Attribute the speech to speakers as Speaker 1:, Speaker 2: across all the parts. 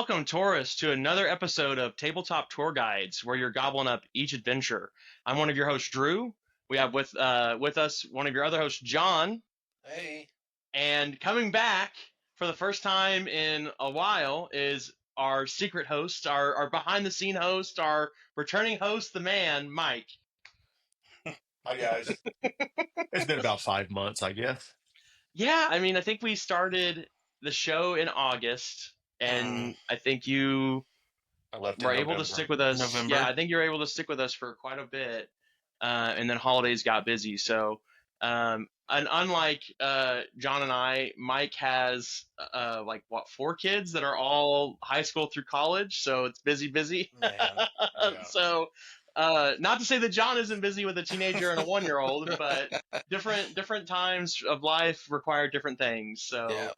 Speaker 1: welcome tourists to another episode of Tabletop Tour Guides, where you're gobbling up each adventure. I'm one of your hosts, Drew. We have with us one of your other hosts, John,
Speaker 2: Hey.
Speaker 1: and coming back for the first time in a while is our secret host, our behind the scene host, our returning host, the man, Mike.
Speaker 3: Hi guys. It's been about 5 months, I guess.
Speaker 1: Yeah, I mean, I think we started the show in August, and I think you
Speaker 3: I left
Speaker 1: were
Speaker 3: in
Speaker 1: able to
Speaker 3: November.
Speaker 1: stick with us.
Speaker 2: November.
Speaker 1: Yeah, I think you were able to stick with us for quite a bit, and then holidays got busy. So, and unlike John and I, Mike has like what 4 kids that are all high school through college. So it's busy.
Speaker 2: Man.
Speaker 3: Yeah.
Speaker 1: So, not to say that John isn't busy with a teenager and a 1-year-old, but different times of life require different things. So.
Speaker 2: Yeah.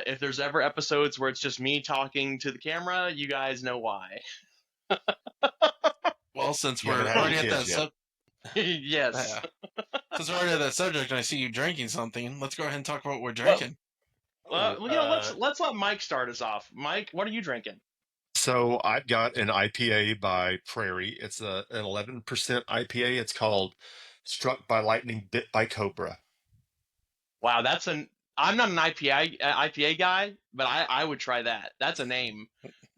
Speaker 1: If there's ever episodes where it's just me talking to the camera, you guys know why.
Speaker 2: Well, since
Speaker 3: You
Speaker 2: we're
Speaker 3: haven't had
Speaker 2: already
Speaker 3: any
Speaker 2: at that
Speaker 3: kids yet.
Speaker 1: Yes.
Speaker 2: since we're already at that subject, and I see you drinking something, let's go ahead and talk about what we're drinking.
Speaker 1: Well, let's let Mike start us off. Mike, what are you drinking?
Speaker 3: So I've got an IPA by Prairie. It's an 11% IPA. It's called Struck by Lightning, Bit by Cobra.
Speaker 1: Wow, I'm not an IPA guy, but I would try that. That's a name.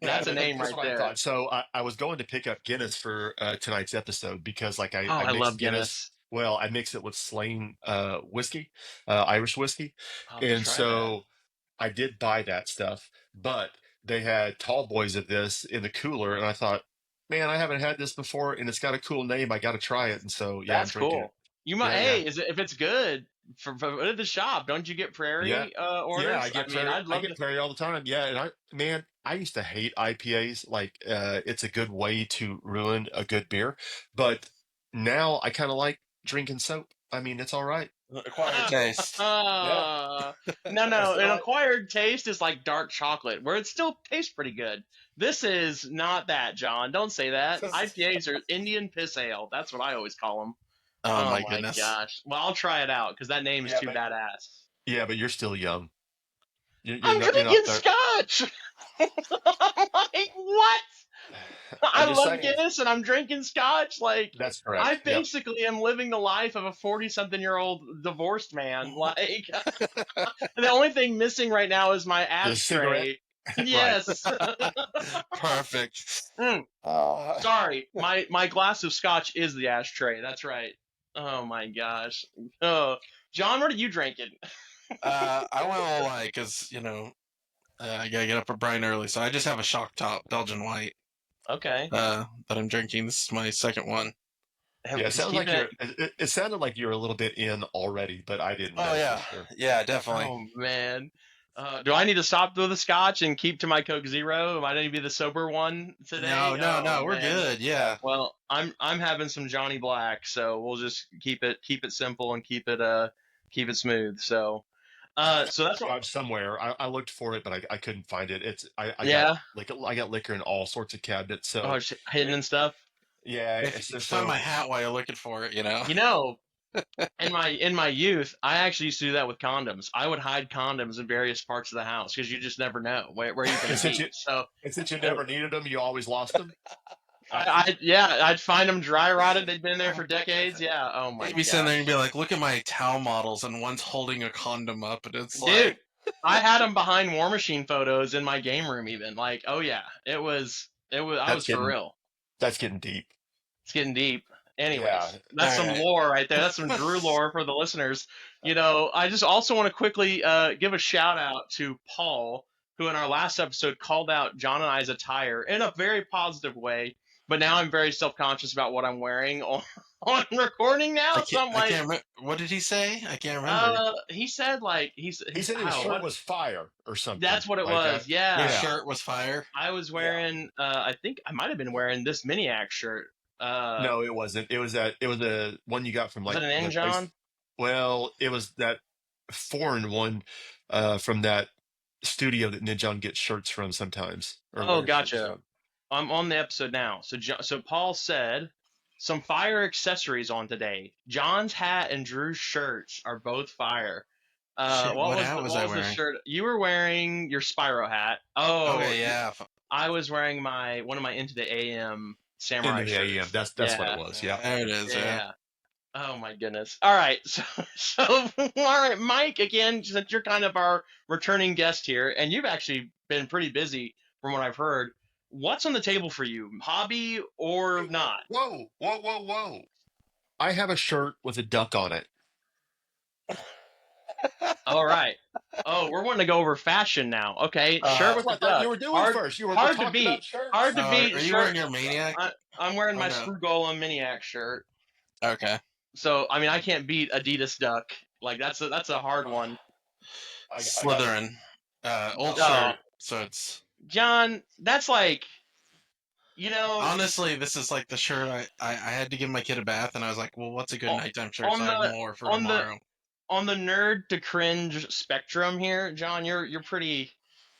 Speaker 1: That's a name
Speaker 3: That's
Speaker 1: right
Speaker 3: what I
Speaker 1: there.
Speaker 3: thought. So I was going to pick up Guinness for tonight's episode because I
Speaker 1: I
Speaker 3: mixed
Speaker 1: love Guinness.
Speaker 3: Well, I mix it with Slane whiskey, Irish whiskey.
Speaker 1: I'll have to
Speaker 3: And
Speaker 1: try
Speaker 3: so I did buy that stuff, but they had tall boys of this in the cooler, and I thought, man, I haven't had this before, and it's got a cool name. I got to try it. And so, yeah,
Speaker 1: That's
Speaker 3: I'm drinking
Speaker 1: cool.
Speaker 3: it.
Speaker 1: You might.
Speaker 3: Yeah,
Speaker 1: Hey, if it's good for at the shop, don't you get
Speaker 3: yeah,
Speaker 1: Prairie
Speaker 3: yeah.
Speaker 1: orders?
Speaker 3: I get
Speaker 1: I mean, I'd
Speaker 3: I
Speaker 1: love
Speaker 3: get
Speaker 1: to.
Speaker 3: Prairie all the time. Yeah, and I used to hate IPAs. Like, it's a good way to ruin a good beer, but now I kind of like drinking soap. I mean, it's all right.
Speaker 2: Acquired taste.
Speaker 3: Yeah,
Speaker 1: No.
Speaker 3: it's
Speaker 1: An
Speaker 3: not.
Speaker 1: acquired taste is like dark chocolate, where it still tastes pretty good. This is not that, John. Don't say that. IPAs are Indian piss ale. That's what I always call them.
Speaker 2: Oh
Speaker 1: Oh
Speaker 2: my
Speaker 1: my
Speaker 2: goodness.
Speaker 1: gosh. Well, I'll try it out because that name is
Speaker 3: Yeah,
Speaker 1: too
Speaker 3: but
Speaker 1: badass.
Speaker 3: you're still young.
Speaker 1: I'm
Speaker 3: You're not
Speaker 1: drinking
Speaker 3: there.
Speaker 1: scotch. Like what? I
Speaker 3: I'm just
Speaker 1: love
Speaker 3: saying.
Speaker 1: Guinness and I'm drinking scotch. Like
Speaker 3: That's
Speaker 1: I
Speaker 3: correct. Yep.
Speaker 1: basically am living the life of a 40-something-year-old divorced man. Like the only thing missing right now is my
Speaker 3: The cigarette.
Speaker 1: ashtray.
Speaker 3: Right.
Speaker 1: Yes.
Speaker 2: Perfect.
Speaker 1: Sorry, my glass of scotch is the ashtray. That's right. Oh my gosh. Oh, John, what are you drinking?
Speaker 2: I went all light because I gotta get up bright and early, so I just have a shock top Belgian white
Speaker 1: Okay.
Speaker 2: that I'm drinking. This is my second one.
Speaker 3: Yeah, it
Speaker 1: Just
Speaker 3: sounds like
Speaker 1: keeping it.
Speaker 3: it sounded like you're a little bit in already, but I didn't
Speaker 2: Oh
Speaker 3: know
Speaker 2: yeah,
Speaker 3: for sure.
Speaker 2: yeah, definitely.
Speaker 1: Oh man. Do I need to stop with the scotch and keep to my Coke Zero? Am I going to be the sober one today?
Speaker 2: No,
Speaker 1: Oh
Speaker 2: we're
Speaker 1: man.
Speaker 2: good. Yeah.
Speaker 1: Well, I'm having some Johnny Black, so we'll just keep it simple and keep it smooth. So so that's what.
Speaker 3: Somewhere I looked for it, but I couldn't find it.
Speaker 1: Yeah.
Speaker 3: I got liquor in all sorts of cabinets. So
Speaker 1: Oh, it's hidden and stuff.
Speaker 3: yeah,
Speaker 2: If you find my hat while you're looking for it,
Speaker 1: You know, in my youth, I actually used to do that with condoms. I would hide condoms in various parts of the house because you just never know where you're going to be. So
Speaker 3: and since you never needed them, you always lost them.
Speaker 1: I'd find them dry rotted. They'd been there for decades. Yeah. Oh my
Speaker 2: You'd be sitting there and
Speaker 1: gosh.
Speaker 2: be like, look at my towel models, and one's holding a condom up, and it's
Speaker 1: Dude,
Speaker 2: like,
Speaker 1: I had them behind War Machine photos in my game room. Even like, oh yeah, it was. I
Speaker 3: That's
Speaker 1: was for real.
Speaker 3: That's getting deep.
Speaker 1: It's getting deep. Anyways,
Speaker 3: Yeah.
Speaker 1: that's some
Speaker 2: Alright.
Speaker 1: lore right there. That's some Drew lore for the listeners. I just also want to quickly give a shout out to Paul, who in our last episode called out John and I's attire in a very positive way. But now I'm very self-conscious about what I'm wearing on recording now. So I'm
Speaker 2: I
Speaker 1: like,
Speaker 2: can't remember. What did he say? I can't remember.
Speaker 1: he said like
Speaker 3: He said his
Speaker 1: I don't know,
Speaker 3: shirt
Speaker 1: what-
Speaker 3: was fire or something.
Speaker 1: That's what it
Speaker 3: like
Speaker 1: was.
Speaker 3: that.
Speaker 1: Yeah.
Speaker 2: Your shirt was fire.
Speaker 1: I was wearing. I think I might have been wearing this Miniac shirt.
Speaker 3: No, it wasn't. It was the one you got from
Speaker 1: Was
Speaker 3: like
Speaker 1: it an
Speaker 3: the place.
Speaker 1: John?
Speaker 3: Well, it was that foreign one from that studio that Ninjon gets shirts from sometimes. Or
Speaker 1: Oh,
Speaker 3: wears shirts
Speaker 1: gotcha.
Speaker 3: from.
Speaker 1: I'm on the episode now. So Paul said some fire accessories on today. John's hat and Drew's shirts are both fire.
Speaker 2: Shit, what hat was I
Speaker 1: what was the
Speaker 2: wearing?
Speaker 1: shirt? You were wearing your Spyro hat. Oh,
Speaker 2: Okay, yeah.
Speaker 1: I was wearing one of my Into the AM
Speaker 3: Into
Speaker 1: samurai
Speaker 3: the AM.
Speaker 1: shirts.
Speaker 3: That's what it was. Yeah.
Speaker 2: There it is. Yeah.
Speaker 1: Yeah. Oh my goodness. All right. So all right, Mike, again, since you're kind of our returning guest here, and you've actually been pretty busy from what I've heard. What's on the table for you? Hobby or not?
Speaker 3: Whoa, whoa, whoa, whoa! I have a shirt with a duck on it.
Speaker 1: All right. Oh, we're wanting to go over fashion now. Okay, shirt
Speaker 3: That's
Speaker 1: with the
Speaker 3: what I thought
Speaker 1: duck.
Speaker 3: you were doing
Speaker 1: Hard,
Speaker 3: first. You were
Speaker 1: hard to
Speaker 3: talking about
Speaker 1: beat.
Speaker 3: shirts.
Speaker 1: Hard to beat.
Speaker 2: Are you
Speaker 1: Shirt.
Speaker 2: wearing your Maniac?
Speaker 1: I'm wearing
Speaker 2: Or
Speaker 1: my
Speaker 2: no?
Speaker 1: Screw Golem Miniac shirt.
Speaker 2: Okay.
Speaker 1: So I mean, I can't beat Adidas duck. Like that's a hard one.
Speaker 3: I got
Speaker 2: Slytherin. Old
Speaker 3: No.
Speaker 2: shirt. So it's
Speaker 1: John, that's like,
Speaker 2: honestly, this is like the shirt I had to give my kid a bath, and I was like, well, what's a good
Speaker 1: on
Speaker 2: nighttime shirt? So
Speaker 1: on
Speaker 2: I have
Speaker 1: the
Speaker 2: more for
Speaker 1: on the
Speaker 2: tomorrow.
Speaker 1: on the nerd to cringe spectrum here, John, you're pretty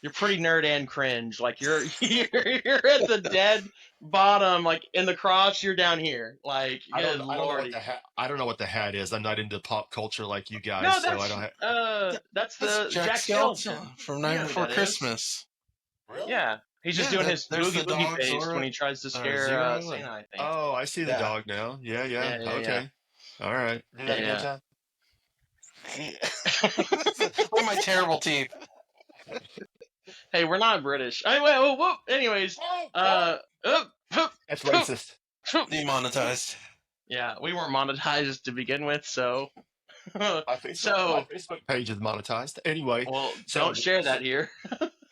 Speaker 1: nerd and cringe. Like you're at the dead bottom, like in the cross, you're down here. Like good
Speaker 3: I don't know what
Speaker 1: lordy.
Speaker 3: the hat. I don't know what the hat is. I'm not into pop culture like you guys,
Speaker 1: No,
Speaker 3: so I don't have.
Speaker 1: that's
Speaker 2: That's
Speaker 1: the
Speaker 2: Jack
Speaker 1: Jack
Speaker 2: Skellington
Speaker 1: Skellington.
Speaker 2: from
Speaker 1: You
Speaker 2: Night
Speaker 1: know who
Speaker 2: Before
Speaker 1: that is.
Speaker 2: Christmas.
Speaker 3: Really?
Speaker 1: Yeah, he's just
Speaker 2: Yeah,
Speaker 1: doing his
Speaker 2: there's
Speaker 1: boogie
Speaker 2: the
Speaker 1: boogie
Speaker 2: dog,
Speaker 1: face
Speaker 2: Zora,
Speaker 1: when he tries to scare
Speaker 2: Zero, and
Speaker 1: Santa, I think.
Speaker 3: Oh, I see the
Speaker 2: Yeah.
Speaker 3: dog now. Yeah, yeah.
Speaker 1: Yeah.
Speaker 3: Okay. All right.
Speaker 2: do that
Speaker 1: Yeah.
Speaker 2: again, John. Look at my terrible teeth.
Speaker 1: Hey, we're not British. Anyway, whoa. Anyways,
Speaker 3: That's racist.
Speaker 2: Demonetized.
Speaker 1: Yeah, we weren't monetized to begin with, so
Speaker 3: My
Speaker 1: so
Speaker 3: Facebook page is monetized. Anyway,
Speaker 1: well,
Speaker 3: so
Speaker 1: don't share that here.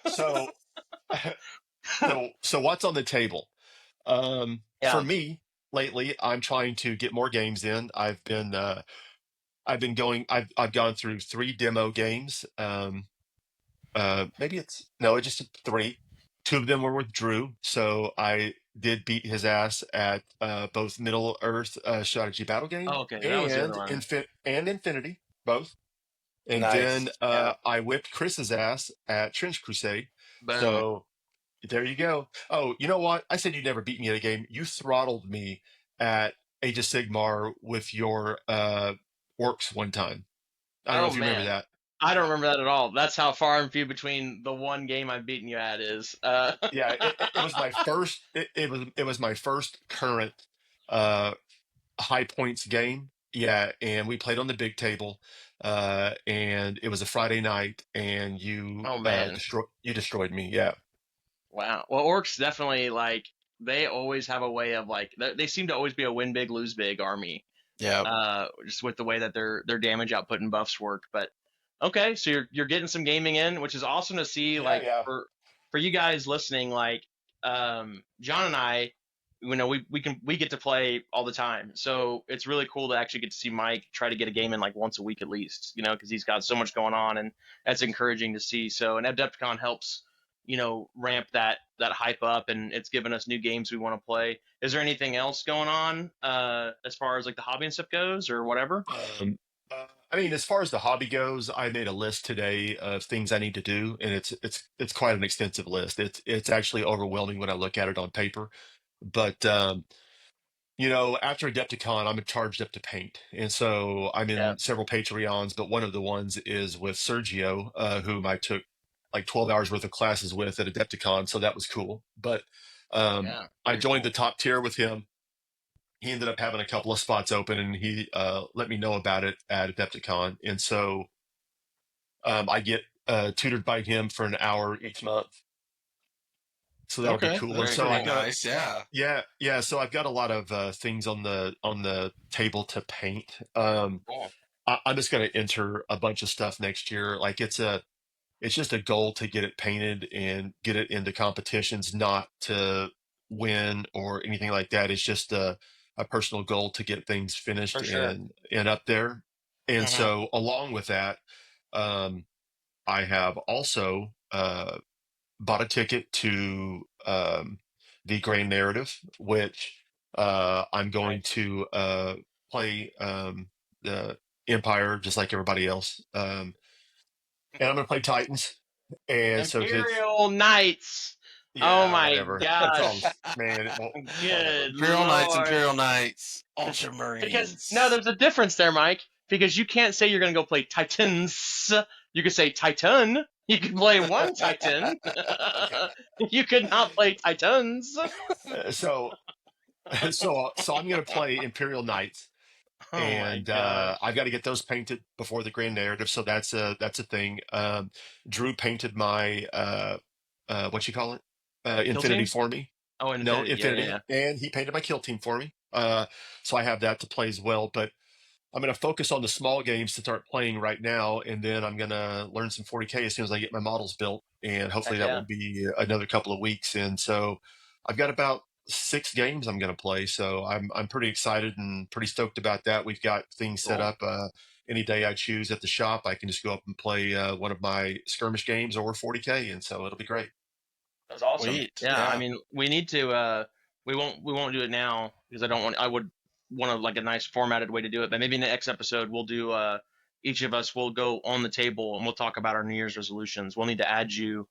Speaker 3: so so what's on the table? For
Speaker 1: Yeah.
Speaker 3: me lately, I'm trying to get more games in. I've been going. I've gone through 3 demo games. Maybe it's just 3. 2 of them were with Drew, so I did beat his ass at both Middle Earth strategy battle game
Speaker 1: Oh, okay, that was the
Speaker 3: and
Speaker 1: other one.
Speaker 3: Infinity, both. And
Speaker 2: Nice.
Speaker 3: then
Speaker 1: Yeah.
Speaker 3: I whipped Chris's ass at Trench Crusade.
Speaker 1: Boom.
Speaker 3: So there you go. Oh, you know what? I said you never beat me at a game. You throttled me at Age of Sigmar with your orcs one time. I don't know
Speaker 1: Oh
Speaker 3: if you remember
Speaker 1: man,
Speaker 3: that.
Speaker 1: I don't remember that at all. That's how far and few between the one game I've beaten you at is.
Speaker 3: Yeah, it was my first. It was my first current uh, high points game. Yeah, and we played on the big table, and it was a Friday night, and
Speaker 1: Oh man,
Speaker 3: destroyed me. Yeah,
Speaker 1: wow. Well, orcs definitely they always have a way of they seem to always be a win big lose big army.
Speaker 2: Yeah.
Speaker 1: Just with the way that their damage output and buffs work. But okay, so you're getting some gaming in, which is awesome to see.
Speaker 3: yeah.
Speaker 1: For you guys listening, John and I, we get to play all the time, so it's really cool to actually get to see Mike try to get a game in once a week at least, because he's got so much going on, and that's encouraging to see. So, and Adepticon helps, ramp that hype up, and it's given us new games we want to play. Is there anything else going on as far as the hobby and stuff goes, or whatever?
Speaker 3: I mean, as far as the hobby goes, I made a list today of things I need to do, and it's quite an extensive list. It's actually overwhelming when I look at it on paper. But after Adepticon, I'm charged up to paint, and so I'm in
Speaker 1: Yeah.
Speaker 3: several Patreons. But one of the ones is with Sergio, whom I took like 12 hours worth of classes with at Adepticon, so that was cool. But
Speaker 1: Yeah,
Speaker 3: I
Speaker 1: very
Speaker 3: joined
Speaker 1: cool.
Speaker 3: the top tier with him. He ended up having a couple of spots open, and he let me know about it at Adepticon. And so I get tutored by him for an hour each month. So that'll be
Speaker 2: Okay.
Speaker 3: cool. And
Speaker 1: Very
Speaker 3: so
Speaker 1: cool.
Speaker 3: I got
Speaker 2: Nice. Yeah.
Speaker 3: yeah. So I've got a lot of things on the table to paint. I'm just going to enter a bunch of stuff next year. Like it's just a goal to get it painted and get it into competitions, not to win or anything like that. It's just a personal goal to get things finished
Speaker 1: For sure.
Speaker 3: and up there. And
Speaker 1: Mhm.
Speaker 3: so along with that, I have also bought a ticket to the Grand Narrative, which I'm going to play the Empire just like everybody else. And I'm going to play Titans. And so
Speaker 1: Imperial Knights.
Speaker 3: yeah,
Speaker 1: Oh my
Speaker 3: whatever.
Speaker 1: gosh.
Speaker 3: Man.
Speaker 1: Good.
Speaker 3: Whatever.
Speaker 2: Imperial Knights,
Speaker 1: Lord.
Speaker 2: Imperial Knights,
Speaker 1: Because
Speaker 2: Ultramarines.
Speaker 1: no, there's a difference there, Mike. because you can't say you're going to go play Titans. You could say Titan. You could play one Titan.
Speaker 3: Okay.
Speaker 1: You could not play Titans.
Speaker 3: So so I'm gonna play Imperial Knights,
Speaker 1: Oh my
Speaker 3: and
Speaker 1: gosh.
Speaker 3: I've got to get those painted before the grand narrative. So that's a thing. Drew painted my what you call it,
Speaker 1: Kill
Speaker 3: Infinity
Speaker 1: team?
Speaker 3: for me.
Speaker 1: Oh,
Speaker 3: No,
Speaker 1: Infinity. Yeah, yeah, yeah.
Speaker 3: Infinity, and he painted my kill team for me. So I have that to play as well. But I'm going to focus on the small games to start playing right now, and then I'm going to learn some 40K as soon as I get my models built, and hopefully
Speaker 1: Heck
Speaker 3: that
Speaker 1: yeah.
Speaker 3: will be another couple of weeks. And so I've got about 6 games I'm going to play, so I'm pretty excited and pretty stoked about that. We've got things set
Speaker 1: Cool.
Speaker 3: up. Any day I choose at the shop, I can just go up and play one of my skirmish games or 40K, and so it'll be great.
Speaker 1: That's awesome.
Speaker 2: Sweet.
Speaker 1: Yeah, I
Speaker 2: Yeah.
Speaker 1: mean, we need to. We won't do it now because I would want like a nice formatted way to do it. But maybe in the next episode we'll do. Each of us will go on the table and we'll talk about our New Year's resolutions. We'll need to add you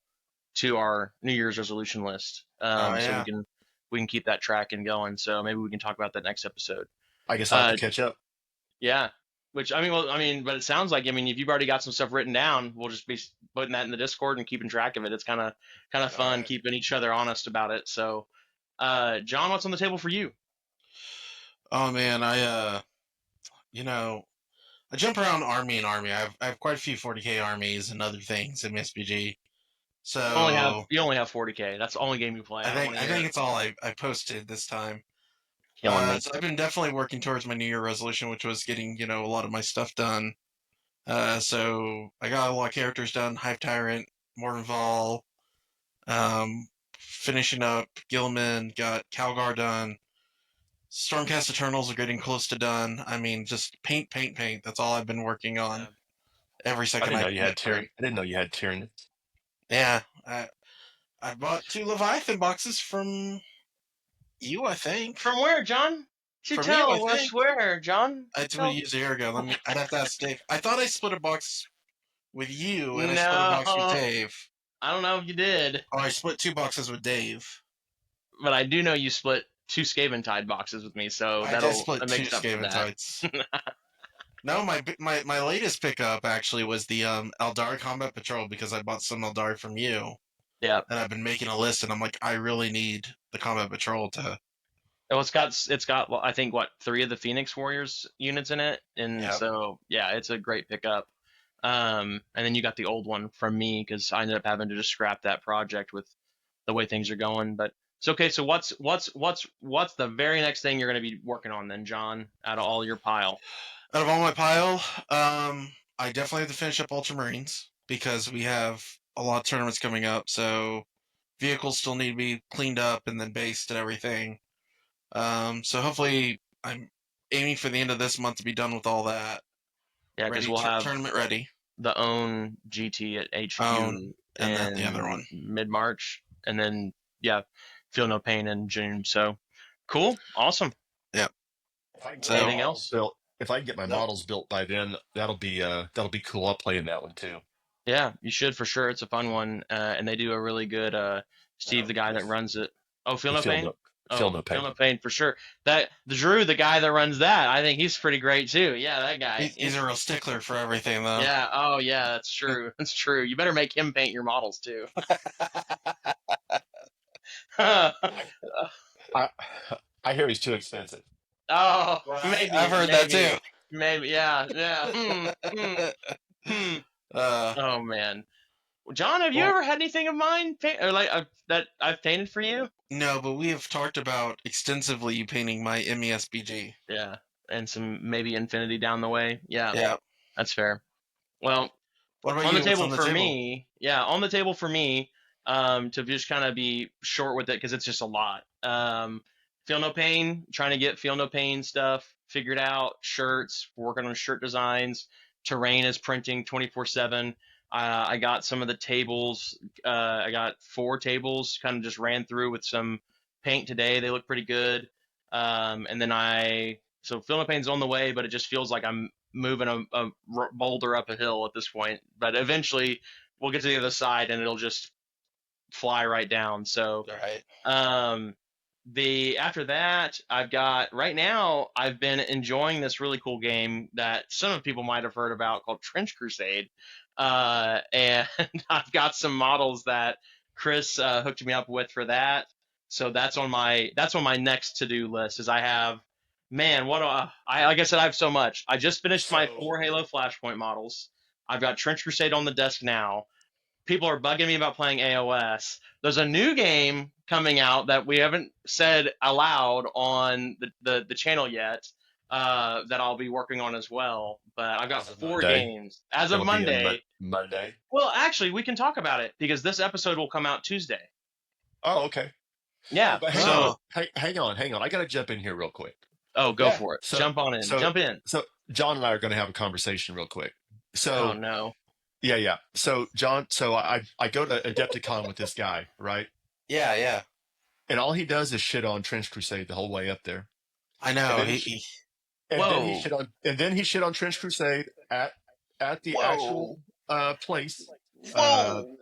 Speaker 1: to our New Year's resolution list,
Speaker 2: Oh
Speaker 1: so
Speaker 2: yeah.
Speaker 1: we can keep that track and going. So maybe we can talk about that next episode.
Speaker 3: I guess I'll have to
Speaker 1: Uh,
Speaker 3: catch up.
Speaker 1: yeah. Which but it sounds like if you've already got some stuff written down, we'll just be putting that in the Discord and keeping track of it. It's kind of
Speaker 3: All
Speaker 1: fun
Speaker 3: right.
Speaker 1: keeping each other honest about it. So, John, what's on the table for you?
Speaker 2: Oh man, you know, I jump around army and army. I have quite a few 40K armies and other things in SPG. So
Speaker 1: You only have 40K. That's the only game you play.
Speaker 2: I
Speaker 1: I don't
Speaker 2: think
Speaker 1: want to
Speaker 2: I
Speaker 1: hear
Speaker 2: think
Speaker 1: it.
Speaker 2: it's all I posted this time.
Speaker 1: Killing me.
Speaker 2: So I've been definitely working towards my New Year resolution, which was getting a lot of my stuff done. So I got a lot of characters done: Hive Tyrant, Mordenval, finishing up Gilman, got Calgar done. Stormcast Eternals are getting close to done. I mean, just paint, paint, paint. That's all I've been working on every
Speaker 3: I
Speaker 2: second
Speaker 3: didn't
Speaker 2: I
Speaker 3: know
Speaker 2: can
Speaker 3: you
Speaker 2: get
Speaker 3: had
Speaker 2: free.
Speaker 3: I didn't know you had Tyranids.
Speaker 2: Yeah, I bought 2 Leviathan boxes from you, I think.
Speaker 1: From where, John? To
Speaker 2: From you, I
Speaker 1: tell us
Speaker 2: think.
Speaker 1: where, John?
Speaker 2: I did
Speaker 1: Tell.
Speaker 2: it a year ago. I'd have to ask Dave. I thought I split a box with you, and I split a
Speaker 1: No,
Speaker 2: box with Dave.
Speaker 1: I don't know if you did,
Speaker 2: Oh, I split 2 boxes with Dave.
Speaker 1: but I do know you split 2 Skaven Tide boxes with me, so
Speaker 2: I did
Speaker 1: that
Speaker 2: split 2
Speaker 1: makes up for
Speaker 2: Skaven
Speaker 1: that.
Speaker 2: Tides. No, my latest pickup actually was the Eldar Combat Patrol because I bought some Eldar from you,
Speaker 1: Yeah.
Speaker 2: and I've been making a list, and I'm like, I really need the Combat Patrol to.
Speaker 1: Oh, it's got well, I think 3 of the Phoenix Warriors units in it, and
Speaker 2: Yeah.
Speaker 1: so yeah, it's a great pickup. And then you got the old one from me because I ended up having to just scrap that project with the way things are going. But it's okay. So what's the very next thing you're going to be working on then, John? Out of all your pile?
Speaker 2: Out of all my pile, I definitely have to finish up Ultramarines because we have a lot of tournaments coming up. So vehicles still need to be cleaned up and then based and everything. So hopefully I'm aiming for the end of this month to be done with all that.
Speaker 1: Yeah, because
Speaker 2: Ready,
Speaker 1: we'll have
Speaker 2: tournament ready.
Speaker 1: the own GT at
Speaker 2: Own,
Speaker 1: HQ
Speaker 2: and then the other
Speaker 1: in
Speaker 2: one.
Speaker 1: mid-March, and then yeah, Feel No Pain in June. So cool, awesome.
Speaker 2: Yeah.
Speaker 3: If I can get
Speaker 2: So
Speaker 3: my
Speaker 1: Anything
Speaker 3: models
Speaker 1: else?
Speaker 3: built, if I can get my
Speaker 2: no,
Speaker 3: models built by then, that'll be cool. I'll play in that one too.
Speaker 1: Yeah, you should for sure. It's a fun one, and they do a really good. Steve, the guy that runs it. Oh, Feel
Speaker 3: The
Speaker 1: No Pain.
Speaker 3: feel
Speaker 1: Oh,
Speaker 3: no
Speaker 1: Feel
Speaker 3: pain.
Speaker 1: No Pain for sure. That the Drew, the guy that runs that, I think he's pretty great too. Yeah, that guy.
Speaker 2: he's a real stickler for everything though.
Speaker 1: Yeah. Oh, yeah. That's true. That's true. You better make him paint your models too. Oh,
Speaker 3: I I hear he's too expensive.
Speaker 2: I've heard that too.
Speaker 1: maybe. Yeah, yeah. Hmm. Oh man, John, have you
Speaker 2: Well,
Speaker 1: ever had anything of mine or like that I've painted for you?
Speaker 2: no, but we have talked about extensively you painting my MESBG.
Speaker 1: Yeah, and some maybe Infinity down the way. Yeah,
Speaker 2: Yeah.
Speaker 1: that's fair. Well,
Speaker 2: What about
Speaker 1: on the
Speaker 2: you? What's
Speaker 1: table
Speaker 2: on the
Speaker 1: for
Speaker 2: table?
Speaker 1: me, yeah, on the table for me, to just kind of be short with it because it's just a lot. Feel No Pain, trying to get Feel No Pain stuff figured out. Shirts, working on shirt designs. Terrain is printing 24/7. I got some of the tables. I got 4 tables. Kind of just ran through with some paint today. They look pretty good. And then so Feel No Pain's on the way, but it just feels like I'm moving a boulder up a hill at this point. But eventually, we'll get to the other side, and it'll just fly right down. So,
Speaker 2: All right.
Speaker 1: um, After that, right now I've been enjoying this really cool game that some people might have heard about called Trench Crusade, and I've got some models that Chris hooked me up with for that. So that's on my next to do list. Is I have, man, like I said, I have so much. I just finished my
Speaker 3: So
Speaker 1: 4 Halo Flashpoint models. I've got Trench Crusade on the desk now. People are bugging me about playing AOS. There's a new game coming out that we haven't said aloud on the channel yet, that I'll be working on as well. But I've got
Speaker 3: as of
Speaker 1: 4 games as of
Speaker 3: it'll be in
Speaker 1: Monday.
Speaker 3: Monday.
Speaker 1: Well, actually, we can talk about it because this episode will come out Tuesday.
Speaker 3: Oh, okay. Oh,
Speaker 1: Yeah.
Speaker 3: but
Speaker 1: So,
Speaker 3: hang on. I got to jump in here real quick.
Speaker 1: go for it.
Speaker 3: So,
Speaker 1: Jump on in.
Speaker 3: so,
Speaker 1: Jump in.
Speaker 3: so John and I are going to have a conversation real quick.
Speaker 1: Oh
Speaker 3: So,
Speaker 1: no.
Speaker 3: yeah. So, John, I go to Adepticon with this guy, right?
Speaker 2: Yeah.
Speaker 3: And all he does is shit on Trench Crusade the whole way up there.
Speaker 2: I
Speaker 3: And
Speaker 2: know.
Speaker 3: then
Speaker 1: Whoa.
Speaker 3: he shit on Trench Crusade at the
Speaker 1: Whoa.
Speaker 3: actual place,
Speaker 1: Whoa.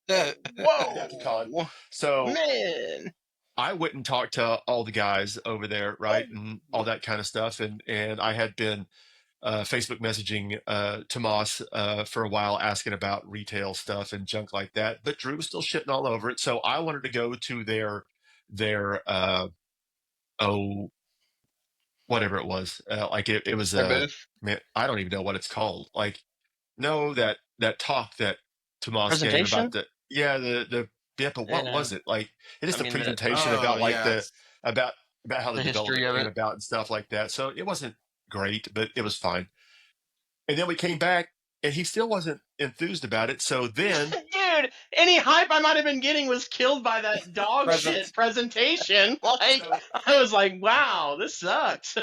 Speaker 3: Adepticon.
Speaker 1: Whoa.
Speaker 3: So
Speaker 1: Man.
Speaker 3: I went and talked to all the guys over there, right, and all that kind of stuff, and I had been Facebook messaging Tomas for a while, asking about retail stuff and junk like that. But Drew was still shitting all over it, so I wanted to go to their oh, whatever it was. Like it was
Speaker 1: Their booth.
Speaker 3: man, I don't even know what it's called. Like no, that talk that Tomas gave about
Speaker 1: Presentation.
Speaker 3: the yeah, but what
Speaker 1: Yeah.
Speaker 3: was it like? It is
Speaker 1: I
Speaker 3: the
Speaker 1: mean,
Speaker 3: presentation
Speaker 2: Oh,
Speaker 3: about like
Speaker 2: yeah.
Speaker 3: about how the
Speaker 1: the history
Speaker 3: development
Speaker 1: of
Speaker 3: came
Speaker 1: it.
Speaker 3: about and stuff like that. So it wasn't great, but it was fine. And then we came back, and he still wasn't enthused about it. So then,
Speaker 1: Dude, any hype I might have been getting was killed by that dog shit presentation. Like,
Speaker 3: so,
Speaker 1: I was like, wow, this sucks.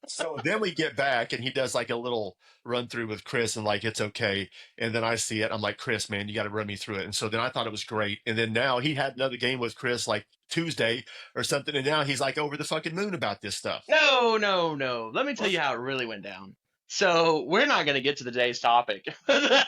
Speaker 3: so then we get back, and he does like a little run through with Chris, and like it's okay. And then I see it, I'm like, Chris, man, you got to run me through it. And so then I thought it was great. And then now he had another game with Chris like Tuesday or something, and now he's like over the fucking moon about this stuff.
Speaker 1: No. Let me tell you how it really went down. So we're not going to get to today's topic. But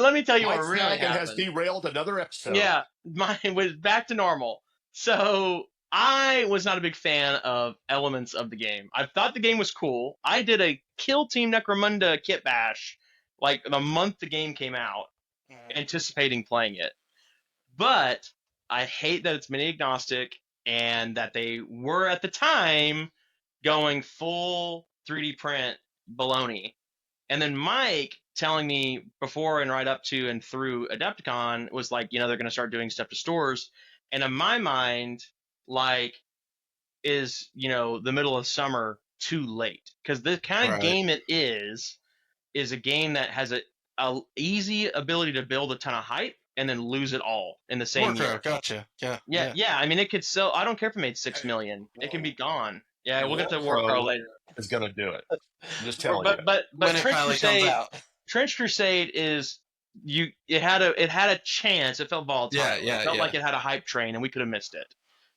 Speaker 1: let me tell you what
Speaker 3: Mike
Speaker 1: really
Speaker 3: Snaggin has
Speaker 1: happened.
Speaker 3: derailed another episode.
Speaker 1: Yeah, mine was back to normal. So I was not a big fan of elements of the game. I thought the game was cool. I did a Kill Team Necromunda kit bash like the month the game came out, anticipating playing it. But I hate that it's mini agnostic and that they were at the time going full 3D print baloney. And then Mike telling me before and right up to and through Adepticon was like, they're going to start doing stuff to stores. And in my mind, like, is, the middle of summer too late? Because the kind of game it is a game that has a easy ability to build a ton of hype and then lose it all in the same year.
Speaker 2: Gotcha.
Speaker 1: Yeah. I mean, it could sell. I don't care if it made 6 million. It can be gone. Yeah, we'll get to
Speaker 3: War
Speaker 1: War Pro later.
Speaker 3: is going to do it. I'm just telling you.
Speaker 1: But
Speaker 2: When it
Speaker 1: Trench
Speaker 2: finally
Speaker 1: Crusade,
Speaker 2: comes out.
Speaker 1: Trench Crusade is it had a chance. It felt volatile. It felt like it had a hype train, and we could have missed it.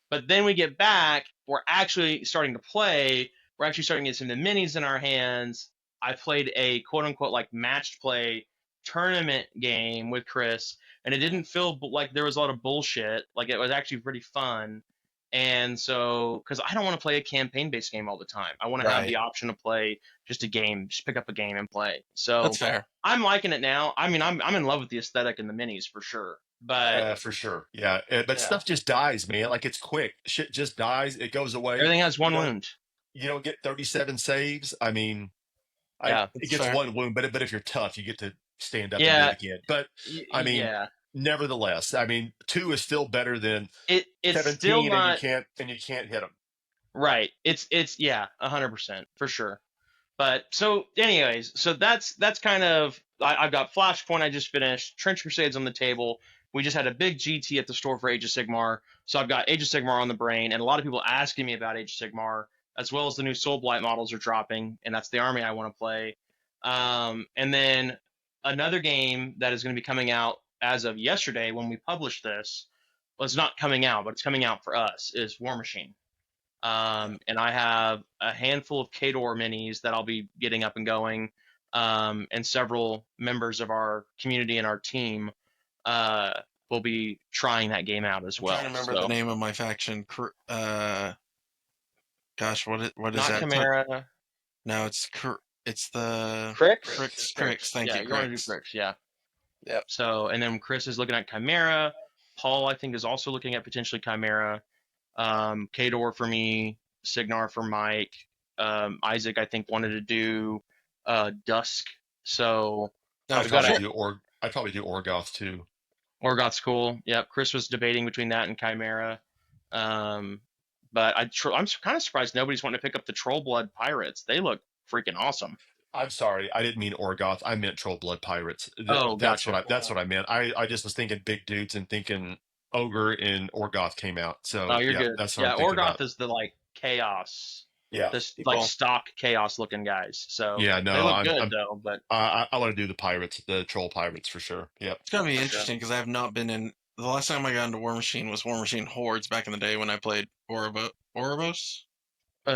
Speaker 1: But then we get back. We're actually starting to play. We're actually starting to get some of the minis in our hands. I played a quote unquote like matched play tournament game with Chris, and it didn't feel like there was a lot of bullshit. Like it was actually pretty fun. And so, because I don't want to play a campaign-based game all the time, I want to have the option to play just a game, just pick up a game and play. So
Speaker 2: That's fair.
Speaker 1: I'm liking it now. I mean, I'm in love with the aesthetic and the minis for sure. But
Speaker 3: for sure, yeah. But stuff just dies, man. Like it's quick. Shit just dies. It goes away.
Speaker 1: Everything has one wound.
Speaker 3: You don't get 37 saves. I mean, it gets one wound, but if you're tough, you get to stand up and do it again. But I mean, nevertheless, I mean, 2 is still better than
Speaker 1: it's
Speaker 3: 17,
Speaker 1: still not,
Speaker 3: and you can't hit them.
Speaker 1: Right. It's 100% for sure. But so anyways, so that's kind of, I've got Flashpoint I just finished, Trench Crusades on the table. We just had a big GT at the store for Age of Sigmar. So I've got Age of Sigmar on the brain, and a lot of people asking me about Age of Sigmar, as well as the new Soulblight models are dropping, and that's the army I want to play. And then another game that is going to be coming out as of yesterday when we publish this, well, it's not coming out, but it's coming out for us, is War Machine. And I have a handful of Kador minis that I'll be getting up and going, and several members of our community and our team will be trying that game out as
Speaker 2: I'm
Speaker 1: well.
Speaker 2: trying to remember the name of my faction. Gosh, what is
Speaker 1: Not
Speaker 2: that?
Speaker 1: Chimera.
Speaker 2: No, it's the
Speaker 4: Crix?
Speaker 2: Crix. Thank you,
Speaker 1: You want to do
Speaker 2: Crix.
Speaker 1: Crix, yeah.
Speaker 4: Yep.
Speaker 1: So, and then Chris is looking at Chimera. Paul, I think, is also looking at potentially Chimera. Kador for me, Signar for Mike. Isaac, I think, wanted to do Dusk. So
Speaker 2: No,
Speaker 1: we've got
Speaker 2: shit.
Speaker 3: I'd probably do Orgoth too.
Speaker 1: Orgoth's cool. Yep. Chris was debating between that and Chimera. But I'm kind of surprised nobody's wanting to pick up the Trollblood Pirates. They look freaking awesome.
Speaker 3: I'm sorry, I didn't mean Orgoth. I meant Trollblood Pirates.
Speaker 1: Oh,
Speaker 3: That's
Speaker 1: gotcha.
Speaker 3: what I meant. I just was thinking big dudes and thinking Ogre and Orgoth came out. So
Speaker 1: Oh, you're good.
Speaker 3: that's what
Speaker 1: Yeah,
Speaker 3: I'm thinking
Speaker 1: Orgoth
Speaker 3: about.
Speaker 1: is the like chaos.
Speaker 3: Yeah.
Speaker 1: This
Speaker 4: People.
Speaker 1: like stock chaos looking guys. So
Speaker 3: Yeah, no,
Speaker 1: they look
Speaker 3: I'm
Speaker 1: good though. But
Speaker 3: I want to do the pirates, the troll pirates for sure. Yep.
Speaker 2: It's gonna be
Speaker 1: For
Speaker 2: interesting because I have not been in. The last time I got into War Machine was War Machine Hordes back in the day when I played Ouroboros.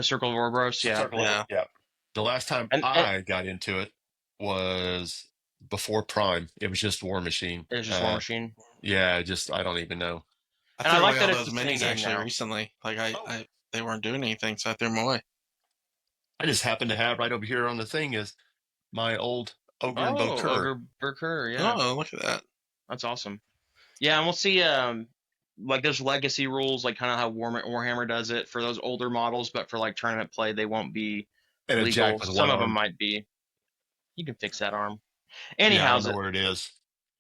Speaker 1: Circle of Ouroboros, yeah.
Speaker 3: Circle of- yeah. The last time
Speaker 1: And
Speaker 3: I got into it was before Prime. It was just War Machine.
Speaker 1: it's just War Machine.
Speaker 3: Yeah, I don't even know.
Speaker 2: I
Speaker 1: And I
Speaker 2: threw
Speaker 1: like
Speaker 2: away
Speaker 1: that
Speaker 2: all
Speaker 1: it's
Speaker 2: those
Speaker 1: the same
Speaker 2: minis
Speaker 1: game
Speaker 2: actually
Speaker 1: now.
Speaker 2: recently. Like they weren't doing anything, so I threw them away.
Speaker 3: I just happen to have right over here on the thing is my old Ogre and Bokur.
Speaker 1: Ogre Burkur, yeah.
Speaker 2: Oh, look at that.
Speaker 1: That's awesome. Yeah, and we'll see. Like there's legacy rules, like kind of how Warhammer does it for those older models, but for like tournament play, they won't be
Speaker 3: And a
Speaker 1: legal.
Speaker 3: jack with
Speaker 1: Some
Speaker 3: one
Speaker 1: of them
Speaker 3: arm.
Speaker 1: might be. You can fix that arm.
Speaker 3: Yeah, I
Speaker 1: Anyhow,
Speaker 3: don't know where it is.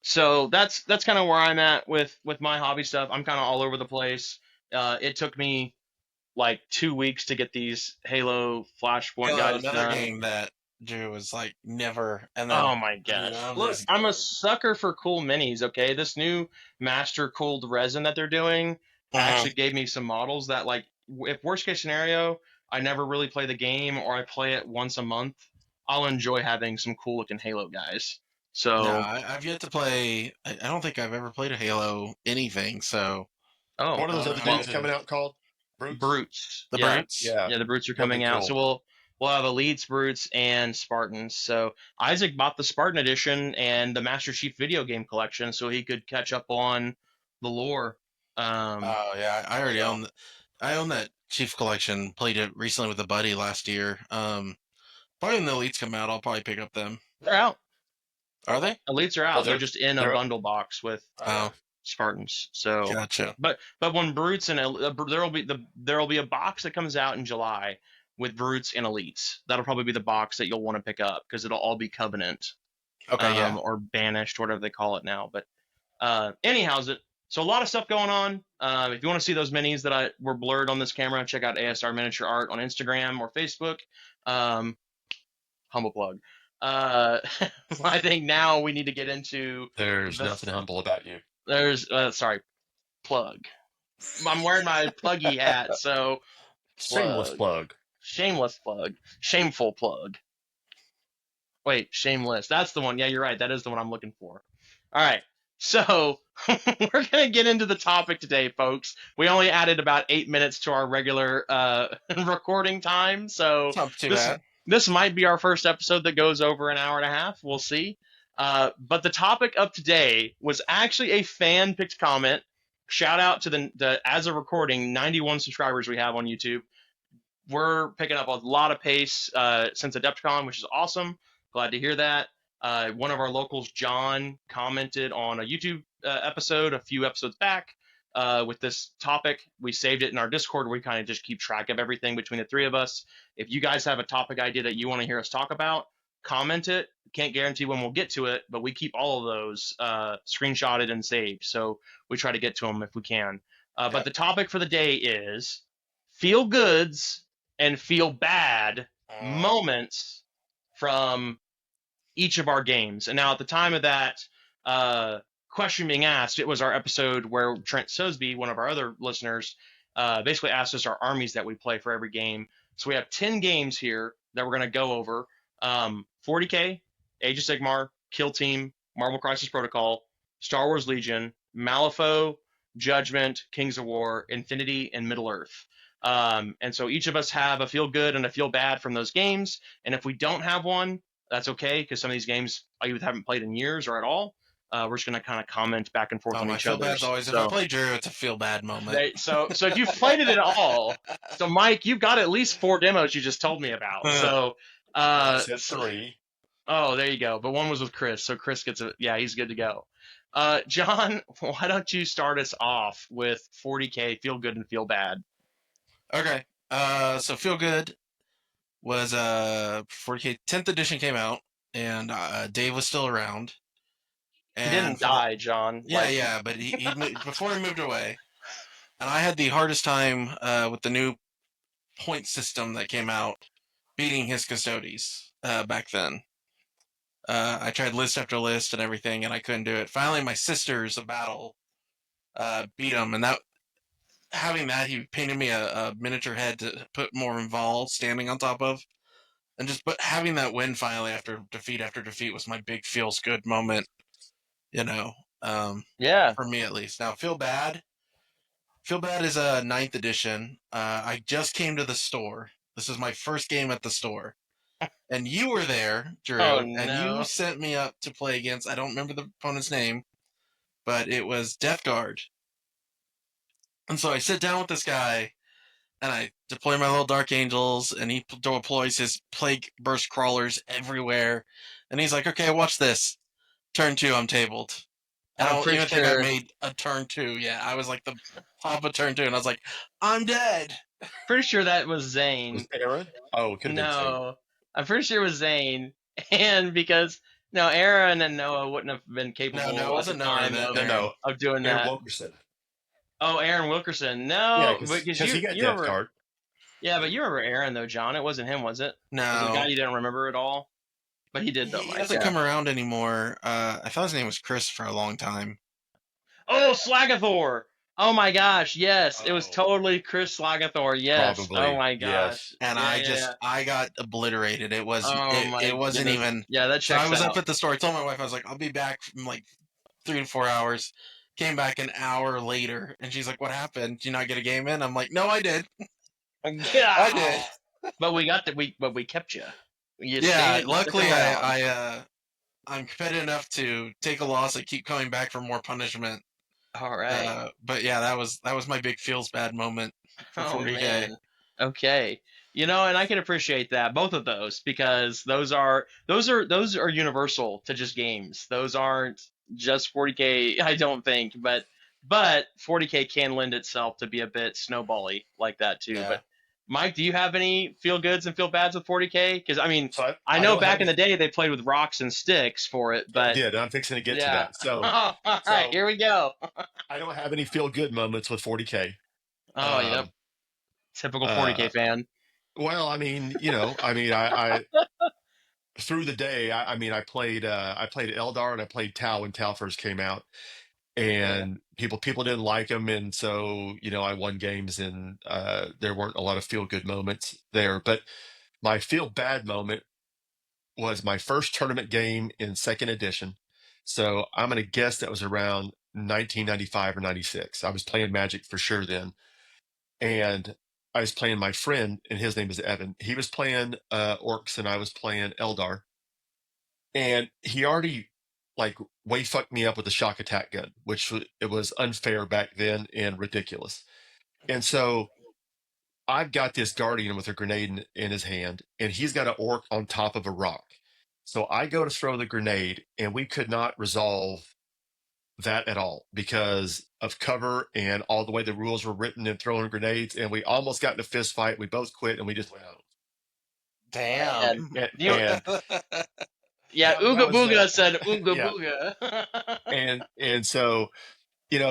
Speaker 1: so that's kind of where I'm at with my hobby stuff. I'm kind of all over the place. It took me like 2 weeks to get these Halo Flashpoint guys
Speaker 2: another
Speaker 1: done.
Speaker 2: game that Drew was like never. And then,
Speaker 1: Oh my gosh! Look, I'm a sucker for cool minis. Okay, this new master cooled resin that they're doing actually gave me some models that, like, if worst case scenario, I never really play the game or I play it once a month, I'll enjoy having some cool looking Halo guys. So
Speaker 2: No, I've yet to play. I don't think I've ever played a Halo anything. So
Speaker 1: oh,
Speaker 3: What are those other dudes coming out called?
Speaker 1: Brutes.
Speaker 2: the
Speaker 1: Yeah.
Speaker 2: Brutes.
Speaker 1: Yeah, the Brutes are
Speaker 3: That'd be
Speaker 1: coming out.
Speaker 3: cool.
Speaker 1: So we'll have Elites, Brutes, and Spartans. So Isaac bought the Spartan edition and the Master Chief video game collection so he could catch up on the lore.
Speaker 2: Oh yeah, I already own. I own that Chief collection. Played it recently with a buddy last year. Probably when the Elites come out, I'll probably pick up them.
Speaker 1: They're out.
Speaker 2: Are they?
Speaker 1: Elites are out.
Speaker 3: Well,
Speaker 1: they're just in a
Speaker 3: they're-
Speaker 1: bundle box with
Speaker 2: Oh,
Speaker 1: Spartans. So
Speaker 2: gotcha.
Speaker 1: But when Brutes and there'll be a box that comes out in July with Brutes and Elites. That'll probably be the box that you'll want to pick up because it'll all be Covenant,
Speaker 2: Okay, yeah.
Speaker 1: or Banished, whatever they call it now. But anyhow, so a lot of stuff going on. If you want to see those minis that were blurred on this camera, check out ASR Miniature Art on Instagram or Facebook. Humble plug. I think now we need to get into.
Speaker 3: There's nothing humble about you.
Speaker 1: Plug. I'm wearing my pluggy hat, so
Speaker 3: Shameless plug.
Speaker 1: shameless plug, shameful plug. Wait, shameless. That's the one. Yeah, you're right. That is the one I'm looking for. All right. So we're gonna get into the topic today, folks. We only added about 8 minutes to our regular recording time, so
Speaker 2: It's not too bad.
Speaker 1: this might be our first episode that goes over an hour and a half. We'll see. But the topic of today was actually a fan picked comment. Shout out to the as of recording 91 subscribers we have on YouTube. We're picking up a lot of pace since Adepticon, which is awesome. Glad to hear that. One of our locals, John, commented on a YouTube episode a few episodes back with this topic. We saved it in our Discord where we kind of just keep track of everything between the three of us. If you guys have a topic idea that you want to hear us talk about, comment it. Can't guarantee when we'll get to it, but we keep all of those screenshotted and saved. So we try to get to them if we can. But the topic for the day is feel goods and feel bad moments from each of our games. And now at the time of that question being asked, it was our episode where Trent Sosby, one of our other listeners, basically asked us our armies that we play for every game. So we have 10 games here that we're going to go over. 40K, Age of Sigmar, Kill Team, Marvel Crisis Protocol, Star Wars Legion, Malifaux, Judgment, Kings of War, Infinity, and Middle-earth. And so each of us have a feel good and a feel bad from those games. And if we don't have one, that's okay, because some of these games I either haven't played in years or at all. We're just gonna kind of comment back and forth
Speaker 2: Oh,
Speaker 1: on
Speaker 2: my
Speaker 1: each
Speaker 2: feel bad's
Speaker 1: other's.
Speaker 2: always if I play Drew, it's a feel bad moment.
Speaker 1: So if you've played it at all, so Mike, you've got at least 4 demos you just told me about. So
Speaker 3: I said 3.
Speaker 1: oh, there you go. But one was with Chris, so Chris gets it. Yeah, he's good to go. John, why don't you start us off with 40K feel good and feel bad?
Speaker 2: Okay. So feel good was 40K 10th edition came out, and Dave was still around.
Speaker 1: He
Speaker 2: And
Speaker 1: didn't die, John.
Speaker 2: yeah, but he before he moved away, and I had the hardest time with the new point system that came out, beating his Custodes back then. I tried list after list and everything, and I couldn't do it. Finally, my sister's a battle beat him, and that having that, he painted me a miniature head to put more Vol standing on top of, and just having that win finally after defeat was my big feels good moment.
Speaker 1: Yeah.
Speaker 2: For me at least. Now, feel bad. Feel bad is a 9th edition. I just came to the store. This is my first game at the store. And you were there, Drew,
Speaker 1: Oh,
Speaker 2: and you
Speaker 1: no.
Speaker 2: sent me up to play against, I don't remember the opponent's name, but it was Death Guard. And so I sit down with this guy, and I deploy my little Dark Angels, and he deploys his Plague Burst Crawlers everywhere. And he's like, okay, watch this. Turn 2, I'm tabled. And I don't even think I made a turn 2 yet. I was like the top of turn 2, and I was like, I'm dead.
Speaker 1: Pretty sure that was Zane.
Speaker 3: Was it Aaron? Oh, it could have been Zane.
Speaker 1: No, I'm pretty sure it was Zane. And because no, Aaron and Noah wouldn't have been capable
Speaker 2: No, it wasn't Noah.
Speaker 1: of doing
Speaker 3: Aaron
Speaker 1: that.
Speaker 3: Wilkerson.
Speaker 1: Oh, Aaron Wilkerson. No,
Speaker 3: Yeah, because he got
Speaker 1: you
Speaker 3: Death
Speaker 1: remember,
Speaker 3: Guard.
Speaker 1: Yeah, but you remember Aaron though, John. It wasn't him, was it?
Speaker 2: No.
Speaker 1: Was it a guy you didn't remember at all? But he did though.
Speaker 2: He doesn't come around anymore. I thought his name was Chris for a long time.
Speaker 1: Oh, Slagathor! Oh my gosh, yes, it was totally Chris Slagathor. Yes.
Speaker 3: Probably.
Speaker 1: Oh my gosh.
Speaker 3: Yes.
Speaker 2: And I got obliterated. It was it wasn't
Speaker 1: goodness.
Speaker 2: even.
Speaker 1: Yeah, that
Speaker 2: So
Speaker 1: checks
Speaker 2: I was
Speaker 1: out.
Speaker 2: up at the store. I told my wife I was like, I'll be back from like 3 to 4 hours. Came back an hour later, and she's like, "What happened? Did you not get a game in?" I'm like, "No, I did.
Speaker 1: Yeah.
Speaker 2: I did."
Speaker 1: But we kept you.
Speaker 2: Luckily I'm competitive enough to take a loss and keep coming back for more punishment.
Speaker 1: All right.
Speaker 2: But yeah, that was my big feels bad moment for 40K.
Speaker 1: Man. Okay. And I can appreciate that, both of those, because those are universal to just games. Those aren't just 40K, I don't think, but 40K can lend itself to be a bit snowbally like that too.
Speaker 2: Yeah.
Speaker 1: But Mike, do you have any feel goods and feel bads with 40K? Because I know
Speaker 3: don't
Speaker 1: back in the day they played with rocks and sticks for it, but
Speaker 3: Yeah, I'm fixing to get to that. So,
Speaker 1: all right, here we go.
Speaker 3: I don't have any feel good moments with 40K.
Speaker 1: Oh, yep. Typical 40K fan.
Speaker 3: Well, I through the day, I played Eldar and I played Tau when Tau first came out, and people didn't like them, and so I won games, and there weren't a lot of feel good moments there. But my feel bad moment was my first tournament game in 2nd edition. So I'm going to guess that was around 1995 or 96. I was playing Magic for sure then, and I was playing my friend, and his name is Evan. He was playing Orcs, and I was playing Eldar. And he already way fucked me up with a shock attack gun, which it was unfair back then and ridiculous. And so I've got this Guardian with a grenade in his hand, and he's got an Orc on top of a rock. So I go to throw the grenade, and we could not resolve that at all because of cover and all the way the rules were written and throwing grenades, and we almost got in a fist fight. We both quit, and we just went out.
Speaker 2: Damn.
Speaker 1: Yeah, Ooga Booga said Ooga
Speaker 3: Booga. and so it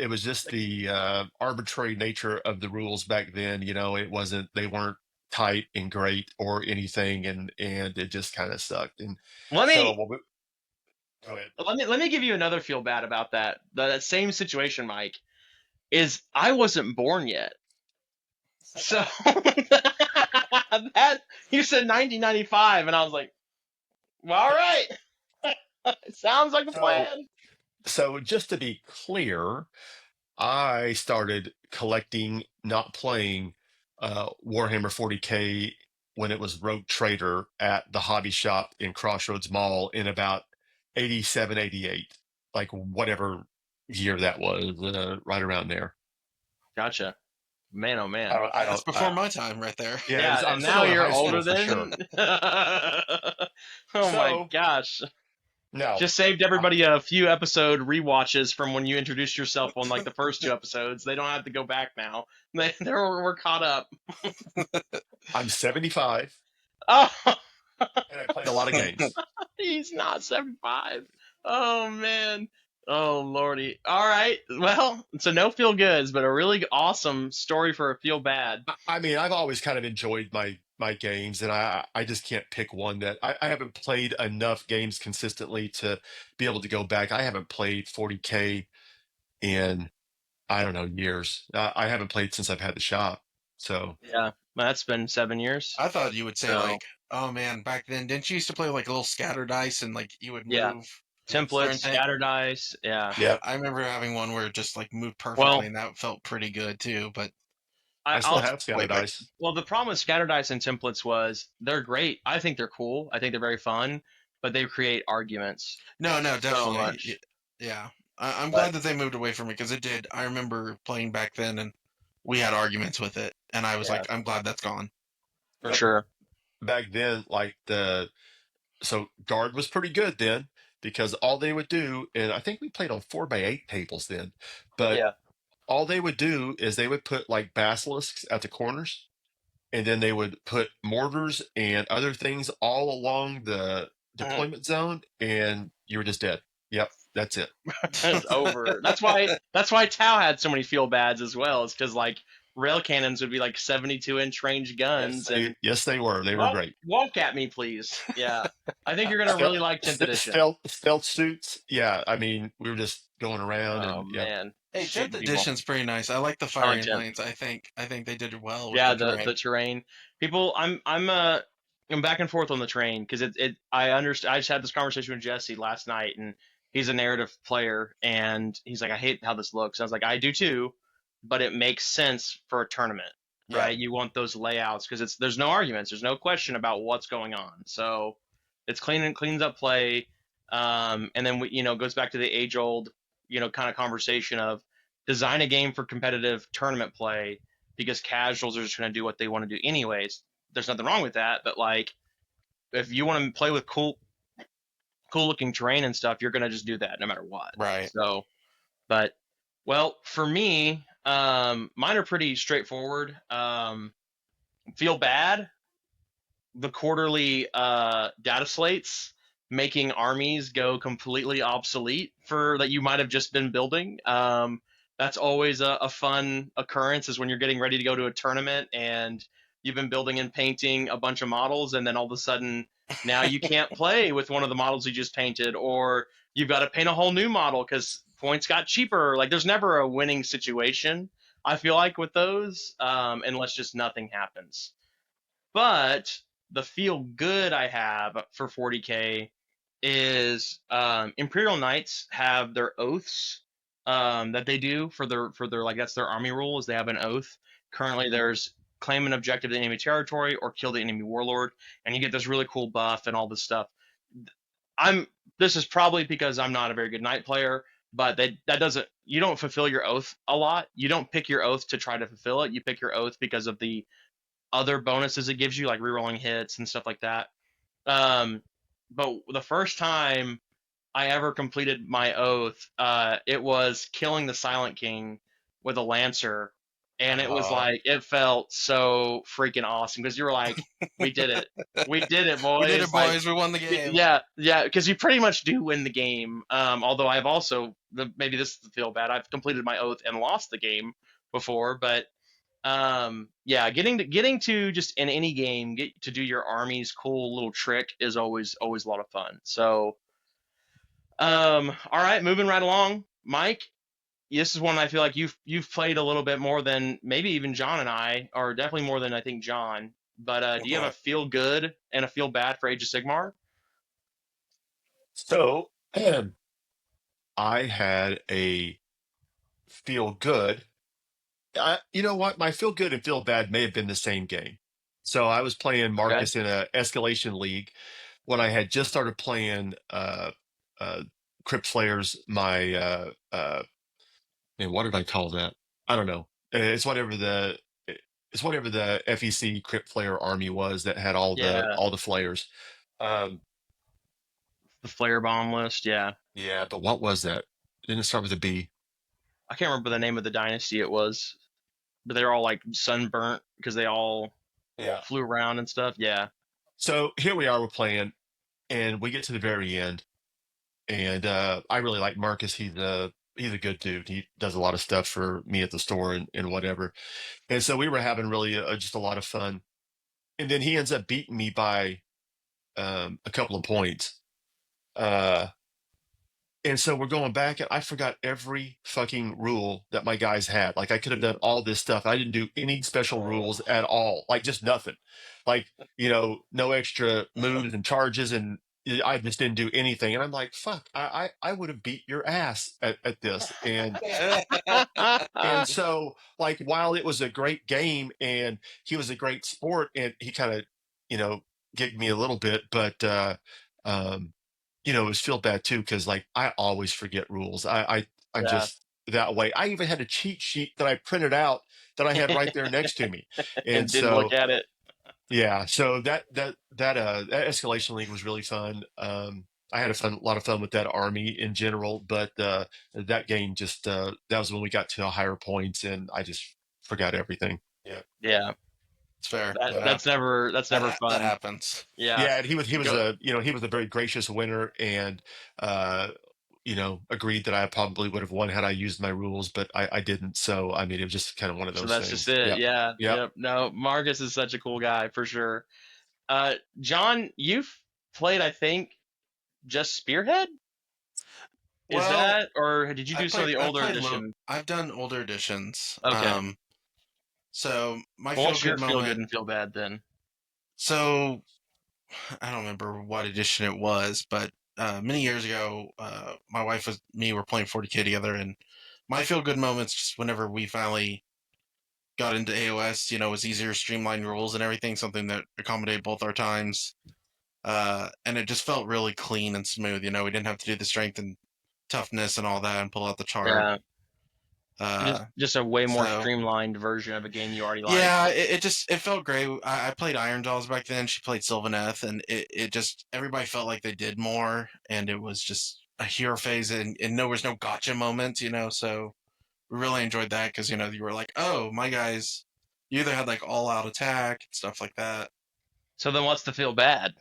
Speaker 3: was just the arbitrary nature of the rules back then. They weren't tight and great or anything, and it just kind of sucked. And
Speaker 1: go ahead.
Speaker 3: Let
Speaker 1: me give you another feel bad about that same situation, Mike. Is I wasn't born yet, so that you said 1995, and I was like, well, all right, it sounds like a plan.
Speaker 3: So just to be clear, I started collecting, not playing Warhammer 40K when it was Rogue Trader at the hobby shop in Crossroads Mall in about 87, 88, like whatever year that was, right around there.
Speaker 1: Gotcha. Man, oh
Speaker 3: I
Speaker 1: man.
Speaker 3: don't, I
Speaker 2: That's
Speaker 3: don't,
Speaker 2: before my time, right there.
Speaker 3: yeah,
Speaker 1: Yeah,
Speaker 3: I
Speaker 1: and
Speaker 3: was still
Speaker 1: now
Speaker 3: going to
Speaker 1: you're
Speaker 3: high school
Speaker 1: older
Speaker 3: for sure.
Speaker 1: than. Oh my
Speaker 3: So
Speaker 1: gosh.
Speaker 3: now,
Speaker 1: Just saved
Speaker 3: I-
Speaker 1: everybody a few episode rewatches from when you introduced yourself on like the first 2 episodes. They don't have to go back now. We're caught up.
Speaker 3: I'm 75
Speaker 1: Oh,
Speaker 3: and I played a lot of games.
Speaker 1: he's not 75. Oh man. Oh lordy. All right. Well, so no feel goods, but a really awesome story for a feel bad.
Speaker 3: I mean, I've always kind of enjoyed my games, and I just can't pick one that I haven't played enough games consistently to be able to go back. I haven't played 40K in, I don't know, years. I haven't played since I've had the shop. So
Speaker 1: Yeah, that's been 7 years.
Speaker 2: I thought you would say
Speaker 1: So
Speaker 2: like, oh man, back then, didn't you used to play like a little scatter dice and like you would
Speaker 1: yeah,
Speaker 2: move
Speaker 1: templates,
Speaker 2: certain things?
Speaker 1: scatter dice. Yeah.
Speaker 3: yeah,
Speaker 2: I remember having one where it just like moved perfectly,
Speaker 1: Well,
Speaker 2: and that felt pretty good too. But
Speaker 3: I still
Speaker 1: I'll
Speaker 3: have
Speaker 2: way
Speaker 3: Scatter
Speaker 2: back.
Speaker 3: Dice.
Speaker 1: well, the problem with scatter dice and templates was they're great. I think they're cool. I think they're very fun, but they create arguments
Speaker 2: No, no,
Speaker 1: so
Speaker 2: definitely,
Speaker 1: much.
Speaker 2: yeah. I'm
Speaker 1: But
Speaker 2: glad that they moved away from it because it did. I remember playing back then, and we had arguments with it, and I was
Speaker 1: yeah,
Speaker 2: like, I'm glad that's gone.
Speaker 1: for
Speaker 3: Yep.
Speaker 1: sure.
Speaker 3: Back then, like so guard was pretty good then because all they would do, and I think we played on 4x8 tables then, but
Speaker 1: Yeah.
Speaker 3: all they would do is they would put like basilisks at the corners, and then they would put mortars and other things all along the
Speaker 1: Mhm.
Speaker 3: deployment zone, and you were just dead. Yep, that's it.
Speaker 1: It's over. That's why Tau had so many feel bads as well. It's because like rail cannons would be like 72-inch range guns and
Speaker 3: Yes, they were. They were
Speaker 1: walk
Speaker 3: great.
Speaker 1: walk at me, please. Yeah, I think you're gonna
Speaker 3: Stealth,
Speaker 1: really like 10th edition.
Speaker 3: stealth suits. Yeah, I mean, we were just going around,
Speaker 1: Oh
Speaker 3: and yep.
Speaker 1: man,
Speaker 2: Hey, 10th
Speaker 1: shooting people.
Speaker 2: edition's pretty nice. I like the
Speaker 1: I like
Speaker 2: firing
Speaker 1: 10th.
Speaker 2: lanes. I think they did well with
Speaker 1: Yeah,
Speaker 2: the
Speaker 1: the
Speaker 2: terrain.
Speaker 1: terrain. People, I'm back and forth on the train because I understand. I just had this conversation with Jesse last night, and he's a narrative player, and he's like, I hate how this looks. And I was like, I do too, but it makes sense for a tournament,
Speaker 2: Yeah,
Speaker 1: right? You want those layouts because there's no arguments, there's no question about what's going on, so it's clean and cleans up play. And then goes back to the age old kind of conversation of design a game for competitive tournament play because casuals are just going to do what they want to do anyways. There's nothing wrong with that, but like if you want to play with cool looking terrain and stuff, you're going to just do that no matter what.
Speaker 2: right.
Speaker 1: So, but well, for me, mine are pretty straightforward. Feel bad, the quarterly data slates making armies go completely obsolete for that you might have just been building. That's always a fun occurrence is when you're getting ready to go to a tournament and you've been building and painting a bunch of models and then all of a sudden now you can't play with one of the models you just painted, or you've got to paint a whole new model because points got cheaper. Like there's never a winning situation, I feel like, with those, unless just nothing happens. But the feel good I have for 40K is Imperial Knights have their oaths that they do for their like that's their army rule is they have an oath. Currently, there's claim an objective in enemy territory or kill the enemy warlord, and you get this really cool buff and all this stuff. I'm This is probably because I'm not a very good knight player, but that doesn't you don't fulfill your oath a lot. You don't pick your oath to try to fulfill it. You pick your oath because of the other bonuses it gives you, like rerolling hits and stuff like that. Um, but the first time I ever completed my oath, it was killing the Silent King with a Lancer, and it was
Speaker 3: Uh,
Speaker 1: like it felt so freaking awesome because you were like, we did it,
Speaker 2: We did it,
Speaker 1: boys!" Like,
Speaker 2: boys. We won the game.
Speaker 1: yeah, yeah, because you pretty much do win the game. Although I've also maybe this feel bad, I've completed my oath and lost the game before, but yeah, getting to just in any game get to do your army's cool little trick is always a lot of fun. So all right, moving right along, Mike, this is one I feel like you've played a little bit more than maybe even John and I, or definitely more than I think John. But do you have a feel good and a feel bad for Age of Sigmar?
Speaker 3: so I had a feel good. You know what? My feel good and feel bad may have been the same game. So I was playing
Speaker 1: Okay.
Speaker 3: Marcus in a escalation league when I had just started playing Crypt Flayers, man, what did I call that? I don't know. It's whatever the FEC Crypt Flayer army was that had
Speaker 1: Yeah,
Speaker 3: all the flayers. Um,
Speaker 1: the Flare Bomb list. Yeah,
Speaker 3: yeah, but what was that? Didn't it start with a B?
Speaker 1: I can't remember the name of the dynasty it was, but they're all like sunburnt because they all
Speaker 3: Yeah.
Speaker 1: flew around and stuff. Yeah,
Speaker 3: So here we are, we're playing, and we get to the very end, and I really like Marcus. He's a good dude. He does a lot of stuff for me at the store and whatever. And so we were having really just a lot of fun. And then he ends up beating me by a couple of points. Uh, and so we're going back, and I forgot every fucking rule that my guys had. Like I could have done all this stuff. I didn't do any special rules at all. Like just nothing. Like, no extra moves and charges, and I just didn't do anything. And I'm like, fuck, I would have beat your ass at this. And so, like, while it was a great game and he was a great sport, and he kind of, you know, gigged me a little bit, but um, it was feel bad too because like I always forget rules. I'm
Speaker 1: yeah,
Speaker 3: just that way. I even had a cheat sheet that I printed out that I had right there next to me, and
Speaker 1: and didn't look
Speaker 3: so
Speaker 1: at it.
Speaker 3: yeah, so that escalation league was really fun. I had a lot of fun with that army in general, but that game just that was when we got to higher points, and I just forgot everything. Yeah,
Speaker 1: Yeah,
Speaker 2: It's fair.
Speaker 1: that's never
Speaker 2: That
Speaker 1: fun.
Speaker 2: happens.
Speaker 1: Yeah,
Speaker 3: yeah, and he was
Speaker 1: go.
Speaker 3: he was a very gracious winner, and uh, agreed that I probably would have won had I used my rules, but I didn't. So I mean, it was just kind of one of
Speaker 1: So
Speaker 3: those
Speaker 1: that's just
Speaker 3: things.
Speaker 1: it.
Speaker 3: Yep,
Speaker 1: Yeah,
Speaker 3: yep.
Speaker 1: yep. No, Marcus is such a cool guy for sure. John, you've played, I think, just Spearhead. Is
Speaker 2: Well,
Speaker 1: that, or did you do some of the
Speaker 2: I
Speaker 1: older
Speaker 2: played low.
Speaker 1: edition?
Speaker 2: I've done older editions.
Speaker 1: Okay.
Speaker 2: So my
Speaker 1: Well,
Speaker 2: feel
Speaker 1: what's
Speaker 2: good
Speaker 1: your feel good
Speaker 2: moment.
Speaker 1: and feel bad then?
Speaker 2: So I don't remember what edition it was, but many years ago, my wife was me were playing 40K together, and my feel good moments just whenever we finally got into AOS, was easier, streamlined rules and everything, something that accommodated both our times. And it just felt really clean and smooth. We didn't have to do the strength and toughness and all that and pull out the chart.
Speaker 1: Yeah,
Speaker 2: Uh,
Speaker 1: just a way more
Speaker 2: so
Speaker 1: streamlined version of a game you already like.
Speaker 2: yeah, it felt great. I played Iron Jaws back then. She played Sylvaneth, and it just everybody felt like they did more, and it was just a hero phase, and there was no gotcha moments. So we really enjoyed that because you were like, oh, my guys, you either had like all out attack and stuff like that.
Speaker 1: So then, what's the feel bad?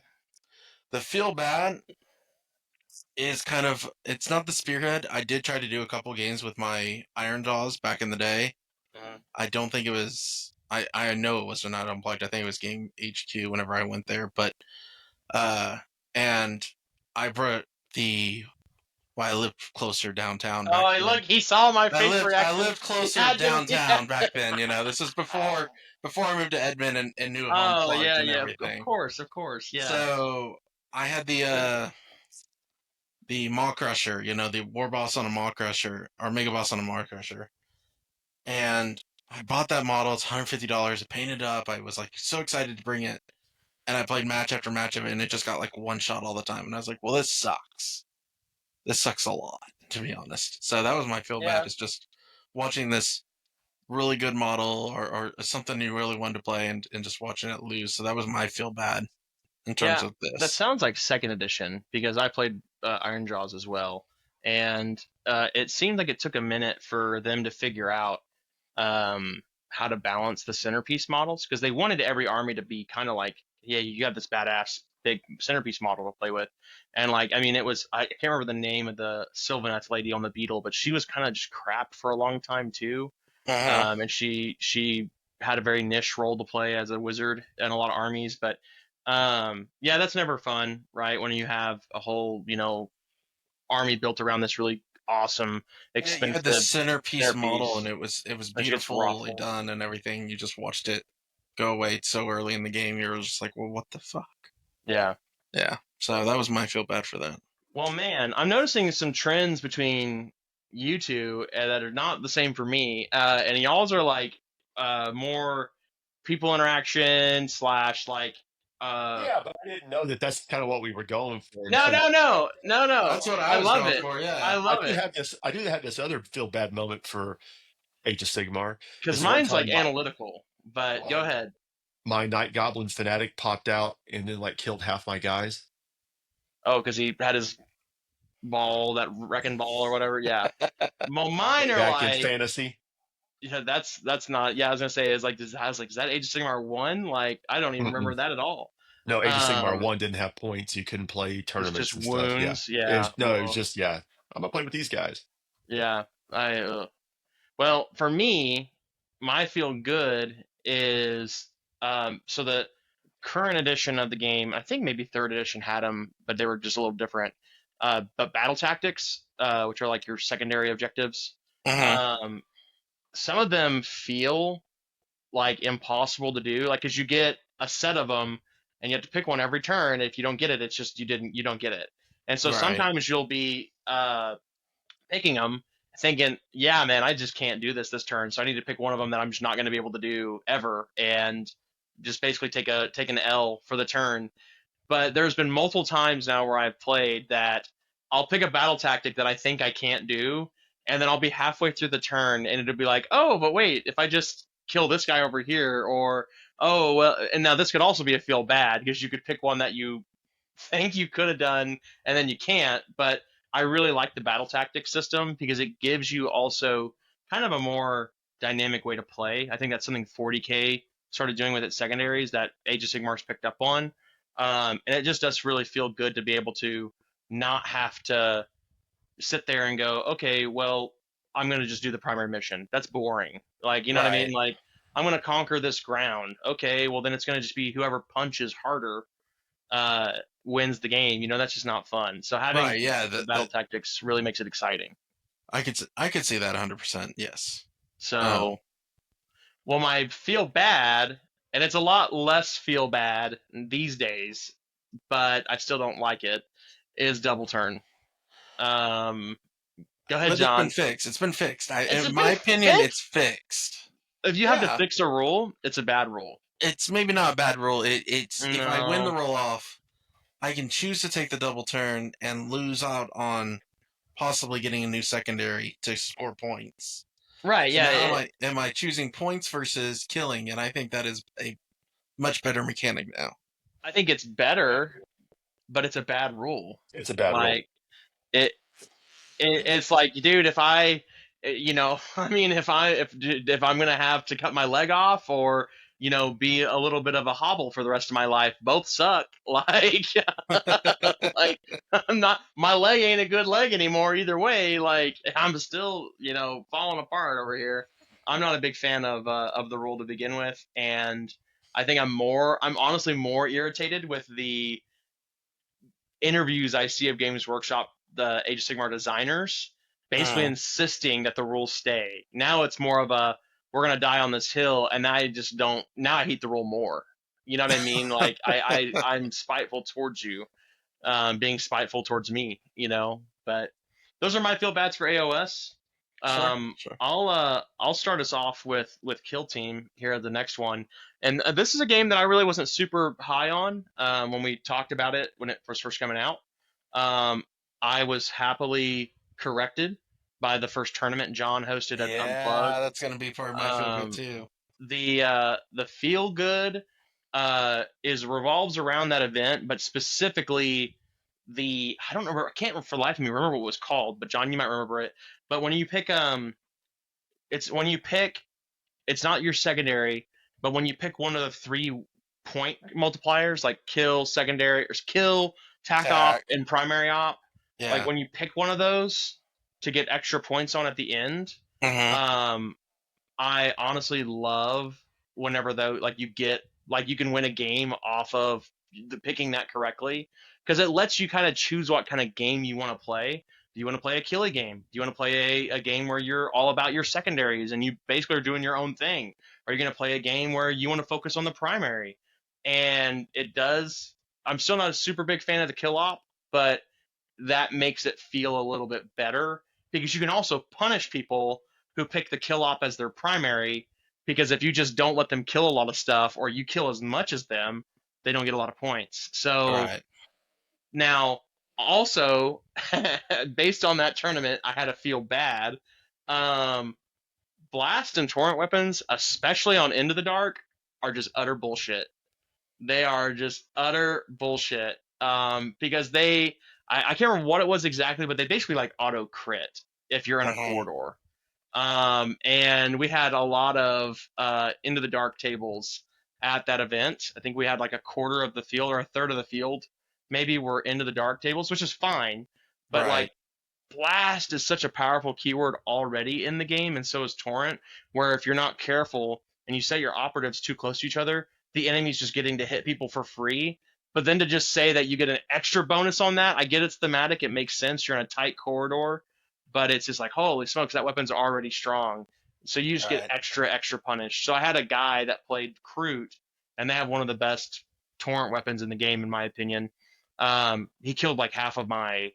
Speaker 2: The feel bad is kind of it's not the spearhead. I did try to do a couple games with my Iron Jaws back in the day.
Speaker 1: Mhm.
Speaker 2: I don't think it was. I know it was not unplugged. I think it was Game HQ whenever I went there, but and I brought the. Well, I lived closer downtown back
Speaker 1: Oh,
Speaker 2: then.
Speaker 1: look, he saw my
Speaker 2: I
Speaker 1: face
Speaker 2: lived I
Speaker 1: reaction.
Speaker 2: lived
Speaker 1: He
Speaker 2: closer
Speaker 1: had to.
Speaker 2: downtown back then. This is before I moved to Edmond and knew of
Speaker 1: Oh,
Speaker 2: unplugged
Speaker 1: yeah,
Speaker 2: and
Speaker 1: yeah. Of
Speaker 2: everything.
Speaker 1: course, of course. Yeah.
Speaker 2: So I had the Maw Crusher, the War Boss on a Maw Crusher, or Mega Boss on a Maw Crusher. And I bought that model. It's $150. I painted it up. I was like so excited to bring it. And I played match after match of it, and it just got like one shot all the time. And I was like, well, this sucks. This sucks a lot, to be honest. So that was my feel bad,
Speaker 1: Yeah.
Speaker 2: is just watching this really good model or something you really wanted to play and just watching it lose. So that was my feel bad in terms
Speaker 1: Yeah,
Speaker 2: of
Speaker 1: that
Speaker 2: this.
Speaker 1: sounds like second edition because I played Iron Jaws as well, and it seemed like it took a minute for them to figure out how to balance the centerpiece models because they wanted every army to be kind of like, yeah, you have this badass big centerpiece model to play with, and like, I mean, I can't remember the name of the Sylvaneth lady on the Beetle, but she was kind of just crap for a long time too,
Speaker 2: Uh-huh.
Speaker 1: and she had a very niche role to play as a wizard in a lot of armies, but yeah, that's never fun, right? When you have a whole, army built around this really awesome,
Speaker 2: Yeah, you had the
Speaker 1: expensive
Speaker 2: centerpiece model, and
Speaker 1: centerpiece
Speaker 2: it was
Speaker 1: that gets
Speaker 2: beautifully
Speaker 1: ruffled.
Speaker 2: done and everything. You just watched it go away so early in the game. You were just like, well, what the fuck?
Speaker 1: Yeah.
Speaker 2: Yeah. So that was my feel bad for that.
Speaker 1: Well, man, I'm noticing some trends between you two that are not the same for me. And y'all's are like more people interaction slash like
Speaker 3: Yeah, but I didn't know that that's kind of what we were going for.
Speaker 1: No,
Speaker 3: So
Speaker 1: no, no, no, no.
Speaker 2: That's what
Speaker 1: I
Speaker 2: I was
Speaker 1: love
Speaker 2: going
Speaker 1: it.
Speaker 2: for.
Speaker 1: I
Speaker 2: Yeah.
Speaker 1: love it
Speaker 3: I do have this other feel bad moment for Age of Sigmar.
Speaker 1: because
Speaker 3: Is one
Speaker 1: mine's like
Speaker 3: time
Speaker 1: analytical. But go
Speaker 3: my,
Speaker 1: ahead.
Speaker 3: my Night Goblin fanatic popped out and then like killed half my guys.
Speaker 1: Oh, because he had his ball, that wrecking ball or whatever. Yeah. Well, mine
Speaker 3: Way
Speaker 1: are
Speaker 3: back in
Speaker 1: like,
Speaker 3: fantasy.
Speaker 1: yeah, that's not. Yeah, I was gonna say is like, is that Age of Sigmar 1? Like, I don't even remember
Speaker 3: Mm-mm.
Speaker 1: that at all.
Speaker 3: No, Age of Sigmar
Speaker 1: Um,
Speaker 3: 1 didn't have points. You couldn't play
Speaker 1: it's just
Speaker 3: tournaments and stuff. Yeah.
Speaker 1: wounds. Yeah.
Speaker 3: It was
Speaker 1: Well,
Speaker 3: just, yeah, I'm going to play with these guys.
Speaker 1: yeah. Well, for me, my feel good is so the current edition of the game. I think maybe third edition had them, but they were just a little different. But battle tactics, which are like your secondary objectives,
Speaker 2: Hmm.
Speaker 1: um, some of them feel like impossible to do. Like, cause you get a set of them, and you have to pick one every turn. If you don't get it, it's just you don't get it. And so
Speaker 2: Right.
Speaker 1: sometimes you'll be picking them, thinking, yeah, man, I just can't do this turn, so I need to pick one of them that I'm just not going to be able to do ever, and just basically take an L for the turn. But there's been multiple times now where I've played that I'll pick a battle tactic that I think I can't do, and then I'll be halfway through the turn, and it'll be like, oh, but wait, if I just kill this guy over here, or oh well, and now this could also be a feel bad because you could pick one that you think you could have done and then you can't. But I really like the battle tactics system because it gives you also kind of a more dynamic way to play. I think that's something 40K started doing with its secondaries that Age of Sigmar's picked up on. And it just does really feel good to be able to not have to sit there and go, okay, well, I'm going to just do the primary mission. That's boring. Like, you know what I mean?
Speaker 2: Right.
Speaker 1: Like, I'm going to conquer this ground. Okay, well, then it's going to just be whoever punches harder uh, wins the game. You know, that's just not fun. So having
Speaker 2: Right. Yeah.
Speaker 1: the battle tactics really makes it exciting.
Speaker 2: I could see that 100%. Yes. Um.
Speaker 1: So, well, my feel bad, and it's a lot less feel bad these days, but I still don't like it, is double turn. Um, Go ahead,
Speaker 2: But it's been
Speaker 1: John.
Speaker 2: fixed. It's been fixed.
Speaker 1: It's
Speaker 2: In my
Speaker 1: been
Speaker 2: opinion, it's
Speaker 1: fixed.
Speaker 2: fixed.
Speaker 1: If you have to
Speaker 2: Yeah.
Speaker 1: fix a rule, it's a bad rule.
Speaker 2: It's maybe not a bad rule. It's if I win the
Speaker 1: No.
Speaker 2: roll off, I can choose to take the double turn and lose out on possibly getting a new secondary to score points.
Speaker 1: Right,
Speaker 2: So
Speaker 1: yeah.
Speaker 2: now am I choosing points versus killing? And I think that is a much better mechanic now.
Speaker 1: I think it's better, but it's a bad rule.
Speaker 3: It's a bad rule.
Speaker 1: Like, it it's like, dude, if I, I mean, if I'm gonna have to cut my leg off or be a little bit of a hobble for the rest of my life, both suck. Like, like I'm not, my leg ain't a good leg anymore either way. Like, I'm still falling apart over here. I'm not a big fan of the rule to begin with, and I think I'm honestly more irritated with the interviews I see of Games Workshop, the Age of Sigmar designers, basically
Speaker 2: Uh,
Speaker 1: insisting that the rules stay. Now it's more of a we're gonna die on this hill, and I just don't. Now I hate the rule more. You know what I mean? Like I'm spiteful towards you, being spiteful towards me. But those are my feel bads for AOS.
Speaker 2: sure, sure.
Speaker 1: I'll start us off with Kill Team here at the next one, and this is a game that I really wasn't super high on when we talked about it when it was first coming out. Um, I was happily corrected by the first tournament John hosted at Unplugged.
Speaker 2: Yeah, that's gonna be part of my feel good
Speaker 1: Um,
Speaker 2: too.
Speaker 1: the feel good is revolves around that event, but specifically I don't remember, I can't for the life of me remember what it was called, but John, you might remember it. But when you pick it's when you pick it's not your secondary, but when you pick one of the 3 point multipliers like kill, secondary, or kill, tack op,
Speaker 2: Tack.
Speaker 1: and primary op, like
Speaker 2: Yeah.
Speaker 1: when you pick one of those to get extra points on at the end,
Speaker 2: Mm-hmm.
Speaker 1: um, I honestly love whenever though like you can win a game off of picking that correctly because it lets you kind of choose what kind of game you want to play. Do you want to play a killy game? Do you want to play a game where you're all about your secondaries and you basically are doing your own thing? Are you going to play a game where you want to focus on the primary? And it does. I'm still not a super big fan of the kill op, but that makes it feel a little bit better because you can also punish people who pick the kill op as their primary because if you just don't let them kill a lot of stuff or you kill as much as them, they don't get a lot of points. So
Speaker 2: Right.
Speaker 1: now, also, based on that tournament, I had to feel bad. Um, Blast and Torrent weapons, especially on Into the Dark, are just utter bullshit. They are just utter bullshit. Because I can't remember what it was exactly, but they basically like auto crit if you're in a
Speaker 2: Mhm.
Speaker 1: corridor. And we had a lot of Into the Dark tables at that event. I think we had like a quarter of the field or a third of the field maybe were Into the Dark tables, which is fine. But
Speaker 2: Right.
Speaker 1: like Blast is such a powerful keyword already in the game, and so is Torrent, where if you're not careful and you set your operatives too close to each other, the enemy's just getting to hit people for free. But then to just say that you get an extra bonus on that, I get it's thematic, it makes sense, you're in a tight corridor, but it's just like, holy smokes, that weapon's already strong. So you just get
Speaker 2: Right.
Speaker 1: extra punished. So I had a guy that played Crute, and they have one of the best Torrent weapons in the game, in my opinion. He killed like half of my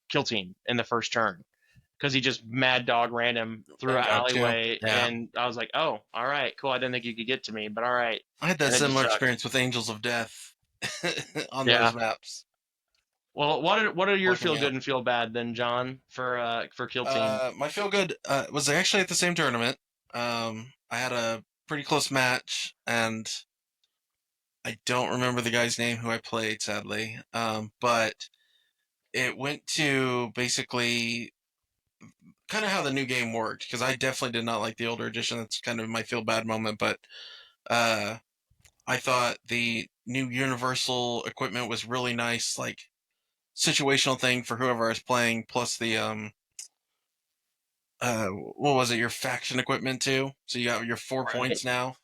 Speaker 1: kill team in the first turn because he just mad dog random through
Speaker 2: And
Speaker 1: an
Speaker 2: got you.
Speaker 1: alleyway,
Speaker 2: Yeah.
Speaker 1: and I was like, oh, all right, cool. I didn't think you could get to me, but all right.
Speaker 2: I had that
Speaker 1: And it just
Speaker 2: similar
Speaker 1: sucked.
Speaker 2: experience with Angels of Death on
Speaker 1: Yeah.
Speaker 2: those maps.
Speaker 1: Well, what are your
Speaker 2: Working
Speaker 1: feel
Speaker 2: out.
Speaker 1: good and feel bad then, John, for kill team?
Speaker 2: My feel good was actually at the same tournament. I had a pretty close match, and I don't remember the guy's name who I played, sadly. But it went to basically kind of how the new game worked, because I definitely did not like the older edition. That's kind of my feel bad moment. But uh, I thought the new universal equipment was really nice, like situational thing for whoever I was playing, plus the what was it, your faction equipment too, so you got your 4 points now.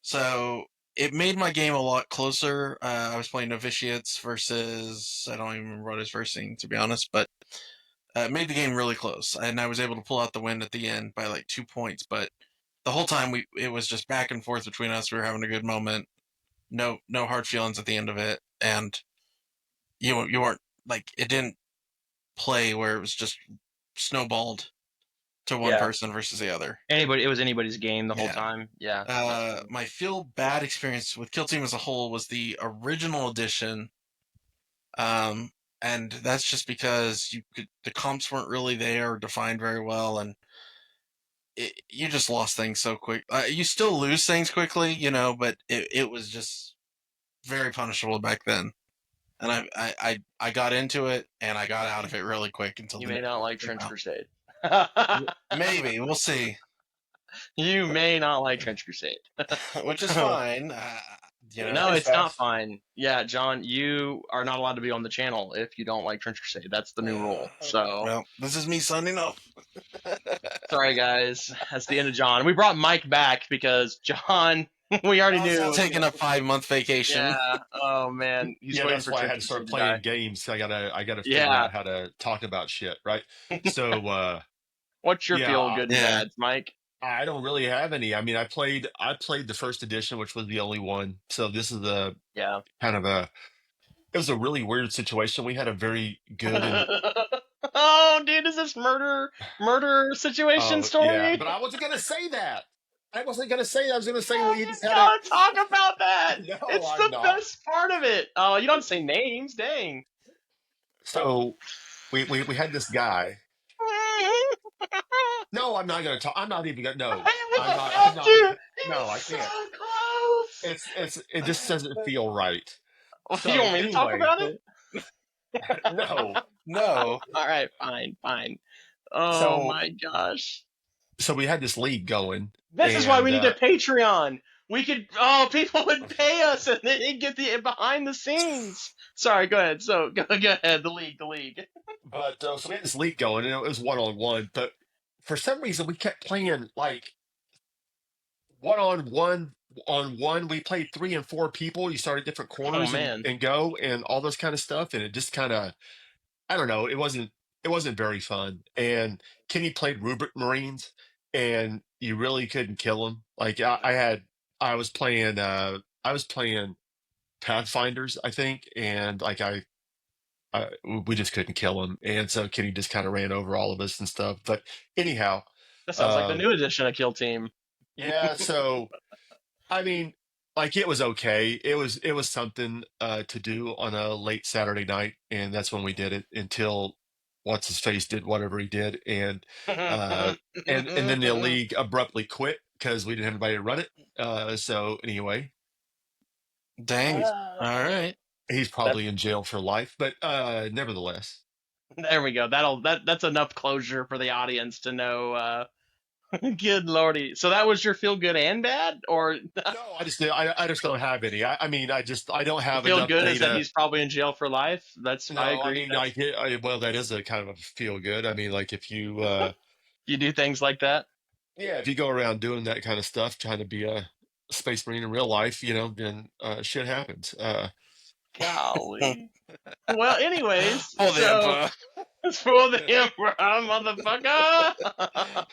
Speaker 2: So it made my game a lot closer. I was playing novitiates versus, I don't even remember what I was versing, to be honest, but it made the game really close, and I was able to pull out the win at the end by like 2 points. But the whole time it was just back and forth between us. We were having a good moment. No hard feelings at the end of it, and you weren't like, it didn't play where it was just snowballed to one
Speaker 1: Yeah.
Speaker 2: person versus the other.
Speaker 1: It was anybody's game the whole
Speaker 2: Yeah.
Speaker 1: time. Yeah. That's cool.
Speaker 2: My feel bad experience with Kill Team as a whole was the original edition. And that's just because the comps weren't really there or defined very well, and you just lost things so quick. You still lose things quickly, but it was just very punishable back then. And I got into it, and I got out of it really quick until
Speaker 1: You
Speaker 2: the
Speaker 1: may
Speaker 2: next
Speaker 1: not like
Speaker 2: came
Speaker 1: Trench
Speaker 2: out.
Speaker 1: Crusade.
Speaker 2: Maybe we'll see,
Speaker 1: You may not like Trench Crusade.
Speaker 2: which is fine.
Speaker 1: No,
Speaker 3: It's
Speaker 1: it's not
Speaker 3: fast.
Speaker 1: fine. Yeah, John, you are not allowed to be on the channel if you don't like Trench Crusade. That's the new rule. So,
Speaker 2: Well, this is me signing off.
Speaker 1: sorry guys, that's the end of John. We brought Mike back because John, we already
Speaker 2: I was
Speaker 1: knew.
Speaker 2: taking a 5-month vacation.
Speaker 1: Yeah. Oh man, he's
Speaker 3: Yeah,
Speaker 1: waiting
Speaker 3: that's
Speaker 1: for
Speaker 3: why I
Speaker 1: Trench
Speaker 3: had to start
Speaker 1: Crusade to die.
Speaker 3: playing games. I gotta figure
Speaker 1: Yeah.
Speaker 3: out how to talk about shit, right? So
Speaker 1: What's your
Speaker 3: yeah,
Speaker 1: feel good and
Speaker 2: Yeah.
Speaker 1: bad, Mike?
Speaker 3: I don't really have any. I mean, I played the first edition, which was the only one. So this is a
Speaker 1: Yeah.
Speaker 3: kind of a it was a really weird situation. We had a very good and
Speaker 1: Oh, dude, is this murder situation
Speaker 3: yeah,
Speaker 1: story?
Speaker 3: but I wasn't gonna say that. I wasn't gonna say that. I was gonna say, well,
Speaker 1: Oh,
Speaker 3: you
Speaker 1: you
Speaker 3: just had a
Speaker 1: gotta talk about that.
Speaker 3: no,
Speaker 1: It's
Speaker 3: I'm
Speaker 1: the
Speaker 3: not.
Speaker 1: best part of it. Oh, you don't say names. Dang.
Speaker 3: So we had this guy. No, I'm not gonna talk. I'm not even gonna. No,
Speaker 1: I
Speaker 3: I'm
Speaker 1: really
Speaker 3: not. I'm
Speaker 1: have
Speaker 3: not.
Speaker 1: to. He
Speaker 3: No,
Speaker 1: was
Speaker 3: I
Speaker 1: so
Speaker 3: can't.
Speaker 1: close.
Speaker 3: It just doesn't feel right.
Speaker 1: Well, you
Speaker 3: So
Speaker 1: want me to talk
Speaker 3: anyway,
Speaker 1: about it?
Speaker 3: no.
Speaker 2: No.
Speaker 1: All right, fine. Oh
Speaker 3: So
Speaker 1: my gosh.
Speaker 3: we had this league going,
Speaker 1: This is why we
Speaker 3: and
Speaker 1: need a Patreon. We could, people would pay us and they'd get the behind the scenes. Sorry, go ahead. So go ahead. The league.
Speaker 3: but so we had this league going, and it was 1-on-1. But for some reason, we kept playing like 1-on-1 on one. We played 3 and 4 people. You start at different
Speaker 1: Oh
Speaker 3: corners and
Speaker 1: man.
Speaker 3: go and all this kind of stuff, and it just kind of, I don't know. It wasn't very fun. And Kenny played Rubric Marines, and you really couldn't kill him. Like I was playing Pathfinders, I think, and like we just couldn't kill him, and so Kenny just kind of ran over all of us and stuff. But anyhow,
Speaker 1: That sounds like the
Speaker 3: um,
Speaker 1: new edition of Kill Team.
Speaker 3: yeah. So I mean, like it was okay. It was something to do on a late Saturday night, and that's when we did it until what's his face did whatever he did, uh, and then the league abruptly quit because we didn't have anybody to run it. So anyway,
Speaker 2: Dang.
Speaker 3: he's
Speaker 2: All right.
Speaker 3: he's
Speaker 1: That's
Speaker 3: probably in jail for life, but nevertheless.
Speaker 1: there we go. That's enough closure for the audience to know. Good lordy. So that was your feel good and bad, or
Speaker 3: No, I just don't have any. I mean, I don't
Speaker 1: the
Speaker 3: have
Speaker 1: feel
Speaker 3: enough
Speaker 1: good is that
Speaker 3: data.
Speaker 1: he's probably in jail for life? I
Speaker 3: No, I
Speaker 1: agree.
Speaker 3: mean, well, that is a kind of a feel good. I mean, like if you,
Speaker 1: You do things like that.
Speaker 3: yeah, if you go around doing that kind of stuff, trying to be a space marine in real life, then shit happens.
Speaker 1: Golly. Well, anyways,
Speaker 2: For the
Speaker 1: so
Speaker 2: Emperor.
Speaker 1: it's for the Emperor, motherfucker.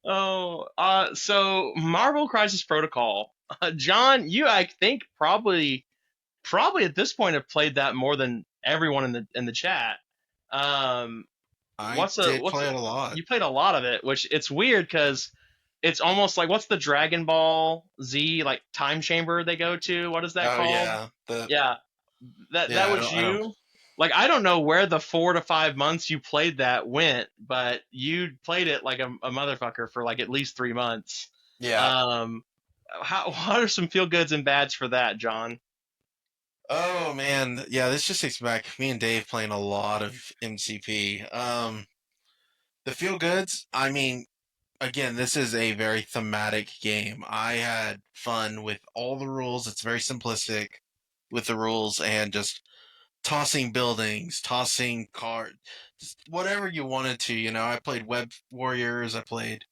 Speaker 1: Oh, so Marvel Crisis Protocol. John, you I think probably at this point have played that more than everyone in the chat. Um,
Speaker 2: I
Speaker 1: what's a
Speaker 2: did
Speaker 1: what's
Speaker 2: play
Speaker 1: a,
Speaker 2: it a lot.
Speaker 1: you played a lot of it, which it's weird because it's almost like what's the Dragon Ball Z like time chamber they go to? What is that
Speaker 2: Oh
Speaker 1: called?
Speaker 2: yeah.
Speaker 1: Yeah, that
Speaker 2: Yeah.
Speaker 1: was
Speaker 2: I don't.
Speaker 1: you. Like I don't know where the 4 to 5 months you played that went, but you played it like a motherfucker for like at least 3 months.
Speaker 2: Yeah.
Speaker 1: Um, what are some feel goods and bads for that, John?
Speaker 2: Oh man. Yeah. This just takes me back. Me and Dave playing a lot of MCP. The feel goods. I mean, again, this is a very thematic game. I had fun with all the rules. It's very simplistic with the rules and just tossing buildings, tossing cards, whatever you wanted to. I played Web Warriors, I played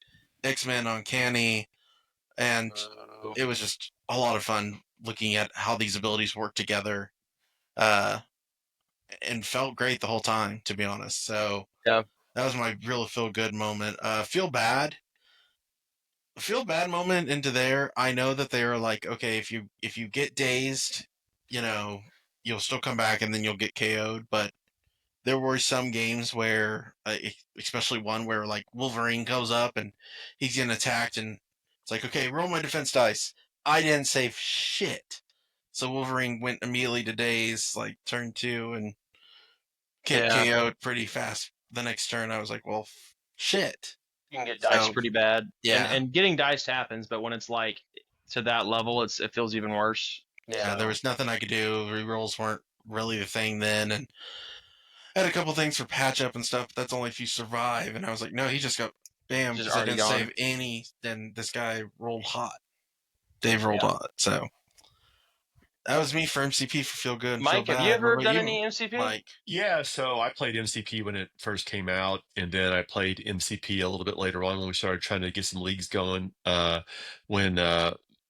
Speaker 2: X-Men Uncanny, and it was just a lot of fun looking at how these abilities work together. Uh, and felt great the whole time, to be honest. So
Speaker 1: Yeah.
Speaker 2: that was my real feel good moment. Feel bad moment into there. I know that they are like, okay, if you get dazed, you know, you'll still come back and then you'll get KO'd. But there were some games where, especially one where like Wolverine goes up and he's getting attacked, and it's like, okay, roll my defense dice. I didn't save shit, so Wolverine went immediately to daze, like turn two, and get
Speaker 1: Yeah,
Speaker 2: KO'd pretty fast. The next turn, I was like, well, shit.
Speaker 1: you can get diced
Speaker 2: So
Speaker 1: pretty bad,
Speaker 2: yeah,
Speaker 1: and getting diced happens, but when it's like to that level, it feels even worse.
Speaker 2: yeah,
Speaker 1: So
Speaker 2: there was nothing I could do. Rerolls weren't really the thing then, and I had a couple things for patch up and stuff, but that's only if you survive. And I was like, no, he just got bam
Speaker 1: just
Speaker 2: because I
Speaker 1: already
Speaker 2: didn't
Speaker 1: gone.
Speaker 2: save any. Then this guy rolled hot. Dave rolled
Speaker 1: Yeah.
Speaker 2: hot. So that was me for MCP for feel good and feel
Speaker 1: Mike, have you
Speaker 2: bad. What
Speaker 1: ever
Speaker 2: about
Speaker 1: done
Speaker 2: you,
Speaker 1: any MCP?
Speaker 2: Mike?
Speaker 3: Yeah, so I played MCP when it first came out, and then I played MCP a little bit later on when we started trying to get some leagues going. When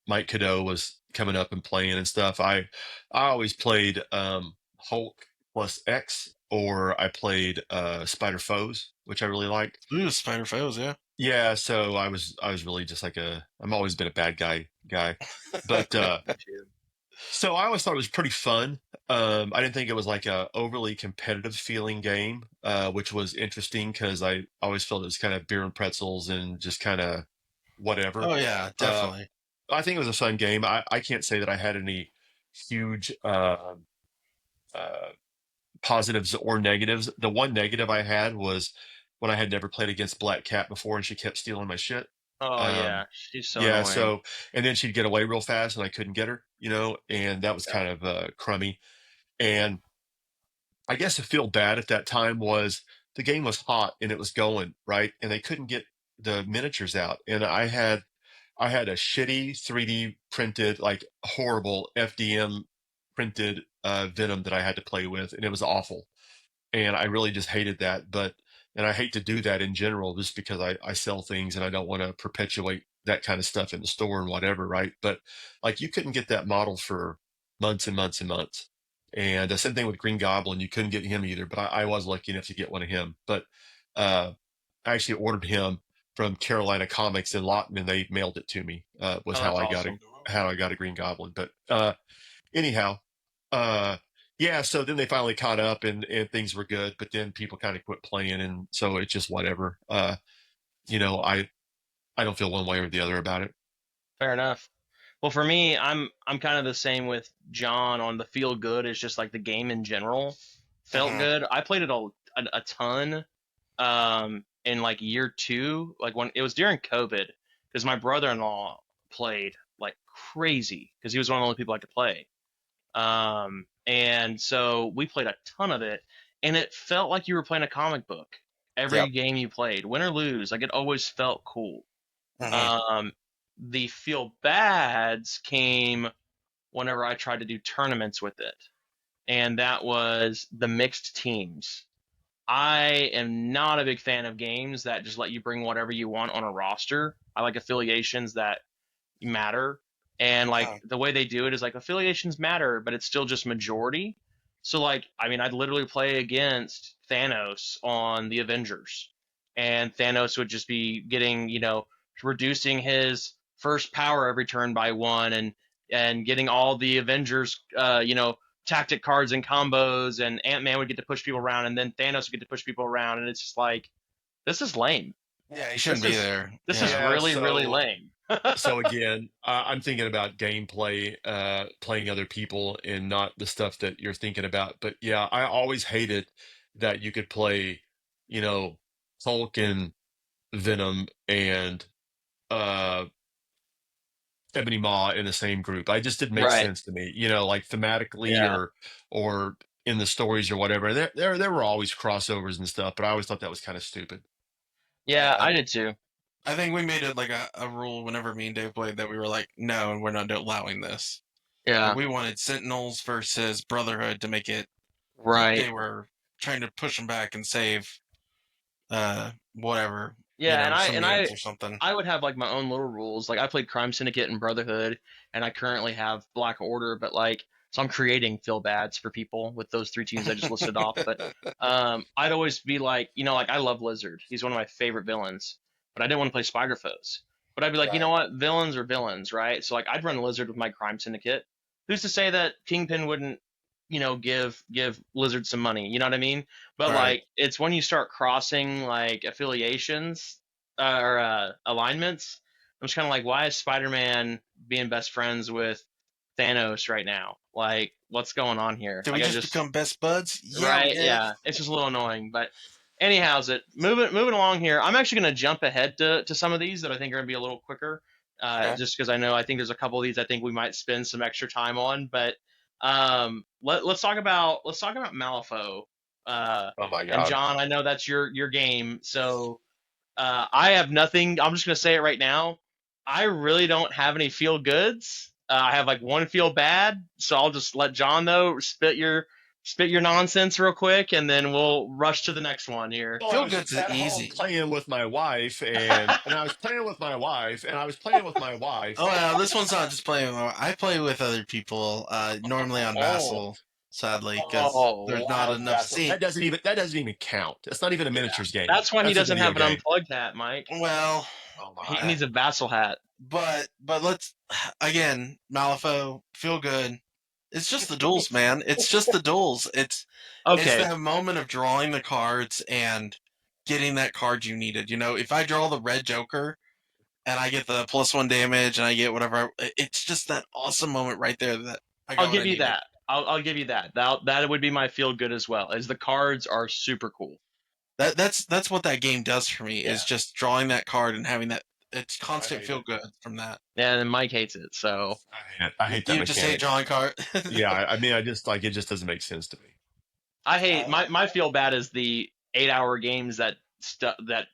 Speaker 3: Mike Cadeau was coming up and playing and stuff, I always played Hulk plus X, or I played Spider Foes, which I really liked.
Speaker 2: Ooh, Spider Foes, yeah.
Speaker 3: Yeah, so I was really just like I'm always been a bad guy, but so I always thought it was pretty fun. I didn't think it was like a overly competitive feeling game, which was interesting because I always felt it was kind of beer and pretzels and just kind of whatever.
Speaker 2: Oh yeah,
Speaker 3: Uh,
Speaker 2: definitely.
Speaker 3: I think it was a fun game. I can't say that I had any huge uh, positives or negatives. The one negative I had was when I had never played against Black Cat before and she kept stealing my shit.
Speaker 1: Oh
Speaker 3: Um,
Speaker 1: yeah, she's so
Speaker 3: yeah,
Speaker 1: annoying.
Speaker 3: so and then she'd get away real fast and I couldn't get her, and that was
Speaker 1: Yeah.
Speaker 3: kind of crummy. And I guess to feel bad at that time was the game was hot and it was going, right? And they couldn't get the miniatures out. And I had a shitty 3D printed, like horrible FDM printed Venom that I had to play with, and it was awful. And I really just hated that. And I hate to do that in general, just because I sell things and I don't want to perpetuate that kind of stuff in the store and whatever, right? But like you couldn't get that model for months and months and months. And the same thing with Green Goblin, you couldn't get him either, but I was lucky enough to get one of him. But I actually ordered him from Carolina Comics in Lawton, and they mailed it to me. Was
Speaker 1: Oh,
Speaker 3: how
Speaker 1: that's
Speaker 3: I got
Speaker 1: awesome.
Speaker 3: a Green Goblin. But anyhow, uh, yeah. So then they finally caught up, and things were good. But then people kind of quit playing, and so it's just whatever. I don't feel one way or the other about it.
Speaker 1: Fair enough. Well, for me, I'm kind of the same with John on the feel good. It's just like the game in general felt
Speaker 2: Mhm.
Speaker 1: good. I played it a ton in like year two, like when it was during COVID, because my brother-in-law played like crazy because he was one of the only people I could play. And so we played a ton of it, and it felt like you were playing a comic book every
Speaker 3: Yep.
Speaker 1: game you played, win or lose. Like it always felt cool.
Speaker 2: Mhm.
Speaker 1: Um, the feel bads came whenever I tried to do tournaments with it, and that was the mixed teams. I am not a big fan of games that just let you bring whatever you want on a roster. I like affiliations that matter. And like
Speaker 2: Mhm.
Speaker 1: the way they do it is like affiliations matter, but it's still just majority. So like, I mean, I'd literally play against Thanos on the Avengers, and Thanos would just be getting, reducing his first power every turn by one, and getting all the Avengers, tactic cards and combos, and Ant Man would get to push people around, and then Thanos would get to push people around, and it's just like this is lame.
Speaker 2: Yeah, he
Speaker 1: This
Speaker 2: shouldn't be
Speaker 1: is
Speaker 2: there.
Speaker 1: this is
Speaker 2: Yeah.
Speaker 3: Yeah.
Speaker 1: really really
Speaker 3: So
Speaker 1: lame.
Speaker 3: so again, I'm thinking about gameplay, playing other people, and not the stuff that you're thinking about. But yeah, I always hated that you could play, you know, Hulk and Venom and uh Ebony Maw in the same group. I just didn't make
Speaker 1: Right.
Speaker 3: sense to me, like thematically
Speaker 1: Yeah.
Speaker 3: or in the stories or whatever. There were always crossovers and stuff, but I always thought that was kind of stupid.
Speaker 1: Yeah,
Speaker 2: Yeah.
Speaker 1: I did too.
Speaker 2: I think we made it like a rule whenever me and Dave played that we were like, no, we're not allowing this. Like
Speaker 1: Yeah.
Speaker 2: we wanted Sentinels versus Brotherhood to make it like
Speaker 1: Right.
Speaker 2: they were trying to push them back and save whatever,
Speaker 1: Yeah, and I and
Speaker 2: symbiotes
Speaker 1: I
Speaker 2: or something.
Speaker 1: I would have like my own little rules. Like I played Crime Syndicate and Brotherhood, and I currently have Black Order, but like so I'm creating feel bads for people with those three teams I just listed off. But I'd always be like, like I love Lizard. He's one of my favorite villains, but I didn't want to play Spider Foes. But I'd be like, you know
Speaker 2: Right.
Speaker 1: what? Villains are villains, right? So like I'd run Lizard with my Crime Syndicate. Who's to say that Kingpin wouldn't, give Lizard some money? You know what I mean? But
Speaker 2: Right.
Speaker 1: like it's when you start crossing like affiliations or alignments, I'm just kind of like, why is Spider-Man being best friends with Thanos right now? Like, what's going on here?
Speaker 2: Did we
Speaker 1: Like, I
Speaker 2: just
Speaker 1: just
Speaker 2: become best buds? Yeah, we
Speaker 1: right,
Speaker 2: did.
Speaker 1: yeah, it's just a little annoying. But anyhow's it moving along here? I'm actually going to jump ahead to some of these that I think are going to be a little quicker,
Speaker 2: Okay.
Speaker 1: just because I think there's a couple of these I think we might spend some extra time on. But let's talk about Malifaux.
Speaker 3: Oh my
Speaker 1: And
Speaker 3: God.
Speaker 1: John, I know that's your game, so I have nothing. I'm just gonna say it right now. I really don't have any feel goods. I have like one feel bad, so I'll just let John though spit your nonsense real quick, and then we'll rush to the next one here.
Speaker 3: Well, I
Speaker 2: Feel
Speaker 3: was
Speaker 2: good's
Speaker 3: at home
Speaker 2: easy.
Speaker 3: playing with my wife, and I was playing with my wife, and I was playing with my wife.
Speaker 2: Oh, this one's not just playing. I play with other people, normally on
Speaker 1: Oh,
Speaker 2: Vassal, sadly, because
Speaker 1: oh,
Speaker 2: there's not
Speaker 1: wow.
Speaker 2: enough seat.
Speaker 3: That doesn't even count. That's not even a
Speaker 1: Yeah,
Speaker 3: miniatures game.
Speaker 1: that's why he
Speaker 3: That's a
Speaker 1: doesn't
Speaker 3: video
Speaker 1: have an
Speaker 3: game.
Speaker 1: unplugged hat, Mike.
Speaker 2: Well,
Speaker 3: Oh
Speaker 1: He
Speaker 3: my.
Speaker 2: uh,
Speaker 1: needs a vassal hat.
Speaker 2: but let's again, Malifaux, feel good. It's just the duels, man. It's just the duels. It's
Speaker 1: Okay,
Speaker 2: that moment of drawing the cards and getting that card you needed. If I draw the red Joker and I get the +1 damage and I get whatever, it's just that awesome moment right there that I
Speaker 1: I'll
Speaker 2: got what
Speaker 1: give
Speaker 2: I
Speaker 1: you
Speaker 2: needed.
Speaker 1: that. I'll give you that. That would be my feel good as well. As the cards are super cool.
Speaker 2: That's what that game does for me
Speaker 1: Yeah.
Speaker 2: is just drawing that card and having that it's
Speaker 3: I
Speaker 2: constant
Speaker 3: hate
Speaker 2: feel
Speaker 3: it.
Speaker 2: good from that.
Speaker 1: Yeah, and Mike hates it. So
Speaker 3: I hate that
Speaker 2: You just hate
Speaker 3: mechanic.
Speaker 2: drawing card.
Speaker 3: Yeah, I mean, I just like it. Just doesn't make sense to me.
Speaker 1: I hate
Speaker 2: Uh,
Speaker 1: my feel bad is the 8 hour games that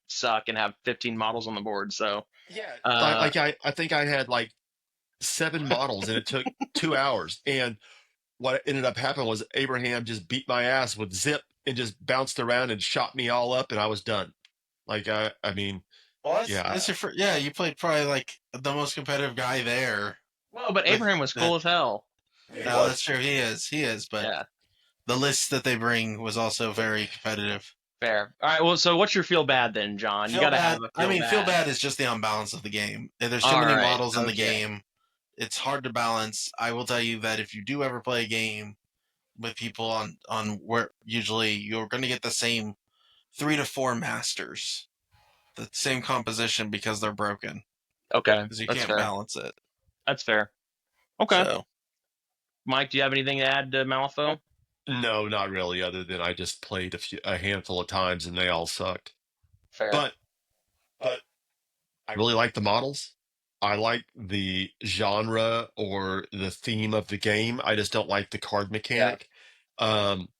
Speaker 1: suck and have 15 models on the board. So
Speaker 3: Yeah,
Speaker 1: uh,
Speaker 3: I think I had like 7 models, and it took 2 hours. And what ended up happening was Abraham just beat my ass with zip and just bounced around and shot me all up, and I was done. Like I mean,
Speaker 2: well,
Speaker 3: yeah,
Speaker 2: that's your first, yeah. You played probably like the most competitive guy there.
Speaker 1: well, but
Speaker 2: With
Speaker 1: Abraham was
Speaker 2: that,
Speaker 1: cool as hell.
Speaker 3: it
Speaker 2: no, that's
Speaker 3: was.
Speaker 2: true. He is. But
Speaker 1: Yeah,
Speaker 2: the list that they bring was also very competitive.
Speaker 1: fair. All right. Well, so what's your feel bad then, John? You
Speaker 2: Feel
Speaker 1: got to
Speaker 2: bad.
Speaker 1: have a
Speaker 2: I
Speaker 1: feel
Speaker 2: mean, feel
Speaker 1: bad.
Speaker 2: bad is just the unbalance of the game. There's too
Speaker 1: All
Speaker 2: many
Speaker 1: right.
Speaker 2: models in the
Speaker 1: Okay.
Speaker 2: game. It's hard to balance. I will tell you that if you do ever play a game with people on where usually you're going to get the same 3 to 4 masters, the same composition because they're broken
Speaker 1: Okay,
Speaker 2: because you
Speaker 1: that's
Speaker 2: can't
Speaker 1: fair.
Speaker 2: balance it.
Speaker 1: That's fair. Okay.
Speaker 2: So
Speaker 1: Mike, do you have anything to add to Malifaux?
Speaker 3: No, not really. Other than I just played a handful of times and they all sucked.
Speaker 1: Fair.
Speaker 3: But but I really like the models. I like the genre or the theme of the game. I just don't like the card
Speaker 1: Yeah.
Speaker 3: mechanic.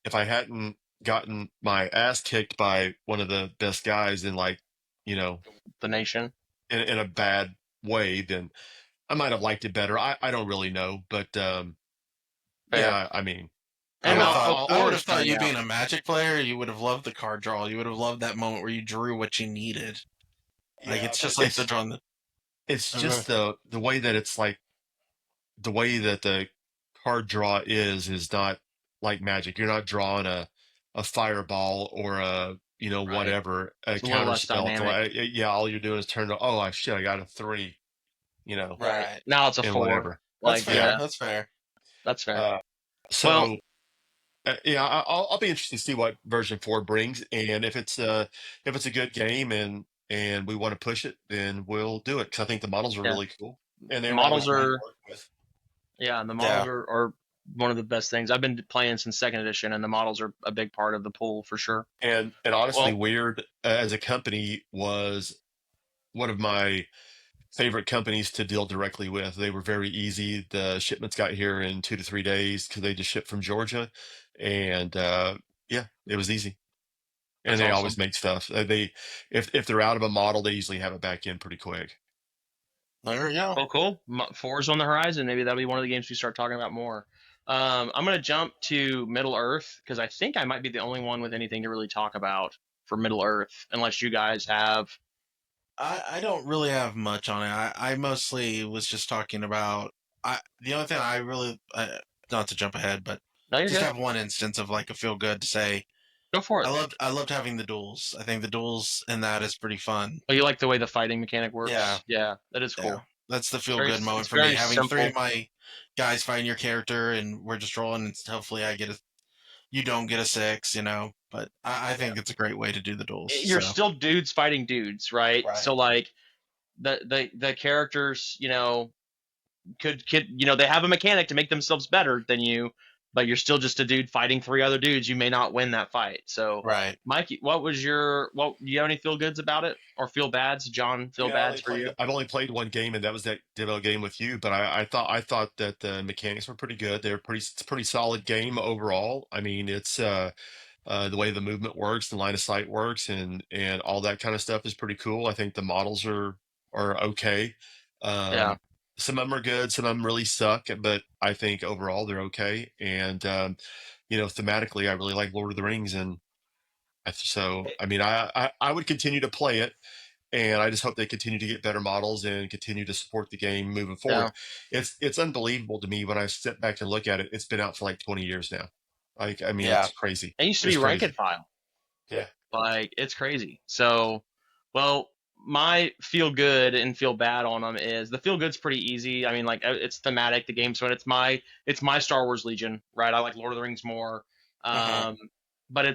Speaker 3: If I hadn't gotten my ass kicked by one of the best guys in like, you know,
Speaker 1: The nation.
Speaker 3: in a bad way, then I might have liked it better. I don't really know, but
Speaker 1: Fair.
Speaker 3: yeah, I mean,
Speaker 1: And Malifaux
Speaker 2: I
Speaker 1: 4
Speaker 2: would
Speaker 1: is
Speaker 2: have thought
Speaker 1: coming
Speaker 2: you
Speaker 1: out.
Speaker 2: being a Magic player, you would have loved the card draw. You would have loved that moment where you drew what you needed. Like
Speaker 3: yeah,
Speaker 2: it's
Speaker 3: but
Speaker 2: just like the drawing.
Speaker 3: it's
Speaker 2: Okay.
Speaker 3: just the way that it's like the way that the card draw is not like Magic. You're not drawing a fireball or a
Speaker 1: Right.
Speaker 3: whatever a
Speaker 1: It's a little
Speaker 3: counter
Speaker 1: less
Speaker 3: spell.
Speaker 1: dynamic.
Speaker 3: Yeah, all you're doing is turn to oh shit, I got a 3,
Speaker 1: Right.
Speaker 2: Right.
Speaker 1: Now it's a
Speaker 3: and
Speaker 1: 4.
Speaker 3: whatever.
Speaker 2: That's
Speaker 1: Like,
Speaker 3: Yeah.
Speaker 2: fair.
Speaker 1: yeah,
Speaker 2: That's fair.
Speaker 1: that's fair.
Speaker 3: Uh,
Speaker 1: Well,
Speaker 3: so yeah, I'll be interested to see what version 4 brings, and if it's a good game and we want to push it, then we'll do it because I think the models are
Speaker 1: yeah.
Speaker 3: really cool and they
Speaker 1: The
Speaker 3: were always
Speaker 1: models
Speaker 3: fun to
Speaker 1: are,
Speaker 3: work with.
Speaker 1: yeah, the models
Speaker 2: Yeah.
Speaker 1: are one of the best things. I've been playing since second edition, and the models are a big part of the pool for sure.
Speaker 3: And honestly,
Speaker 1: Well,
Speaker 3: Weird as a company was one of my favorite companies to deal directly with. They were very easy. The shipments got here in 2 to 3 days because they just shipped from Georgia, and yeah, it was easy. And
Speaker 1: that's
Speaker 3: they
Speaker 1: awesome.
Speaker 3: always make stuff. They if they're out of a model, they usually have it back in pretty quick.
Speaker 2: There we go.
Speaker 1: Well, cool. Four's on the horizon. Maybe that'll be one of the games we start talking about more. I'm going to jump to Middle Earth because I think I might be the only one with anything to really talk about for Middle Earth, unless you guys have.
Speaker 2: I don't really have much on it. I mostly was just talking about. The only thing I really not to jump ahead, but
Speaker 1: No, you're
Speaker 2: just
Speaker 1: good.
Speaker 2: have one instance of like a feel good to say.
Speaker 1: Go for it.
Speaker 2: I loved having the duels. I think the duels in that is pretty fun.
Speaker 1: Oh, you like the way the fighting mechanic
Speaker 2: Yeah,
Speaker 1: works? Yeah, that is
Speaker 2: yeah.
Speaker 1: cool.
Speaker 2: That's the feel
Speaker 1: Very,
Speaker 2: good moment
Speaker 1: it's
Speaker 2: for me.
Speaker 1: very
Speaker 2: Having three
Speaker 1: simple.
Speaker 2: of my guys fighting your character and we're just rolling and hopefully you don't get a 6, But I think it's a great way to do the duels.
Speaker 1: You're
Speaker 2: So
Speaker 1: still dudes fighting dudes, right?
Speaker 2: right.
Speaker 1: So like the characters, could they have a mechanic to make themselves better than you, but you're still just a dude fighting three other dudes. You may not win that fight. So,
Speaker 2: Right.
Speaker 1: Mikey, what do you have any feel goods about it or feel bads? John, feel
Speaker 3: Yeah,
Speaker 1: bads for you?
Speaker 3: I've only played one game, and that was that demo game with you. But I thought that the mechanics were pretty good. It's a pretty solid game overall. I mean, it's the way the movement works, the line of sight works, and all that kind of stuff is pretty cool. I think the models are okay.
Speaker 1: Yeah,
Speaker 3: Um, some of them are good, some of them really suck, but I think overall they're okay. And thematically, I really like Lord of the Rings, and so I mean, I would continue to play it, and I just hope they continue to get better models and continue to support the game moving
Speaker 1: yeah.
Speaker 3: forward. It's unbelievable to me when I sit back and look at it. It's been out for like 20 years now. Like, I mean,
Speaker 2: Yeah.
Speaker 3: it's crazy.
Speaker 1: It used to
Speaker 3: It's
Speaker 1: be rank
Speaker 3: crazy.
Speaker 1: and file.
Speaker 3: Yeah.
Speaker 1: Like it's crazy. So, well, my feel good and feel bad on them is the feel good's pretty easy. I mean, like it's thematic. The game's fun. It's my Star Wars Legion, right? I like Lord of the Rings more.
Speaker 2: Hmm.
Speaker 1: Um, but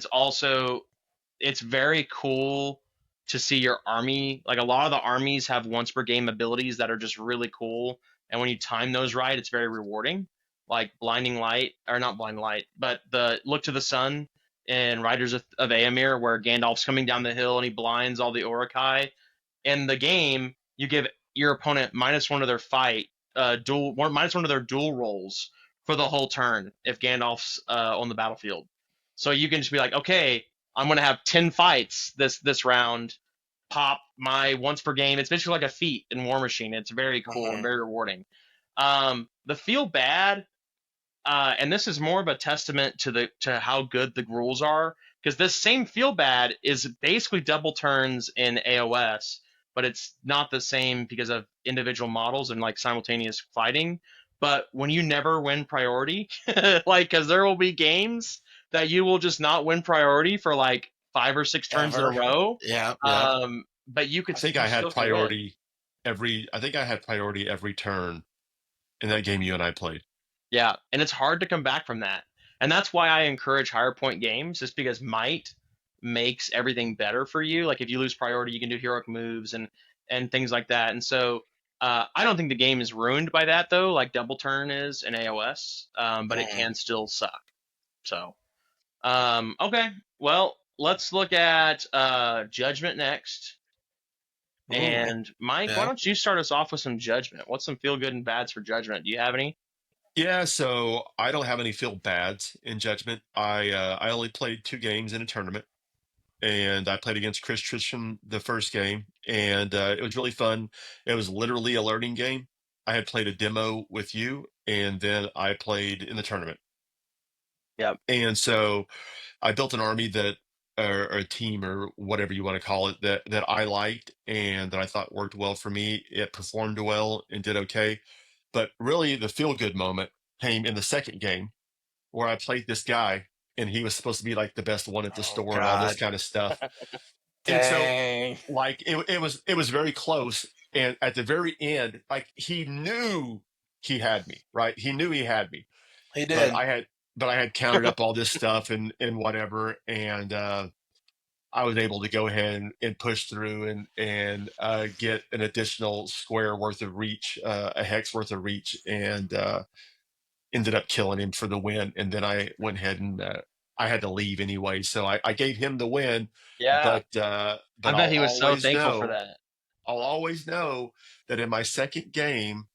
Speaker 1: it's very cool to see your army. Like a lot of the armies have once per game abilities that are just really cool, and when you time those right, it's very rewarding. Like blinding light, or not blinding light, but the look to the sun in Riders of Aemir, where Gandalf's coming down the hill and he blinds all the Urukai. In the game, you give your opponent -1 of their fight, -1 of their duel rolls for the whole turn if Gandalf's on the battlefield. So you can just be like, okay, I'm gonna have 10 fights this round. Pop my once per game. It's basically like a feat in War Machine. It's very cool and
Speaker 2: Hmm.
Speaker 1: very rewarding. The feel bad, and this is more of a testament to how good the rules are, because this same feel bad is basically double turns in AOS, but it's not the same because of individual models and like simultaneous fighting. But when you never win priority, like because there will be games that you will just not win priority for like 5 or 6 turns in a
Speaker 2: Ever.
Speaker 1: row.
Speaker 2: Yeah. Yeah.
Speaker 1: But you could
Speaker 3: I think
Speaker 1: you
Speaker 3: I had
Speaker 1: still feel good.
Speaker 3: priority every turn in that game you and I played.
Speaker 1: Yeah, and it's hard to come back from that. And that's why I encourage higher point games, just because might makes everything better for you. Like if you lose priority, you can do heroic moves and things like that. And so I don't think the game is ruined by that though, like Double Turn is in AOS, but it can still suck. So, okay, well, let's look at Judgment next. And Mike, why
Speaker 2: Yeah.
Speaker 1: don't you start us off with some Judgment? What's some feel good and bads for Judgment? Do you have any?
Speaker 3: Yeah, so I don't have any feel bads in Judgment. I only played 2 games in a tournament, and I played against Chris Tristan the first game, and it was really fun. It was literally a learning game. I had played a demo with you, and then I played in the tournament.
Speaker 1: Yep.
Speaker 3: And so I built an army that, or a team, or whatever you want to call it, that I liked and that I thought worked well for me. It performed well and did okay. But really, the feel good moment came in the second game where I played this guy, and he was supposed to be like the best one at the
Speaker 2: Oh,
Speaker 3: store and all this
Speaker 2: God.
Speaker 3: kind of stuff. And so,
Speaker 2: Dang.
Speaker 3: like, it was very close. And at the very end, like, he knew he had me, right? He knew he had me,
Speaker 2: He
Speaker 3: but
Speaker 2: did.
Speaker 3: I had counted up all this stuff and whatever, and I was able to go ahead and push through and get an additional square worth of reach, a hex worth of reach, and ended up killing him for the win. And then I went ahead and I had to leave anyway, so I gave him the win.
Speaker 1: Yeah.
Speaker 3: But
Speaker 1: I bet
Speaker 3: I'll
Speaker 1: he was so
Speaker 3: always
Speaker 1: thankful for
Speaker 3: know,
Speaker 1: that.
Speaker 3: I'll always know that in my second game,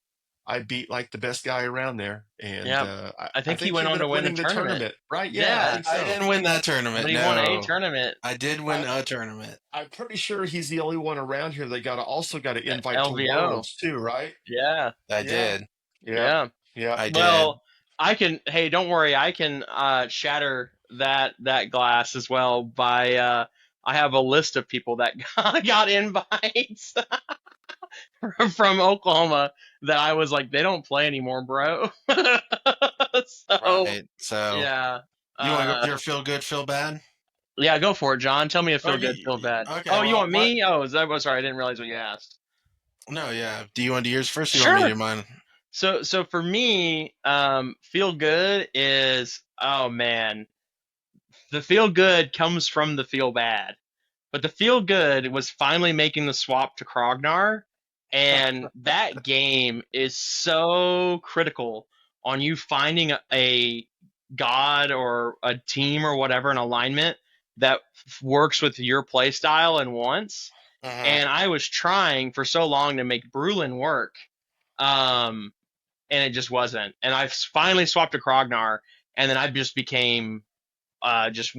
Speaker 3: I beat like the best guy around there, and
Speaker 1: Yeah.
Speaker 3: I,
Speaker 1: I
Speaker 3: I
Speaker 1: think he
Speaker 3: think he
Speaker 1: went on
Speaker 3: ended
Speaker 1: to
Speaker 3: up
Speaker 1: win the
Speaker 3: winning the
Speaker 1: tournament.
Speaker 3: tournament, right? Yeah, I
Speaker 1: Yeah.
Speaker 3: think
Speaker 2: I
Speaker 3: so.
Speaker 2: didn't win that tournament.
Speaker 1: But he won a
Speaker 2: No.
Speaker 1: tournament.
Speaker 2: I did win
Speaker 3: I,
Speaker 2: a tournament.
Speaker 3: I'm pretty sure he's the only one around here that also got an invite to
Speaker 1: LVO.
Speaker 3: Worlds too, right?
Speaker 1: Yeah.
Speaker 2: I
Speaker 3: Yeah,
Speaker 2: did.
Speaker 3: yeah,
Speaker 1: Yeah.
Speaker 3: yeah.
Speaker 2: I did.
Speaker 1: Well, hey, don't worry, I can shatter that glass as well by I have a list of people that got invites from Oklahoma that I was like, they don't play anymore, bro. So
Speaker 2: Right. So
Speaker 1: yeah.
Speaker 2: you want to go
Speaker 1: Uh
Speaker 2: your feel good, feel bad?
Speaker 1: yeah, go for it, John. Tell me a feel good,
Speaker 2: Okay.
Speaker 1: feel bad.
Speaker 2: Okay.
Speaker 1: Oh, you
Speaker 2: Well,
Speaker 1: want me? Oh, is that was sorry, I didn't realize what you asked.
Speaker 2: no, yeah. Do you want to do yours first? Or you want me to
Speaker 1: Sure.
Speaker 2: do mine?
Speaker 1: So for me, feel good is, oh man, the feel good comes from the feel bad. But the feel good was finally making the swap to Krognar, and that game is so critical on you finding a god or a team or whatever, an alignment that works with your play style and wants. And I was trying for so long to make Brulin work, um, and it just wasn't. And I finally swapped to Krognar, and then I just became just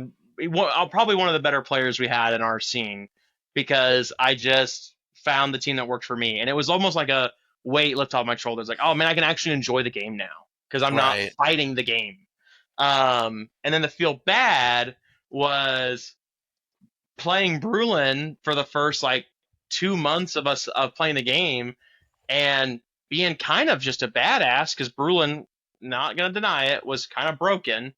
Speaker 1: probably one of the better players we had in our scene because I just found the team that worked for me, and it was almost like a weight lift off my shoulders. Like, oh man, I can actually enjoy the game now because I'm not
Speaker 2: Right.
Speaker 1: fighting the game. And then the feel bad was playing Brulin for the first like 2 months of us of playing the game and being kind of just a badass because Brulin, not gonna deny it, was kind of broken.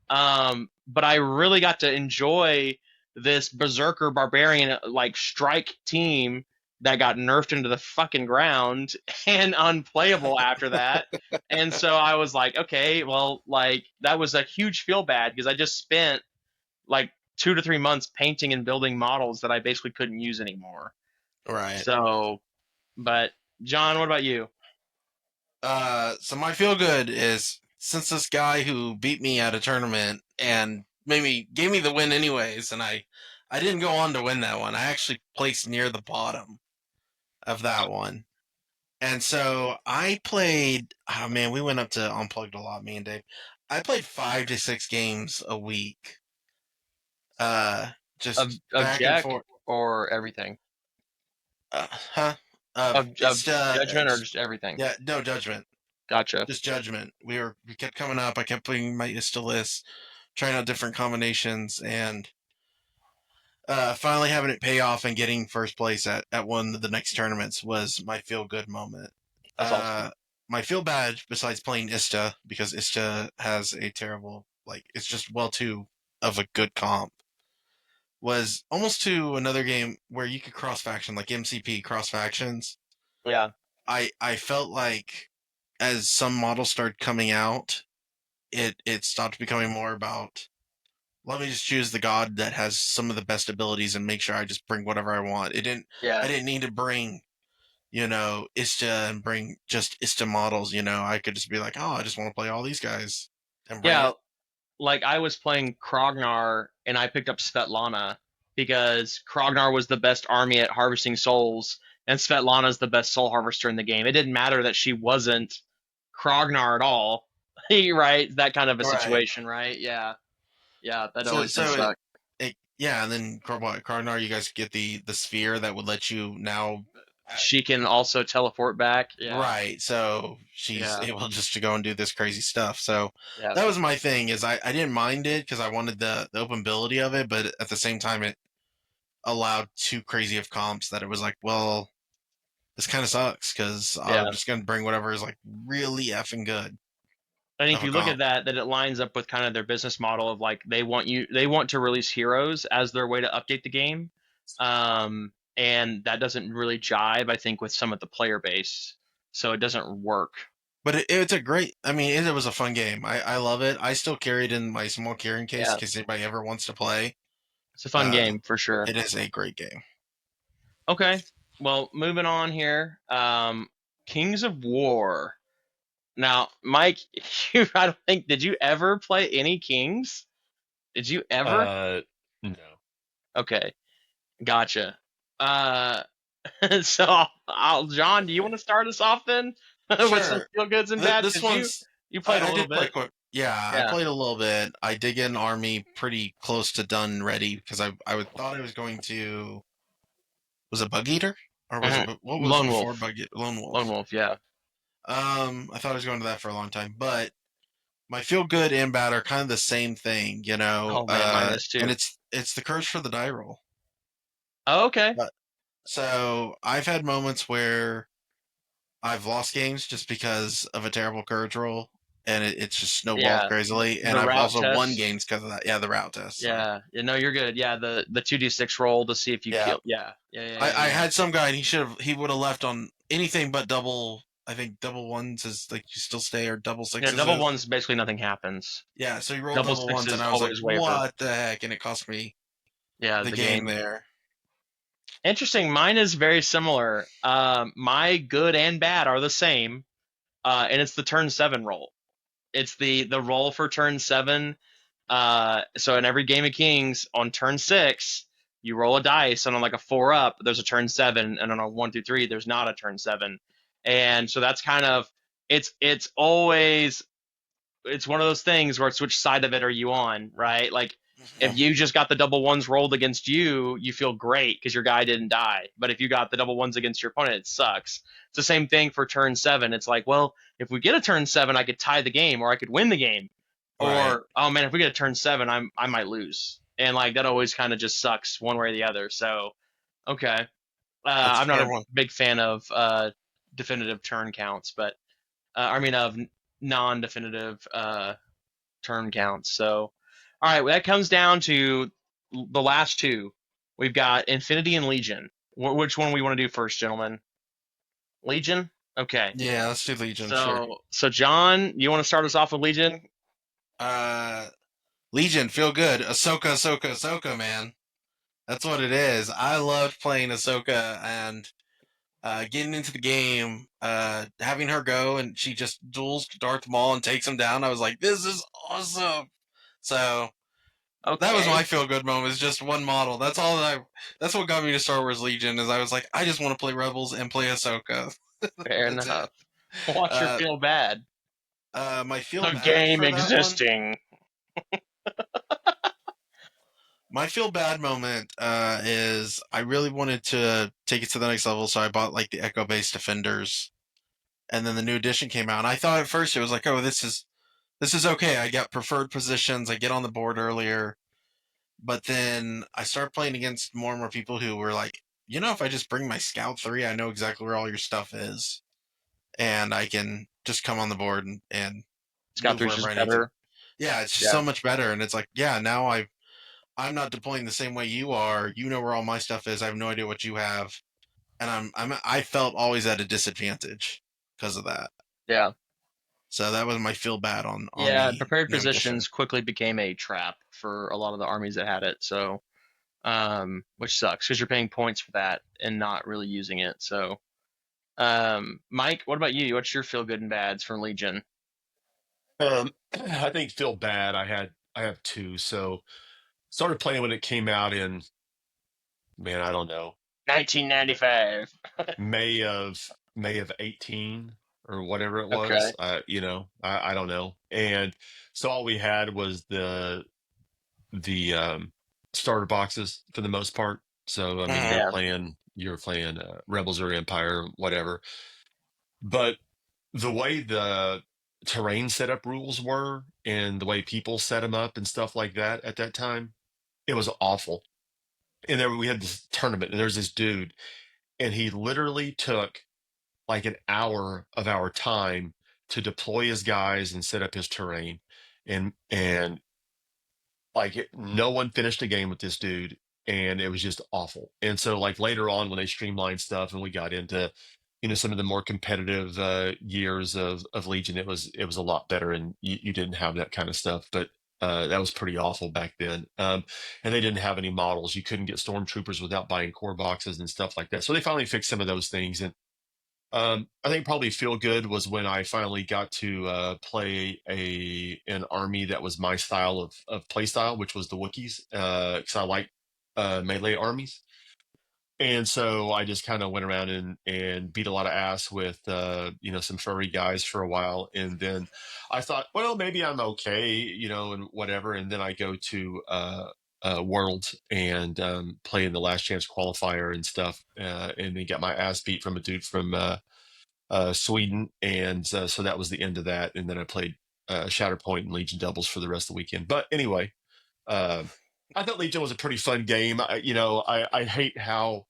Speaker 1: But I really got to enjoy this berserker barbarian like strike team that got nerfed into the fucking ground and unplayable after that. And so I was like, okay, well, like that was a huge feel bad because I just spent like 2 to 3 months painting and building models that I basically couldn't use anymore.
Speaker 2: Right.
Speaker 1: So, but John, what about you?
Speaker 2: So my feel good is since this guy who beat me at a tournament and maybe gave me the win anyways, and I didn't go on to win that one. I actually placed near the bottom of that one. And so I played, oh man, we went up to Unplugged a lot, me and Dave. I played 5 to 6 games a week.
Speaker 1: Of
Speaker 2: Just
Speaker 1: of
Speaker 2: back and
Speaker 1: Jack
Speaker 2: forth.
Speaker 1: or everything?
Speaker 2: Huh?
Speaker 1: Of
Speaker 2: It's
Speaker 1: Judgment or just everything?
Speaker 2: yeah, no Judgment,
Speaker 1: Gotcha.
Speaker 2: just Judgment. We kept coming up. I kept putting my Ista list, trying out different combinations, and finally having it pay off and getting first place at one of the next tournaments was my feel good moment.
Speaker 1: That's awesome.
Speaker 2: My feel bad, besides playing Ista, because Ista has a terrible, like, it's just well too of a good comp, was almost to another game where you could cross faction, like MCP cross factions.
Speaker 1: Yeah.
Speaker 2: I felt like as some models started coming out, it stopped becoming more about let me just choose the god that has some of the best abilities and make sure I just bring whatever I want. I
Speaker 1: Yeah.
Speaker 2: didn't need to bring Ista and bring just Ista models. I could just be like, oh, I just want to play all these guys and bring
Speaker 1: Yeah,
Speaker 2: it.
Speaker 1: like I was playing Krognar and I picked up Svetlana because Krognar was the best army at harvesting souls and Svetlana's the best soul harvester in the game. It didn't matter that she wasn't Krognar at all. Right? That kind of a
Speaker 2: Right.
Speaker 1: situation, right? Yeah. Yeah, that
Speaker 2: So
Speaker 1: always did
Speaker 2: so it,
Speaker 1: suck.
Speaker 2: it yeah, and then Karnar, you guys get the sphere that would let you now.
Speaker 1: She can also teleport back. Yeah.
Speaker 2: Right, so she's
Speaker 1: Yeah.
Speaker 2: able just to go and do this crazy stuff. So
Speaker 1: Yeah.
Speaker 2: that was my thing. Is I didn't mind it because I wanted the openability of it, but at the same time, it allowed too crazy of comps that it was like, well, this kind of sucks because I'm
Speaker 1: Yeah.
Speaker 2: just gonna bring whatever is like really effing good
Speaker 1: And if
Speaker 2: of a
Speaker 1: you look at
Speaker 2: comp.
Speaker 1: that it lines up with kind of their business model of like they want to release heroes as their way to update the game. And that doesn't really jive, I think, with some of the player base. So it doesn't work.
Speaker 2: But it's a great. I mean, it was a fun game. I love it. I still carry it in my small carrying case
Speaker 1: Yeah.
Speaker 2: in case anybody ever wants to play.
Speaker 1: It's a fun
Speaker 2: Uh,
Speaker 1: game for sure.
Speaker 2: it is a great game.
Speaker 1: Okay. Well, moving on here. Kings of War. Now, Mike, I don't think did you ever play any Kings? Did you ever?
Speaker 3: No.
Speaker 1: Okay. Gotcha. Uh so, John, do you want to start us off then with some
Speaker 2: Sure.
Speaker 1: feel goods and bad?
Speaker 2: This
Speaker 1: Because
Speaker 2: one's.
Speaker 1: you played a
Speaker 2: I
Speaker 1: little
Speaker 2: did play
Speaker 1: bit.
Speaker 2: quite. Yeah, I
Speaker 1: Yeah.
Speaker 2: played a little bit. I did get an army pretty close to done ready because thought I was going to. Was it Bug Eater or was
Speaker 1: Hmm.
Speaker 2: it what was
Speaker 1: Lone
Speaker 2: before
Speaker 1: Wolf.
Speaker 2: Bug Eater? Lone
Speaker 1: Lone
Speaker 2: Wolf.
Speaker 1: Wolf. Yeah.
Speaker 2: I thought I was going to that for a long time, but my feel good and bad are kind of the same thing,
Speaker 1: Oh man, mine is
Speaker 2: and
Speaker 1: too.
Speaker 2: it's the curse for the die roll.
Speaker 1: Oh, okay.
Speaker 2: But so I've had moments where I've lost games just because of a terrible courage roll, and it's just snowballed
Speaker 1: Yeah.
Speaker 2: crazily. And
Speaker 1: The
Speaker 2: I've
Speaker 1: route
Speaker 2: also won
Speaker 1: test.
Speaker 2: games because of that. Yeah, the route test. Sorry.
Speaker 1: Yeah. You know, you're good. Yeah. The 2d6 roll to see if you
Speaker 2: Yeah,
Speaker 1: kill. Yeah. Yeah. Yeah.
Speaker 2: I
Speaker 1: Yeah.
Speaker 2: had some guy and he would have left on anything but double. I think double ones is like you still stay or double
Speaker 1: Yeah.
Speaker 2: sixes
Speaker 1: Double
Speaker 2: is.
Speaker 1: ones, basically nothing happens.
Speaker 2: Yeah, so he rolled
Speaker 1: Double
Speaker 2: double ones, and
Speaker 1: sixes
Speaker 2: I was like,
Speaker 1: always waver.
Speaker 2: "What the heck?" And it cost me
Speaker 1: Yeah.
Speaker 2: the
Speaker 1: The
Speaker 2: game
Speaker 1: game.
Speaker 2: there.
Speaker 1: Interesting. Mine is very similar. My good and bad are the same. And it's the turn 7 roll. It's the roll for turn 7. So in every game of Kings on turn 6, you roll a dice, and on like a 4 up, there's a turn 7, and on a 1 through 3, there's not a turn 7. And so that's kind of it's always it's one of those things where it's which side of it are you on, right? Like if you just got the double ones rolled against you, you feel great because your guy didn't die. But if you got the double ones against your opponent, it sucks. It's the same thing for turn 7. It's like, well, if we get a turn 7, I could tie the game or I could win the game.
Speaker 2: Right.
Speaker 1: Or oh man, if we get a turn 7, I might lose. And like that always kind of just sucks one way or the other. So okay,
Speaker 2: That's a
Speaker 1: I'm not
Speaker 2: fair
Speaker 1: a
Speaker 2: one.
Speaker 1: big fan of definitive turn counts, but I mean of non-definitive turn counts. So, all right, well, that comes down to the last two. We've got Infinity and Legion. Which one we want to do first, gentlemen? Legion. Okay.
Speaker 2: Yeah, let's do Legion, sure.
Speaker 1: So John, you want to start us off with Legion?
Speaker 2: Uh, Legion, feel good. Ahsoka, Ahsoka, Ahsoka, man. That's what it is. I loved playing Ahsoka and getting into the game, having her go and she just duels Darth Maul and takes him down. I was like, this is awesome. So that was my
Speaker 1: Okay,
Speaker 2: feel good moment. Is just one model. That's all that I. That's what got me to Star Wars Legion. Is I was like, I just want to play Rebels and play Ahsoka.
Speaker 1: fair
Speaker 2: That's it.
Speaker 1: enough. What's your
Speaker 2: Uh,
Speaker 1: feel bad?
Speaker 2: my feel
Speaker 1: The
Speaker 2: bad
Speaker 1: game
Speaker 2: for that one.
Speaker 1: existing.
Speaker 2: My feel bad moment is I really wanted to take it to the next level, so I bought like the Echo based Defenders, and then the new edition came out. And I thought at first it was like, oh, this is okay. I get preferred positions. I get on the board earlier. But then I started playing against more and more people who were like, if I just bring my Scout 3, I know exactly where all your stuff is. And I can just come on the board and
Speaker 1: Scout
Speaker 2: move
Speaker 1: 3 is
Speaker 2: wherever
Speaker 1: just
Speaker 2: I need to.
Speaker 1: better.
Speaker 2: Yeah, it's just
Speaker 1: Yeah.
Speaker 2: so much better. And it's like, yeah, now I'm not deploying the same way you are. You know where all my stuff is. I have no idea what you have. And I felt always at a disadvantage because of that.
Speaker 1: Yeah.
Speaker 2: So that was my feel bad on
Speaker 1: Yeah,
Speaker 2: the
Speaker 1: prepared
Speaker 2: new edition.
Speaker 1: positions quickly became a trap for a lot of the armies that had it. So, which sucks because you're paying points for that and not really using it. So, Mike, what about you? What's your feel good and bads from Legion?
Speaker 3: I think feel bad. I have two. So started playing when it came out in, man, I don't know,
Speaker 1: 1995.
Speaker 3: May of May of 18 or whatever it
Speaker 1: Okay.
Speaker 3: was. I don't know. And so all we had was the starter boxes for the most part. So I mean,
Speaker 2: Mhm.
Speaker 1: Yeah.
Speaker 3: you're playing Rebels or Empire, whatever. But the way the terrain setup rules were and the way people set them up and stuff like that at that time, it was awful. And then we had this tournament, and there's this dude, and he literally took like an hour of our time to deploy his guys and set up his terrain. And like no one finished a game with this dude, and it was just awful. And so like later on when they streamlined stuff and we got into some of the more competitive years of Legion, it was a lot better, and you didn't have that kind of stuff. But that was pretty awful back then. And they didn't have any models. You couldn't get stormtroopers without buying core boxes and stuff like that. So they finally fixed some of those things. And I think probably feel good was when I finally got to play an army that was my style of play style, which was the Wookiees, because I like melee armies. And so I just kind of went around and beat a lot of ass with some furry guys for a while, and then I thought, well, maybe I'm okay, and whatever. And then I go to Worlds and play in the last chance qualifier and stuff, and then got my ass beat from a dude from Sweden, and so that was the end of that. And then I played Shatterpoint and Legion doubles for the rest of the weekend. But anyway, uh, I thought Legion was a pretty fun game. I hate how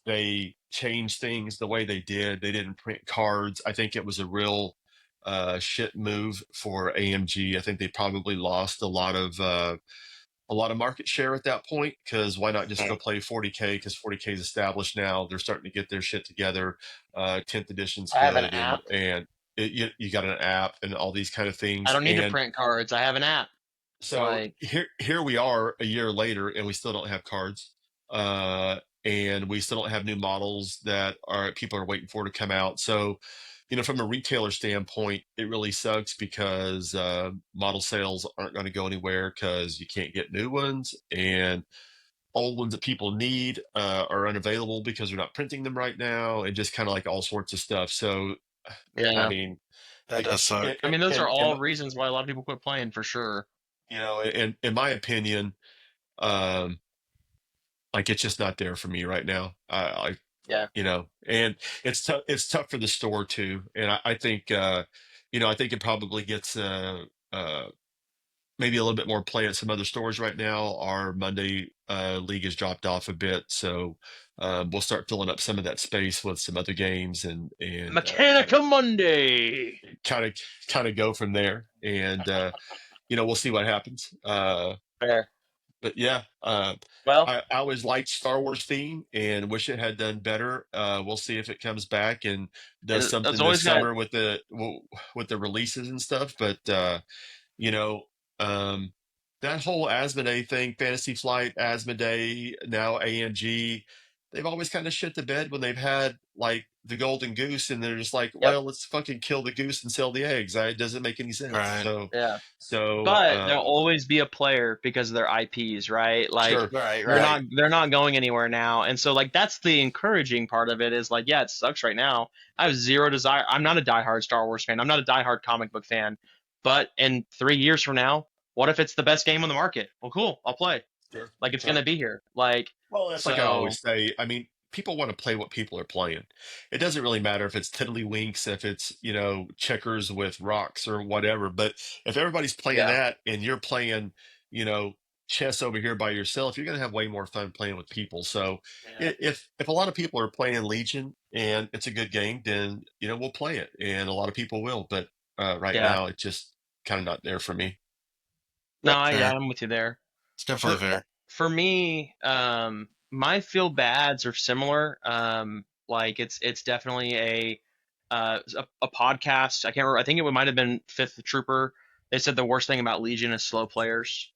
Speaker 3: they changed things the way they did. They didn't print cards. I think it was a real shit move for AMG. I think they probably lost a lot of market share at that point, because why not just go play 40K, because 40K is established now. They're starting to get their shit together. 10th edition's
Speaker 1: I have an
Speaker 3: good,
Speaker 1: app.
Speaker 3: and you got an app and all these kind of
Speaker 1: I
Speaker 3: things.
Speaker 1: don't need to
Speaker 3: And
Speaker 1: print cards. I have an app.
Speaker 3: so
Speaker 1: Like,
Speaker 3: here we are a year later, and we still don't have cards, and we still don't have new models that are people are waiting for to come out. So, from a retailer standpoint, it really sucks, because model sales aren't going to go anywhere because you can't get new ones, and old ones that people need are unavailable because they're not printing them right now, and just kind of like all sorts of stuff. So, I
Speaker 1: yeah.
Speaker 3: mean,
Speaker 2: That does suck.
Speaker 1: I mean, those are
Speaker 3: and
Speaker 1: all reasons why a lot of people quit playing for sure.
Speaker 3: in my opinion, um, like it's just not there for me right now.
Speaker 1: Yeah.
Speaker 3: And it's tough. It's tough for the store too. And I think, I think it probably gets uh, maybe a little bit more play at some other stores right now. Our Monday league has dropped off a bit, so we'll start filling up some of that space with some other games, and
Speaker 1: Mechanica Monday.
Speaker 3: kind of kind of go from there. And we'll see what happens.
Speaker 1: Fair.
Speaker 3: But yeah,
Speaker 1: Well,
Speaker 3: I always liked Star Wars theme and wish it had done better. We'll see if it comes back and does
Speaker 1: it's
Speaker 3: something this
Speaker 1: always got.
Speaker 3: summer with the releases and stuff. But you know, um, that whole Asmodee thing, Fantasy Flight, Asmodee, now AMG, they've always kind of shit the bed when they've had like the golden goose, and they're just like,
Speaker 1: Yep.
Speaker 3: well, let's fucking kill the goose and sell the eggs. It doesn't make any sense.
Speaker 2: Right.
Speaker 1: Yeah.
Speaker 3: So,
Speaker 1: But there'll always be a player because of their IPs, right? Like
Speaker 3: sure,
Speaker 2: Right.
Speaker 1: they're
Speaker 2: Right.
Speaker 1: not going anywhere now. And so like that's the encouraging part of it is like, yeah, it sucks right now. I have zero desire. I'm not a diehard Star Wars fan. I'm not a diehard comic book fan. But in 3 years from now, what if it's the best game on the market? Well, cool, I'll play.
Speaker 3: sure,
Speaker 1: Like it's
Speaker 3: sure.
Speaker 1: gonna be here. Like
Speaker 3: Well, that's like I
Speaker 1: so
Speaker 3: always say. I mean, people want to play what people are playing. It doesn't really matter if it's tiddlywinks, if it's, checkers with rocks or whatever. But if everybody's playing
Speaker 1: yeah.
Speaker 3: that and you're playing, you know, chess over here by yourself, you're going to have way more fun playing with people. So
Speaker 1: Yeah.
Speaker 3: if a lot of people are playing Legion and it's a good game, then, we'll play it. And a lot of people will. But right
Speaker 1: Yeah.
Speaker 3: now, it's just kind of not there for me.
Speaker 1: No,
Speaker 2: Fair.
Speaker 1: I'm with you there.
Speaker 2: It's definitely fair.
Speaker 1: For me, my feel bads are similar. Like it's definitely a podcast. I can't remember. I think it might have been Fifth Trooper. They said the worst thing about Legion is slow players.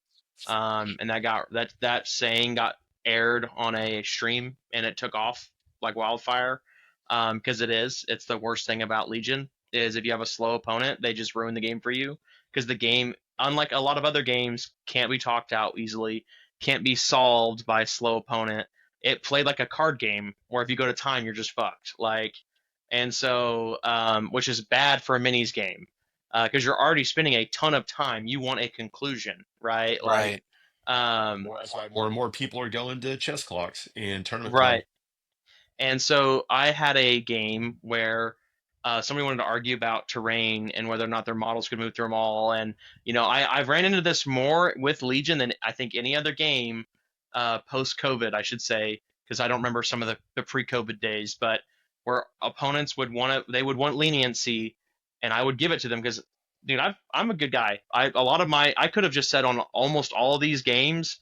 Speaker 1: And that saying got aired on a stream and it took off like wildfire. because it's the worst thing about Legion is if you have a slow opponent, they just ruin the game for you because the game, unlike a lot of other games, can't be talked out easily, can't be solved by a slow opponent. It played like a card game where if you go to time, you're just fucked. Like, and so which is bad for a minis game because you're already spending a ton of time. You want a conclusion, right? Like,
Speaker 2: Right.
Speaker 3: That's why more and more people are going to chess clocks in tournament
Speaker 1: right.
Speaker 3: play.
Speaker 1: And so I had a game where somebody wanted to argue about terrain and whether or not their models could move through them all. And, I've ran into this more with Legion than I think any other game post COVID, I should say, because I don't remember some of the pre COVID days, but where opponents they would want leniency and I would give it to them because, dude, I'm a good guy. I could have just said on almost all of these games,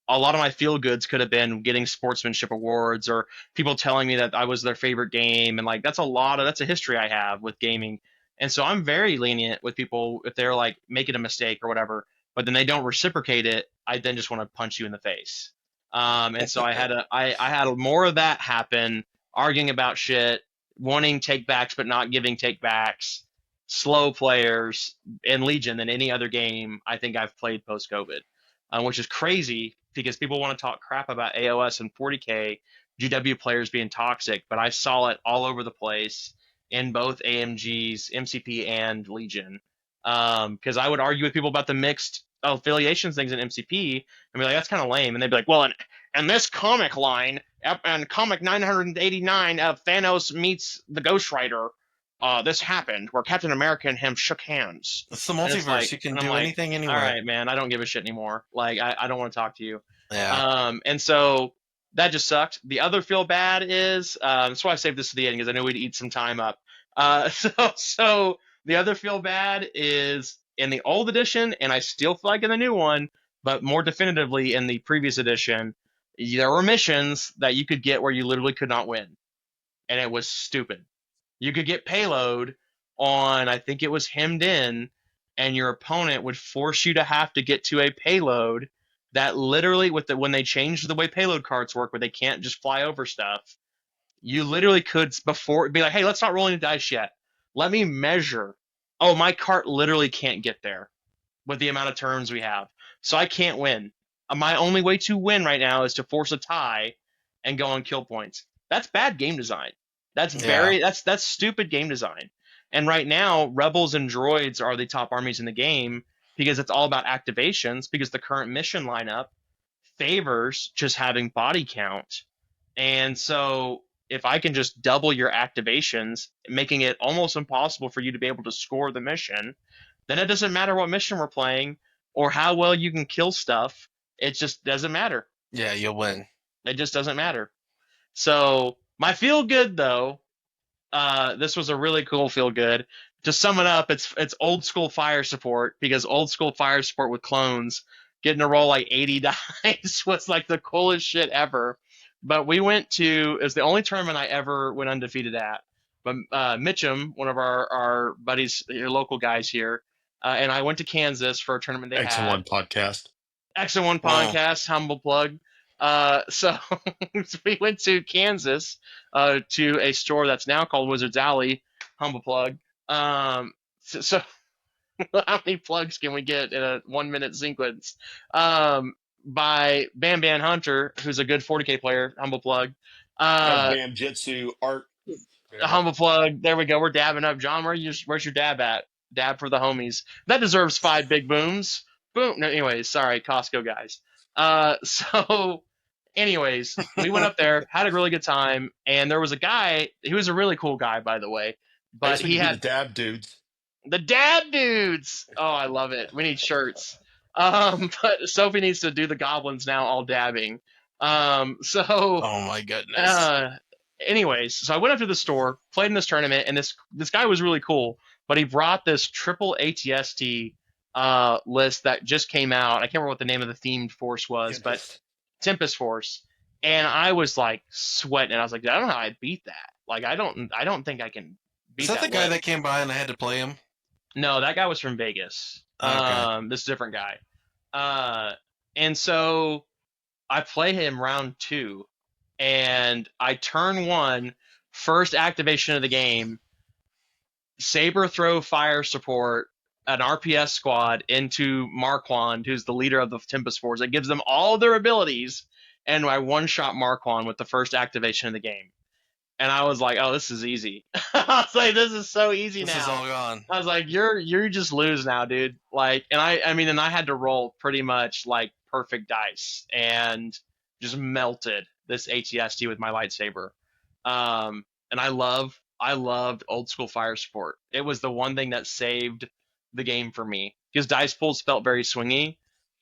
Speaker 1: a lot of my feel goods could have been getting sportsmanship awards or people telling me that I was their favorite game. And like, that's a history I have with gaming. And so I'm very lenient with people if they're like making a mistake or whatever, but then they don't reciprocate it. I then just want to punch you in the face. And so I had more of that happen, arguing about shit, wanting take backs, but not giving take backs, slow players in Legion than any other game I think I've played post COVID, which is crazy because people want to talk crap about AOS and 40K GW players being toxic, but I saw it all over the place in both AMGs, MCP, and Legion. Because I would argue with people about the mixed affiliations things in MCP and be like, that's kind of lame. And they'd be like, well, and this comic line, and comic 989 of Thanos meets the Ghost Rider, this happened where Captain America and him shook hands.
Speaker 2: It's the
Speaker 1: And it's
Speaker 2: multiverse.
Speaker 1: like,
Speaker 2: You can
Speaker 1: and I'm
Speaker 2: do
Speaker 1: like,
Speaker 2: anything
Speaker 1: all
Speaker 2: anywhere.
Speaker 1: right, man, I don't give a shit anymore. Like, I don't want to talk to you.
Speaker 2: Yeah.
Speaker 1: And so that just sucked. The other feel bad is that's why I saved this to the end because I knew we'd eat some time up. So the other feel bad is in the old edition, and I still feel like in the new one, but more definitively in the previous edition, there were missions that you could get where you literally could not win, and it was stupid. You could get payload on, I think it was hemmed in, and your opponent would force you to have to get to a payload that literally, when they changed the way payload cards work, where they can't just fly over stuff, you literally could before be like, hey, let's not roll any dice yet. Let me measure. Oh, my cart literally can't get there with the amount of turns we have, so I can't win. My only way to win right now is to force a tie and go on kill points. That's bad game design.
Speaker 2: Yeah.
Speaker 1: That's stupid game design. And right now, rebels and droids are the top armies in the game because it's all about activations. Because the current mission lineup favors just having body count, and so if I can just double your activations, making it almost impossible for you to be able to score the mission, then it doesn't matter what mission we're playing or how well you can kill stuff. It just doesn't matter.
Speaker 2: Yeah, you'll win.
Speaker 1: It just doesn't matter. So my feel good though, this was a really cool feel good. To sum it up, it's old school fire support because old school fire support with clones getting to roll like 80 dice was like the coolest shit ever. But we went to it's the only tournament I ever went undefeated at. But Mitchum, one of our buddies, your local guys here, and I went to Kansas for a tournament they had.
Speaker 3: X1 podcast.
Speaker 1: X1 podcast, humble plug. So we went to Kansas to a store that's now called Wizards Alley, humble plug. So how many plugs can we get in a 1 minute sequence? By Bam Bam Hunter, who's a good 40K player, humble plug.
Speaker 3: Bam Jitsu art.
Speaker 1: A humble plug. There we go. We're dabbing up. John, where's your dab at? Dab for the homies. That deserves 5 big booms. Boom. No, anyways, sorry, Costco guys. So anyways, we went up there, had a really good time, and there was a guy. He was a really cool guy, by the way.
Speaker 3: I
Speaker 1: But
Speaker 3: guess we
Speaker 1: he
Speaker 3: could be
Speaker 1: had
Speaker 3: the dab dudes.
Speaker 1: the dab dudes. Oh, I love it. We need shirts. But Sophie needs to do the goblins now, all dabbing. So
Speaker 2: Oh my goodness.
Speaker 1: uh, anyways, so I went up to the store, played in this tournament, and this guy was really cool. But he brought this triple ATST list that just came out. I can't remember what the name of the themed force was, but Tempest Force. And I was like sweating. And I was like, I don't know how I beat that. Like, I don't think I can beat
Speaker 2: Is that the guy
Speaker 1: list.
Speaker 2: that came by and I had to play him?
Speaker 1: No, that guy was from Vegas.
Speaker 2: Okay.
Speaker 1: This different guy. And so I play him round 2, and I turn 1 first activation of the game, saber throw fire support an RPS squad into Marquand, who's the leader of the Tempest Force. It gives them all their abilities, and I one-shot Marquand with the first activation of the game. And I was like, oh, this is easy. I was like, this is so easy
Speaker 2: This is
Speaker 1: now.
Speaker 2: all gone.
Speaker 1: I was like, you just lose now, dude. Like, and I mean, and I had to roll pretty much like perfect dice and just melted this ATST with my lightsaber. And I loved old school fire support. It was the one thing that saved the game for me because dice pulls felt very swingy.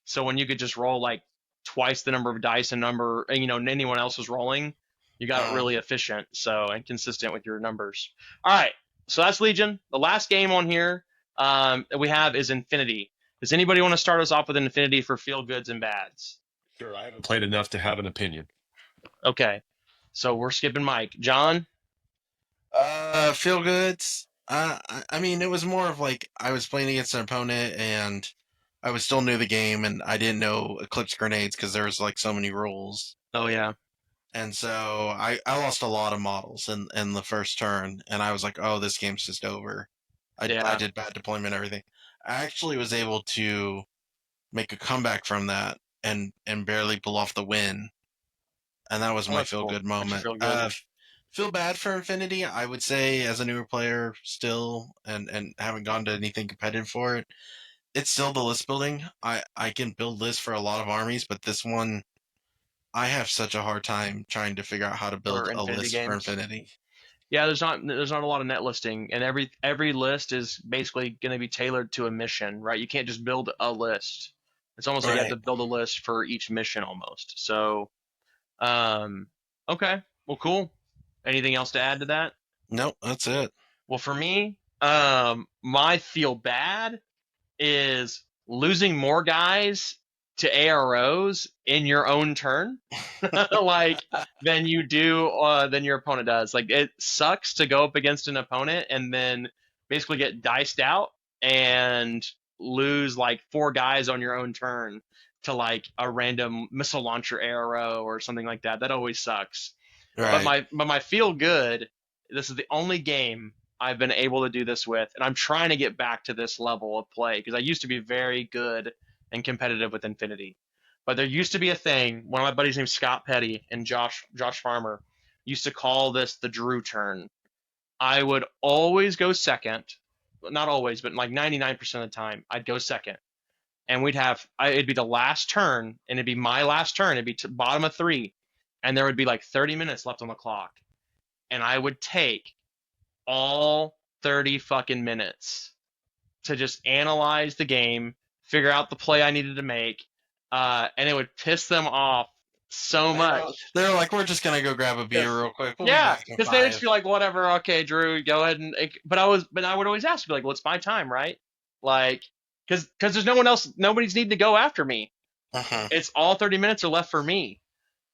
Speaker 1: So when you could just roll like twice the number of dice and number, and, anyone else was rolling, you got it really efficient, and consistent with your numbers. All right, so that's Legion. The last game on here that we have is Infinity. Does anybody want to start us off with Infinity for feel goods and bads?
Speaker 3: Sure, I haven't played enough to have an opinion.
Speaker 1: Okay, so we're skipping Mike. John?
Speaker 2: Feel goods. I mean, it was more of like I was playing against an opponent and I was still new to the game and I didn't know Eclipse grenades because there was like so many rules.
Speaker 1: Oh, yeah.
Speaker 2: And so I lost a lot of models in the first turn, and I was like, oh, this game's just over. I did bad deployment and everything. I actually was able to make a comeback from that and barely pull off the win. And that was my feel-good moment. Feel bad for Infinity, I would say, as a newer player still, and haven't gone to anything competitive for it. It's still the list building. I can build lists for a lot of armies, but this one, I have such a hard time trying to figure out how to build a list for Infinity.
Speaker 1: Yeah, there's not a lot of net listing, and every list is basically going to be tailored to a mission, right? You can't just build a list. It's almost like you have to build a list for each mission almost. So, okay, well, cool. Anything else to add to that?
Speaker 2: Nope, that's it.
Speaker 1: Well, for me, my feel bad is losing more guys to AROs in your own turn, like than you do than your opponent does. Like it sucks to go up against an opponent and then basically get diced out and lose like 4 guys on your own turn to like a random missile launcher ARO or something like that. That always sucks.
Speaker 2: Right.
Speaker 1: But my feel good. This is the only game I've been able to do this with, and I'm trying to get back to this level of play because I used to be very good and competitive with Infinity. But there used to be a thing. One of my buddies named Scott Petty and Josh Farmer used to call this the Drew turn. I would always go second, not always, but like 99% of the time, I'd go second, and it'd be the last turn, and it'd be my last turn. It'd be bottom of 3, and there would be like 30 minutes left on the clock, and I would take all 30 fucking minutes to just analyze the game, figure out the play I needed to make, and it would piss them off so much.
Speaker 2: They're like, we're just gonna go grab a beer real quick. We'll
Speaker 1: yeah, because they'd just be like, whatever, okay, Drew, go ahead and. But I would always ask, be like, well, it's my time, right? Like, because there's no one else, nobody's needing to go after me. It's all 30 minutes are left for me,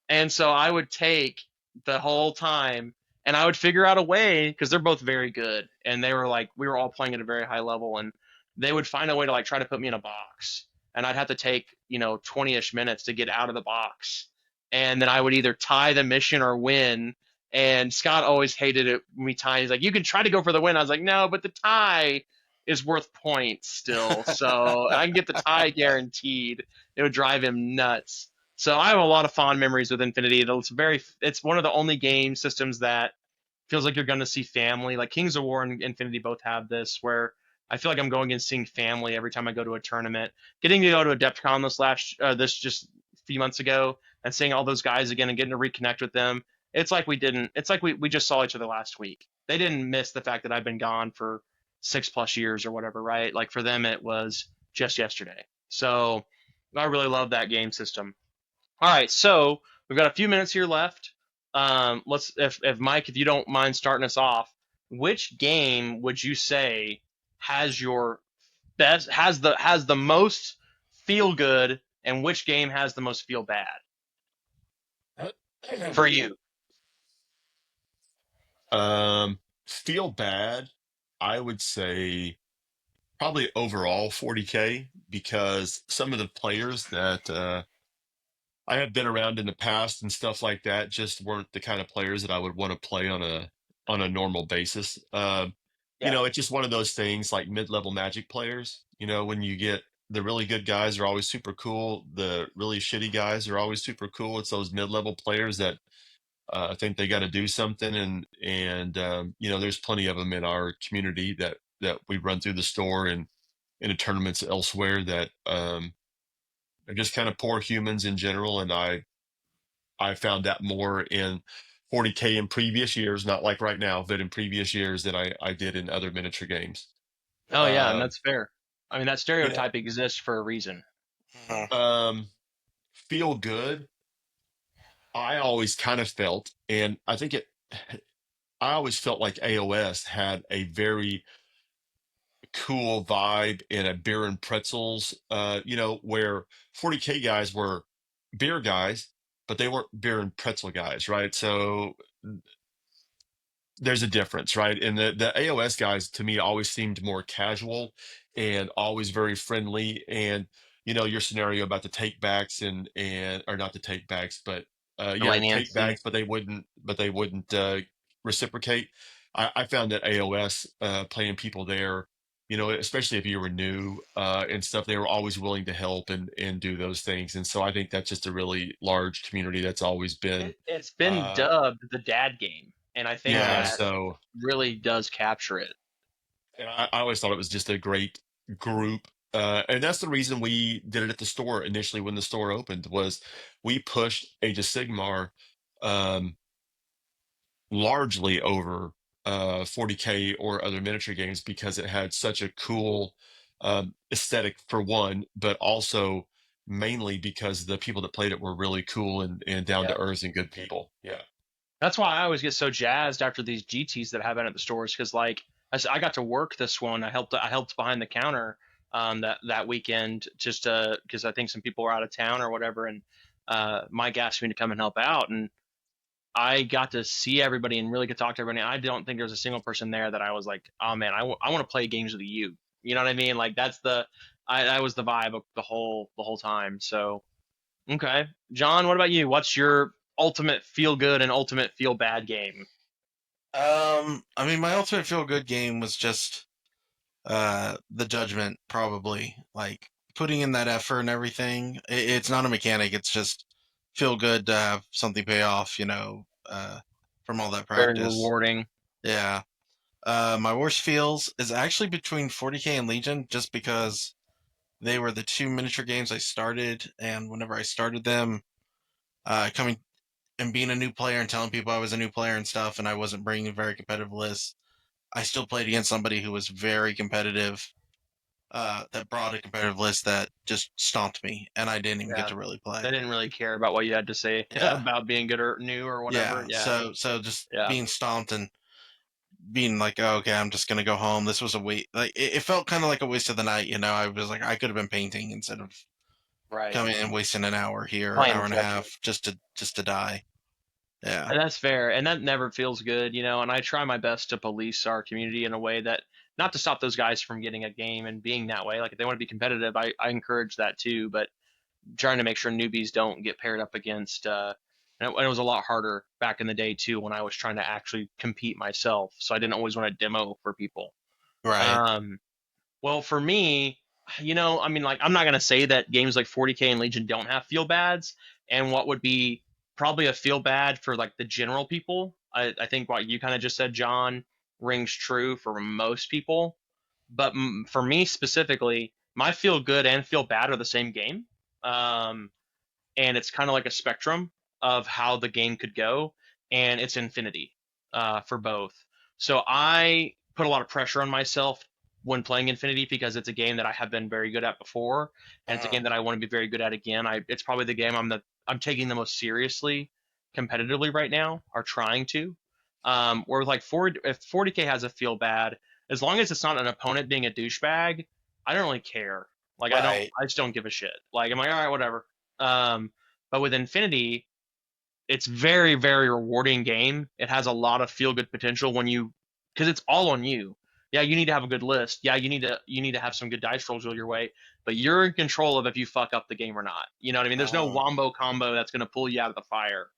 Speaker 1: and so I would take the whole time. And I would figure out a way because they're both very good, and they were like, we were all playing at a very high level, and they would find a way to like try to put me in a box, and I'd have to take 20-ish minutes to get out of the box, and then I would either tie the mission or win. And Scott always hated it me tying. He's like, you can try to go for the win. I was like, no, but the tie is worth points still, so I can get the tie guaranteed. It would drive him nuts. So I have a lot of fond memories with Infinity. It's one of the only game systems that feels like you're going to see family. Like Kings of War and Infinity both have this, where I feel like I'm going and seeing family every time I go to a tournament. Getting to go to Adepticon this just a few months ago and seeing all those guys again and getting to reconnect with them. It's like we just saw each other last week. They didn't miss the fact that I've been gone for 6+ years or whatever, right? Like for them, it was just yesterday. So I really love that game system. All right, so we've got a few minutes here left. If Mike, if you don't mind starting us off, which game would you say has the most feel good, and which game has the most feel bad for you?
Speaker 3: Feel bad, I would say probably overall 40K, because some of the players that I have been around in the past and stuff like that just weren't the kind of players that I would want to play on on a normal basis.
Speaker 1: Yeah.
Speaker 3: It's just one of those things like mid-level Magic players. When you get the really good guys are always super cool. The really shitty guys are always super cool. It's those mid-level players that think they got to do something, and there's plenty of them in our community that we run through the store and into tournaments elsewhere that are just kind of poor humans in general. And I found that more in 40K in previous years, not like right now, but in previous years than I did in other miniature games.
Speaker 1: Oh yeah, and
Speaker 3: Um,
Speaker 1: that's fair. I mean, that
Speaker 3: you know,
Speaker 1: stereotype exists for a reason.
Speaker 2: Mhm.
Speaker 3: feel good. I always kind of felt, and I always felt like AOS had a very cool vibe and a beer and pretzels, where 40K guys were beer guys, but they weren't beer and pretzel guys, right? So there's a difference, right? And the AOS guys to me always seemed more casual and always very friendly. And your scenario about the take backs and or not the take backs, but
Speaker 1: The
Speaker 3: yeah, take
Speaker 1: leniency.
Speaker 3: backs, but they wouldn't reciprocate. I found that AOS playing people there, especially if you were new and stuff, they were always willing to help and do those things. And so I think that's just a really large community that's always been
Speaker 1: It's been
Speaker 3: uh,
Speaker 1: dubbed the dad game, and I think
Speaker 3: yeah.
Speaker 2: Mhm.
Speaker 1: that
Speaker 3: So
Speaker 1: really does capture it.
Speaker 3: and I always thought it was just a great group. And that's the reason we did it at the store initially when the store opened was we pushed Age of Sigmar um, largely over 40K or other miniature games because it had such a cool aesthetic for one, but also mainly because the people that played it were really cool and down to
Speaker 1: Yeah.
Speaker 3: earth and good people. Yeah.
Speaker 1: That's why I always get so jazzed after these GTs that happen at the stores because, like, I got to work this one. I helped behind the counter that weekend just because I think some people were out of town or whatever, and Mike asked me to come and help out, and I got to see everybody and really get to talk to everybody. I don't think there's a single person there that I was like, oh man, I want to play games with you. You know what I mean? Like that was the vibe of the whole time. So okay, John, what about you? What's your ultimate feel good and ultimate feel bad game?
Speaker 2: I mean, my ultimate feel good game was just the Judgment, probably. Like putting in that effort and everything. It's not a mechanic. It's just feel good to have something pay off. From all that
Speaker 1: Very
Speaker 2: practice.
Speaker 1: rewarding.
Speaker 2: Yeah. My worst feels is actually between 40K and Legion, just because they were the two miniature games I started, and whenever I started them, coming and being a new player and telling people I was a new player and stuff, and I wasn't bringing a very competitive list, I still played against somebody who was very competitive. That brought a competitive list that just stomped me, and I didn't even get
Speaker 1: Yeah,
Speaker 2: to really
Speaker 1: they
Speaker 2: play.
Speaker 1: didn't really care about what you had to say
Speaker 2: Yeah,
Speaker 1: about being good or new or whatever.
Speaker 2: yeah.
Speaker 1: Yeah,
Speaker 2: So just
Speaker 1: yeah,
Speaker 2: being stomped and being like, oh, okay, I'm just gonna go home. This was a wait. Like it felt kind of like a waste of the night. I was like, I could have been painting instead of
Speaker 1: right.
Speaker 2: coming and wasting an hour here,
Speaker 1: Playing
Speaker 2: hour and a
Speaker 1: catch up.
Speaker 2: half, just to die. Yeah.
Speaker 1: And that's fair, and that never feels good, And I try my best to police our community in a way that not to stop those guys from getting a game and being that way. Like if they want to be competitive, I encourage that too. But trying to make sure newbies don't get paired up against. And it was a lot harder back in the day too when I was trying to actually compete myself. So I didn't always want to demo for people.
Speaker 2: Right.
Speaker 1: Um, well, for me, I mean, like, I'm not gonna say that games like 40K and Legion don't have feel bads, and what would be probably a feel bad for like the general people. I think what you kind of just said, John, rings true for most people. But for me specifically, my feel good and feel bad are the same game. Um, and it's kind of like a spectrum of how the game could go, and it's infinity for both. So I put a lot of pressure on myself when playing Infinity because it's a game that I have been very good at before, and it's a
Speaker 2: Uh,
Speaker 1: game that I want to be very good at again. It's probably the game I'm taking the most seriously competitively right now, or trying to. Where like if 40K has a feel bad, as long as it's not an opponent being a douchebag, I don't really care. Like
Speaker 2: right.
Speaker 1: I just don't give a shit. Like I'm like, all right, whatever. Um, but with Infinity, it's very, very rewarding game. It has a lot of feel good potential because it's all on you. Yeah, you need to have a good list. Yeah, you need to have some good dice rolls your way, but you're in control of if you fuck up the game or not. You know what I mean? There's no
Speaker 2: Uh,
Speaker 1: wombo combo that's going to pull you out of the fire.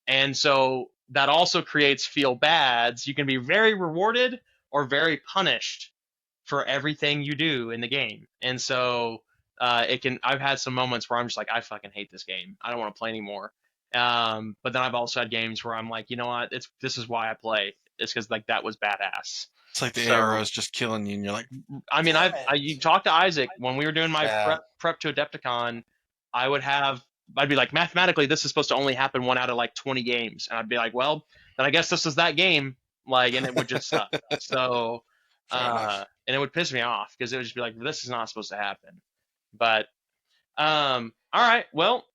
Speaker 1: And so that also creates feel bads. You can be very rewarded or very punished for everything you do in the game. And so it can. I've had some moments where I'm just like, I fucking hate this game. I don't want to play anymore. But then I've also had games where I'm like, you know what? This is why I play. It's because like that was badass.
Speaker 2: It's like the
Speaker 1: So
Speaker 2: arrows just killing you, and you're like,
Speaker 1: I mean,
Speaker 2: damn
Speaker 1: you
Speaker 2: it.
Speaker 1: talked to Isaac when we were doing my
Speaker 2: Yeah.
Speaker 1: prep to Adepticon. I'd be like, mathematically, this is supposed to only happen 1 out of like 20 games, and I'd be like, well, then I guess this is that game, like, and it would just suck. So,
Speaker 2: Fair enough.
Speaker 1: and it would piss me off because it would just be like, this is not supposed to happen. But, all right, well,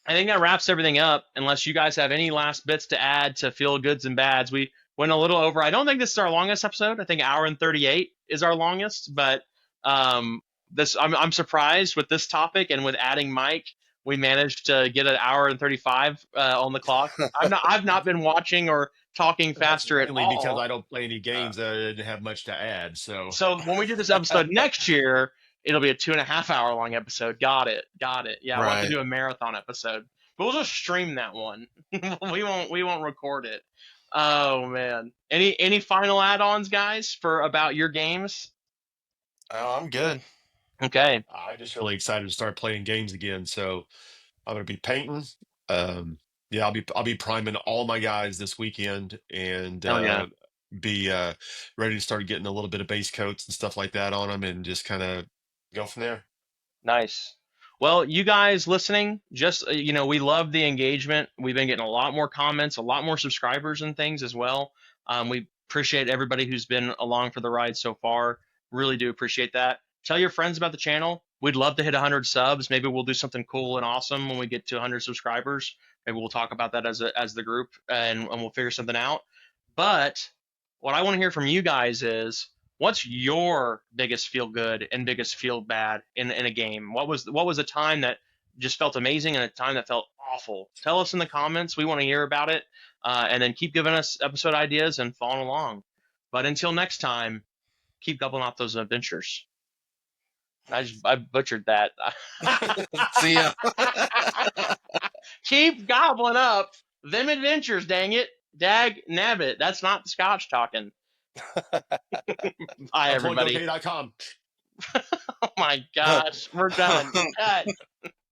Speaker 1: I think that wraps everything up. Unless you guys have any last bits to add to feel goods and bads, we went a little over. I don't think this is our longest episode. I think 1 hour and 38 is our longest. But this, I'm surprised with this topic and with adding Mike, we managed to get 1 hour and 35 on the clock. I've not been watching or talking
Speaker 3: That's
Speaker 1: faster at
Speaker 3: mainly because
Speaker 1: all.
Speaker 3: I don't play any games that I didn't have much to add. So
Speaker 1: So when we do this episode next year, it'll be a 2.5 hour long episode. Got it. Yeah, we'll have to
Speaker 2: Right.
Speaker 1: do a marathon episode. But we'll just stream that one. we won't record it. Oh man. Any final add-ons, guys, for about your games?
Speaker 2: Oh, I'm good.
Speaker 1: Okay.
Speaker 3: I'm just really excited to start playing games again. So I'm gonna be painting. Yeah, I'll be priming all my guys this weekend and
Speaker 1: Hell yeah.
Speaker 3: be ready to start getting a little bit of base coats and stuff like that on them, and just kind of go from there.
Speaker 1: Nice. Well, you guys listening, just we love the engagement. We've been getting a lot more comments, a lot more subscribers and things as well. We appreciate everybody who's been along for the ride so far. Really do appreciate that. Tell your friends about the channel. We'd love to hit 100 subs. Maybe we'll do something cool and awesome when we get to 100 subscribers. Maybe we'll talk about that as the group, and we'll figure something out. But what I want to hear from you guys is, what's your biggest feel good and biggest feel bad in a game? What was a time that just felt amazing and a time that felt awful? Tell us in the comments. We want to hear about it. And then keep giving us episode ideas and following along. But until next time, keep gobbling off those adventures. I butchered that.
Speaker 2: See ya.
Speaker 1: Keep gobbling up them adventures, dang it. Dag nabbit. That's not the Scotch talking. Bye, everybody.
Speaker 3: .ok.com.
Speaker 1: Oh my gosh. We're done. Cut.